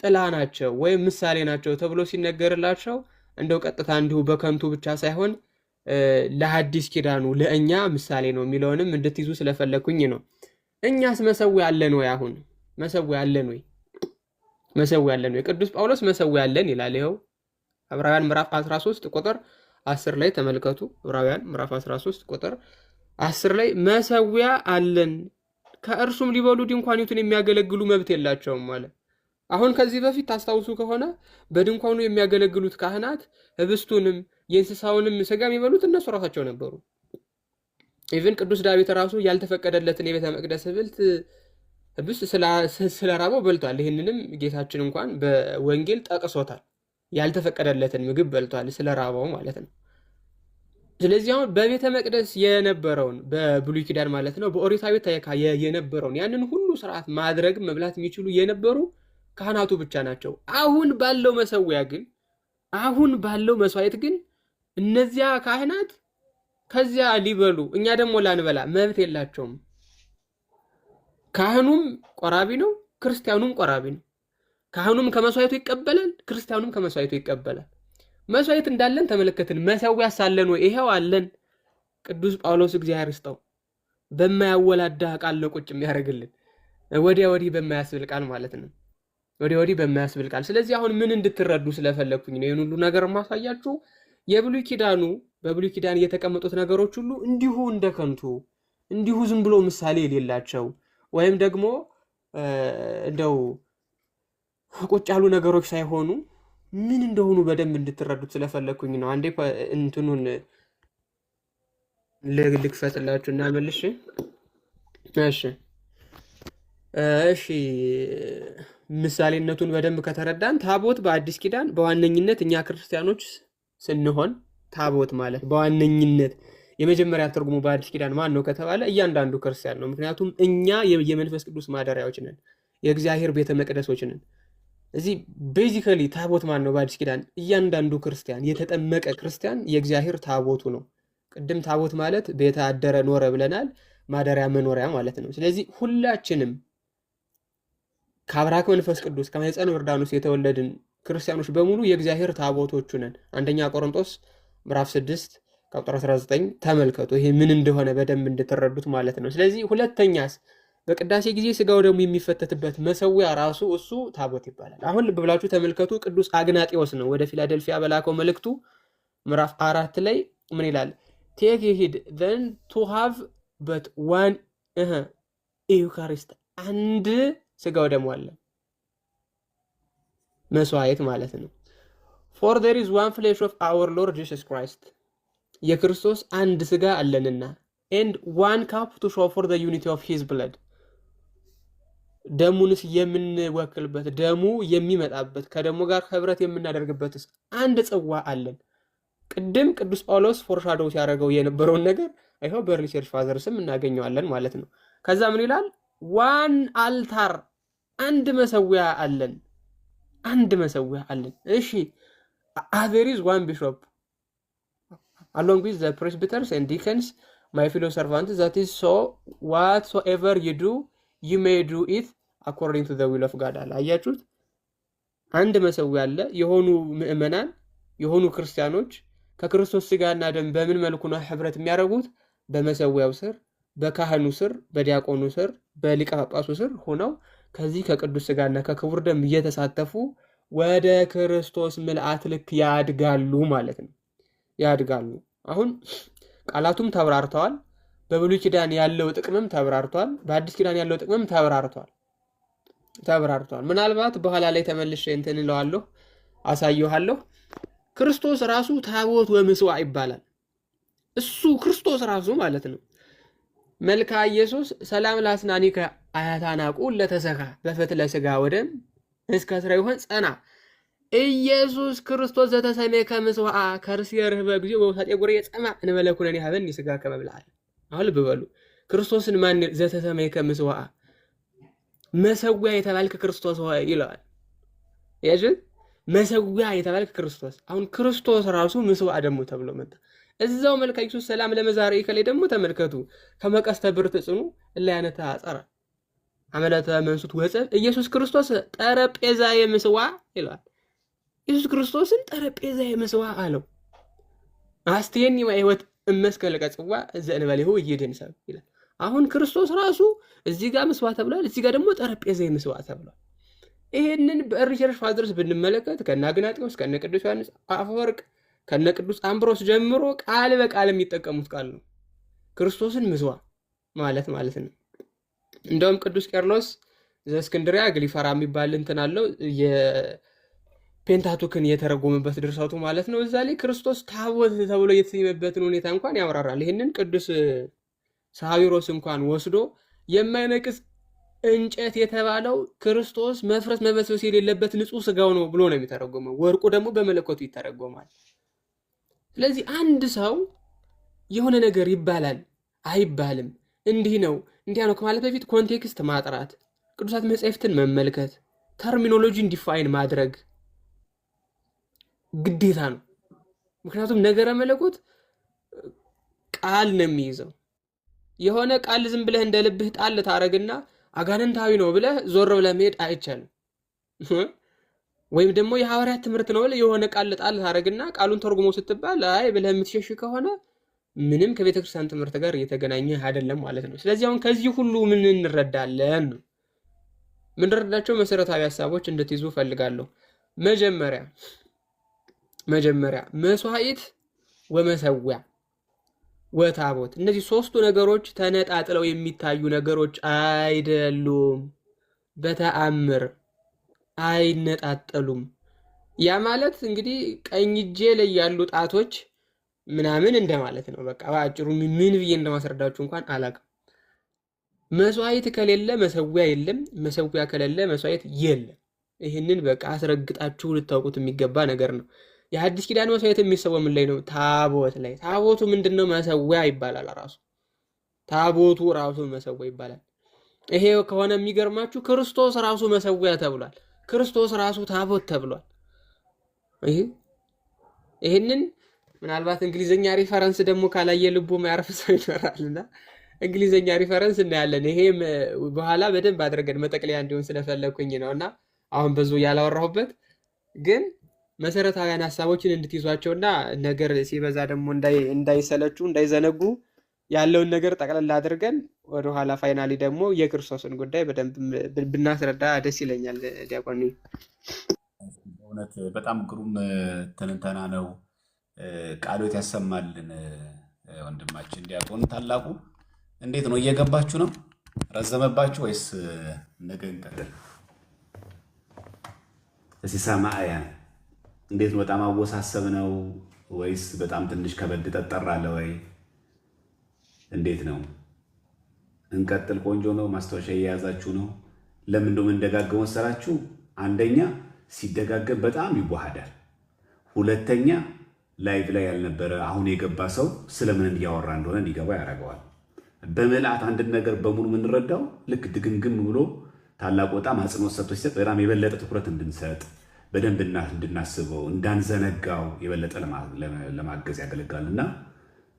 ጥላ ናቸው ወይም ምሳሌ ናቸው ተብሎ ሲነገርላቸው እንደው ቀጥታ እንዲሁ በከንቱ ብቻ ሳይሆን ለሐዲስ ኪዳኑ ለእኛ ምሳሌ ነው የሚለውንም እንድትይዙ ስለፈለኩኝ ነው። እኛስ መሰዊያ አለን ወይ? አሁን መሰዊያ አለን ወይ? መሰዊያ አለን ወይ? ቅዱስ ጳውሎስ መሰዊያ አለን ይላል። ይኸው ዕብራውያን ምዕራፍ 13 ቁጥር 10 ላይ ተመልከቱ። ዕብራውያን ምዕራፍ 13 ቁጥር 10 ላይ መሰዊያ አለን፣ ከእርሱም ሊበሉ ድንኳኒቱን የሚያገለግሉ መብት የላቸውም ማለት። አሁን ከዚህ በፊት ታስታውሱ ከሆነ በድንኳኑ የሚያገለግሉት ካህናት ህብስቱንም የእንስሳውንም ስጋ የሚበሉት እነሱ ራሳቸው ነበሩ። ኢቭን ቅዱስ ዳዊት ራሱ ያልተፈቀደለትን የቤተ መቅደስ ህብስት ስለራበው በልቷል። ይህንንም ጌታችን እንኳን በወንጌል ጠቅሶታል። ያልተፈቀደለትን ምግብ በልቷል ስለራበው ማለት ነው። ስለዚህ አሁን በቤተ መቅደስ የነበረውን በብሉይ ኪዳን ማለት ነው በኦሪታዊ ታይካ የነበረውን ያንን ሁሉ ስርዓት ማድረግ መብላት የሚችሉ የነበሩ ካህናቱ ብቻ ናቸው። አሁን ባለው መሰዊያ ግን አሁን ባለው መስዋዕት ግን እነዚያ ካህናት ከዚያ ሊበሉ እኛ ደግሞ ላንበላ መብት የላቸውም። ካህኑም ቆራቢ ነው፣ ክርስቲያኑም ቆራቢ ነው። ካህኑም ከመስዋዕቱ ይቀበላል፣ ክርስቲያኑም ከመስዋዕቱ ይቀበላል። መስዋዕት እንዳለን ተመለከትን። መሰዊያ ሳለን ወይ? ይሄው አለን። ቅዱስ ጳውሎስ እግዚአብሔር ይስጠው በማያወላዳ ቃል ነው ቁጭ የሚያደርግልን፣ ወዲያ ወዲህ በማያስብል ቃል ማለት ነው። ወዲያ ወዲህ በማያስብል ቃል። ስለዚህ አሁን ምን እንድትረዱ ስለፈለኩኝ ነው ይህን ሁሉ ነገር ማሳያችሁ። የብሉይ ኪዳኑ በብሉይ ኪዳን የተቀመጡት ነገሮች ሁሉ እንዲሁ እንደከንቱ እንዲሁ ዝም ብሎ ምሳሌ የሌላቸው ወይም ደግሞ እንደው ቁጭ ያሉ ነገሮች ሳይሆኑ ምን እንደሆኑ በደንብ እንድትረዱት ስለፈለኩኝ ነው። አንዴ እንትኑን ልክፈትላችሁ እና መልሽ። እሺ ምሳሌነቱን በደንብ ከተረዳን ታቦት በአዲስ ኪዳን በዋነኝነት እኛ ክርስቲያኖች ስንሆን ታቦት ማለት በዋነኝነት የመጀመሪያ ትርጉሙ በአዲስ ኪዳን ማን ነው ከተባለ እያንዳንዱ ክርስቲያን ነው። ምክንያቱም እኛ የመንፈስ ቅዱስ ማደሪያዎች ነን፣ የእግዚአብሔር ቤተ መቅደሶች ነን። እዚህ ቤዚካሊ ታቦት ማን ነው በአዲስ ኪዳን? እያንዳንዱ ክርስቲያን፣ የተጠመቀ ክርስቲያን የእግዚአብሔር ታቦቱ ነው። ቅድም ታቦት ማለት ቤተ አደረ ኖረ ብለናል፣ ማደሪያ መኖሪያ ማለት ነው። ስለዚህ ሁላችንም ከአብራክ መንፈስ ቅዱስ ከማኅፀነ ዮርዳኖስ የተወለድን ክርስቲያኖች በሙሉ የእግዚአብሔር ታቦቶቹ ነን። አንደኛ ቆሮንቶስ ምዕራፍ 6 ቁጥር 19 ተመልከቱ። ይሄ ምን እንደሆነ በደንብ እንድትረዱት ማለት ነው። ስለዚህ ሁለተኛስ በቅዳሴ ጊዜ ስጋው ደግሞ የሚፈተትበት መሰዊያ ራሱ እሱ ታቦት ይባላል። አሁን ልብ ብላችሁ ተመልከቱ። ቅዱስ አግናጤዎስ ነው ወደ ፊላደልፊያ በላከው መልእክቱ ምዕራፍ 4 ላይ ምን ይላል? ቴክ ሂድ ዘን ቱ ሃቭ በት ዋን ኢዩካሪስት፣ አንድ ስጋው ደግሞ አለ መስዋዕት ማለት ነው። ፎር ዜር ኢዝ ዋን ፍሌሽ ኦፍ አወር ሎርድ ጂሰስ ክራይስት፣ የክርስቶስ አንድ ስጋ አለንና። ኤንድ ዋን ካፕ ቱ ሾው ፎር ዘ ዩኒቲ ኦፍ ሂዝ ብለድ፣ ደሙንስ የምንወክልበት ደሙ የሚመጣበት ከደሙ ጋር ህብረት የምናደርግበትስ አንድ ጽዋ አለን። ቅድም ቅዱስ ጳውሎስ ፎርሻዶው ሲያደርገው የነበረውን ነገር አይሆን በርሊ ቸርች ፋዘርስም እናገኘዋለን ማለት ነው። ከዛ ምን ይላል? ዋን አልታር፣ አንድ መሰዊያ አለን፣ አንድ መሰዊያ አለን። እሺ there is one bishop along with the presbyters and deacons, my fellow servants, that is so whatsoever you do you may do it according to the will of God አለ። አያችሁት? አንድ መሰዊያ አለ። የሆኑ ምእመናን የሆኑ ክርስቲያኖች ከክርስቶስ ስጋና ደም በምን መልኩ ነው ህብረት የሚያደርጉት? በመሰዊያው ስር፣ በካህኑ ስር፣ በዲያቆኑ ስር፣ በሊቀ ጳጳሱ ስር ሆነው ከዚህ ከቅዱስ ስጋና ከክቡር ደም እየተሳተፉ ወደ ክርስቶስ ምልአት ልክ ያድጋሉ ማለት ነው። ያድጋሉ። አሁን ቃላቱም ተብራርተዋል። በብሉይ ኪዳን ያለው ጥቅምም ተብራርቷል። በአዲስ ኪዳን ያለው ጥቅምም ተብራርቷል። ምናልባት በኋላ ላይ ተመልሼ እንትን እለዋለሁ፣ አሳየዋለሁ። ክርስቶስ ራሱ ታቦት ወምስዋዕ ይባላል። እሱ ክርስቶስ ራሱ ማለት ነው። መልካ ኢየሱስ ሰላም ላስናኒከ አያታናቁ ለተሰካ በፈትለ ስጋ ወደም እስከ ስራ ይሆን ጸና ኢየሱስ ክርስቶስ ዘተሰሜ ከምስዋዕ ከርስየርህ በጊዜ ወውሳጤ ጉሬ ጸማ እንመለኩነኒ ሀበኒ ስጋ ከመብላል። አሁን ልብ በሉ። ክርስቶስን ማን ዘተሰሜ ከምስዋዕ መሰዊያ የተባልክ ክርስቶስ ሆይ ይለዋል። ያጅ መሰዊያ የተባልክ ክርስቶስ። አሁን ክርስቶስ ራሱ ምስዋዕ ደግሞ ተብሎ መጣ። እዛው መልካ ኢየሱስ ሰላም ለመዛረይ ከላይ ደግሞ ተመልከቱ። ከመቀስተ ብርት ጽኑ ለያነታ አጸራ አመለተ መንሱት ወጸብ ኢየሱስ ክርስቶስ ጠረጴዛ የምስዋዕ ይላል። ኢየሱስ ክርስቶስን ጠረጴዛ የምስዋዕ አለው። አስተየኒ ማይወት እመስከለ ቀጽዋ ዘእንበለሁ ይደንሳብ ይላል። አሁን ክርስቶስ ራሱ እዚህ ጋር ምስዋዕ ተብሏል፣ እዚህ ጋር ደግሞ ጠረጴዛ የምስዋዕ ተብሏል። ይሄንን በእርሊ ቸርች ፋዘርስ ብንመለከት ከነ አግናጤዎስ ከነ ቅዱስ ዮሐንስ አፈወርቅ ከነ ቅዱስ አምብሮስ ጀምሮ ቃል በቃል የሚጠቀሙት ቃል ነው። ክርስቶስን ምስዋዕ ማለት ነው። እንደውም ቅዱስ ቄርሎስ ዘእስክንድርያ ግሊፈራ የሚባል እንትን አለው የፔንታቱክን የተረጎመበት ድርሰቱ ማለት ነው። እዛ ላይ ክርስቶስ ታቦት ተብሎ የተሰየመበትን ሁኔታ እንኳን ያብራራል። ይህንን ቅዱስ ሳዊሮስ እንኳን ወስዶ የማይነቅስ እንጨት የተባለው ክርስቶስ መፍረስ መበስበስ የሌለበት ንጹህ ስጋው ነው ብሎ ነው የሚተረጎመው። ወርቁ ደግሞ በመለኮቱ ይተረጎማል። ስለዚህ አንድ ሰው የሆነ ነገር ይባላል አይባልም፣ እንዲህ ነው እንዲያ ነው ከማለት በፊት ኮንቴክስት ማጥራት፣ ቅዱሳት መጻሕፍትን መመልከት፣ ተርሚኖሎጂን ዲፋይን ማድረግ ግዴታ ነው። ምክንያቱም ነገረ መለኮት ቃል ነው የሚይዘው። የሆነ ቃል ዝም ብለህ እንደ ልብህ ጣል ታረግና አጋንንታዊ ነው ብለህ ዞር ብለህ መሄድ አይቻልም። ወይም ደግሞ የሐዋርያት ትምህርት ነው ብለህ የሆነ ቃል ጣል ታረግና ቃሉን ተርጉሞ ስትባል አይ ብለህ የምትሸሽ ከሆነ ምንም ከቤተ ክርስቲያን ትምህርት ጋር እየተገናኘ አይደለም ማለት ነው። ስለዚህ አሁን ከዚህ ሁሉ ምን እንረዳለን? ምንረዳቸው መሰረታዊ ሐሳቦች እንድትይዙ ፈልጋለሁ። መጀመሪያ መስዋዕት ወመሰዊያ ወታቦት፣ እነዚህ ሶስቱ ነገሮች ተነጣጥለው የሚታዩ ነገሮች አይደሉም። በተአምር አይነጣጠሉም። ያ ማለት እንግዲህ ቀኝ እጄ ላይ ያሉ ጣቶች ምናምን እንደማለት ነው። በቃ በአጭሩ ምን ብዬ እንደማስረዳችሁ እንኳን አላውቅም። መስዋዕት ከሌለ መሰዊያ የለም፣ መሰዊያ ከሌለ መስዋዕት የለም። ይህንን በቃ አስረግጣችሁ ልታውቁት የሚገባ ነገር ነው። የሐዲስ ኪዳን መስዋዕት የሚሰዋው ምን ላይ ነው? ታቦት ላይ። ታቦቱ ምንድነው? መሰዊያ ይባላል። ራሱ ታቦቱ ራሱ መሰዊያ ይባላል። ይሄ ከሆነ የሚገርማችሁ ክርስቶስ ራሱ መሰዊያ ተብሏል። ክርስቶስ ራሱ ታቦት ተብሏል። ይሄንን ምናልባት እንግሊዘኛ ሪፈረንስ ደግሞ ካላየ ልቡ ማያርፍ ሰው ይኖራልና እንግሊዘኛ ሪፈረንስ እናያለን። ይሄም በኋላ በደንብ አድርገን መጠቅለያ እንዲሆን ስለፈለኩኝ ነውና አሁን ብዙ ያላወራሁበት፣ ግን መሰረታዊያን ሐሳቦችን እንድትይዟቸውና ነገር ሲበዛ ደግሞ እንዳይሰለቹ እንዳይዘነጉ ያለውን ነገር ጠቅለል አድርገን ወደኋላ ፋይናሊ ደግሞ የክርስቶስን ጉዳይ በደንብ ብናስረዳ ደስ ይለኛል። ዲያቆን እውነት በጣም ግሩም ትንተና ነው። ቃሎት ያሰማልን ወንድማችን ዲያቆን ታላቁ። እንዴት ነው እየገባችሁ ነው? ረዘመባችሁ ወይስ ነገ እንቀጥል? እስኪ ሰማያ እንዴት ነው? በጣም አወሳሰብ ነው ወይስ በጣም ትንሽ ከበድ ጠጠር አለ ወይ? እንዴት ነው? እንቀጥል? ቆንጆ ነው። ማስታወሻ እየያዛችሁ ነው? ለምን እንደው እንደጋገመው መሰላችሁ? አንደኛ ሲደጋገም በጣም ይዋሃዳል። ሁለተኛ ላይቭ ላይ ያልነበረ አሁን የገባ ሰው ስለምን እያወራ እንደሆነ እንዲገባ ያደርገዋል። በምልአት አንድን ነገር በሙሉ የምንረዳው ልክ ድግምግም ብሎ ታላቁ በጣም አጽንኦት ሰጥቶ ሲሰጥ በጣም የበለጠ ትኩረት እንድንሰጥ በደንብ እንድናስበው እንዳንዘነጋው የበለጠ ለማገዝ ያገለግላል። እና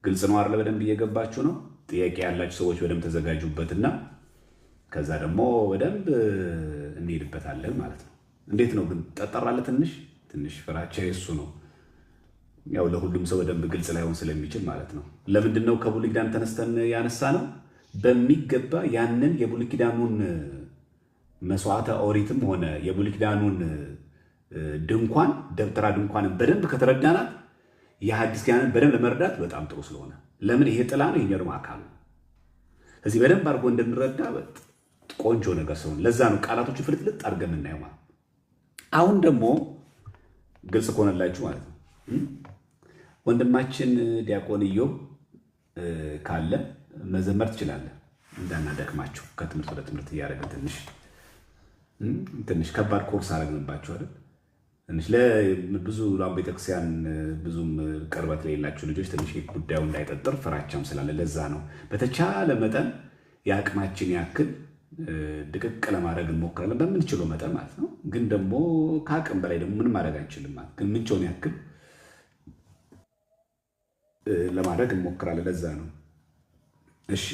ግልጽ ነው አይደለ? በደንብ እየገባችሁ ነው? ጥያቄ ያላችሁ ሰዎች በደንብ ተዘጋጁበትና ከዛ ደግሞ በደንብ እንሄድበታለን ማለት ነው። እንዴት ነው ግን ጠጠራለ? ትንሽ ፍራቻ የሱ ነው። ያው ለሁሉም ሰው በደንብ ግልጽ ላይሆን ስለሚችል ማለት ነው። ለምንድን ነው ከብሉይ ኪዳን ተነስተን ያነሳ ነው? በሚገባ ያንን የብሉይ ኪዳኑን መስዋዕተ ኦሪትም ሆነ የብሉይ ኪዳኑን ድንኳን ደብተራ ድንኳንን በደንብ ከተረዳናት የሐዲስ ኪዳንን በደንብ ለመረዳት በጣም ጥሩ ስለሆነ ለምን ይሄ ጥላ ነው፣ ይሄ ደግሞ አካል ነው። እዚህ በደንብ አድርጎ እንድንረዳ ቆንጆ ነገር ስለሆነ ለዛ ነው ቃላቶቹ ፍልጥልጥ አድርገን የምናየው ማለት። አሁን ደግሞ ግልጽ ከሆነላችሁ ማለት ነው ወንድማችን ዲያቆን ኢዮብ ካለ መዘመር ትችላለህ። እንዳናደክማችሁ ከትምህርት ወደ ትምህርት እያደረግን ትንሽ ከባድ ኮርስ አደረግንባችሁ አይደል? ትንሽ ለብዙ ቤተክርስቲያን ብዙም ቅርበት ለሌላችሁ ልጆች ትንሽ ጉዳዩ እንዳይጠጥር ፍራቻም ስላለ ለዛ ነው። በተቻለ መጠን የአቅማችን ያክል ድቅቅ ለማድረግ እንሞክራለን በምንችለው መጠን ማለት ነው። ግን ደግሞ ከአቅም በላይ ደግሞ ምንም ማድረግ አንችልም ማለት ግን ምንቸውን ያክል ለማድረግ እንሞክራለን። ለዛ ነው። እሺ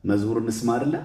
መዝሙር እንስማ አይደለ?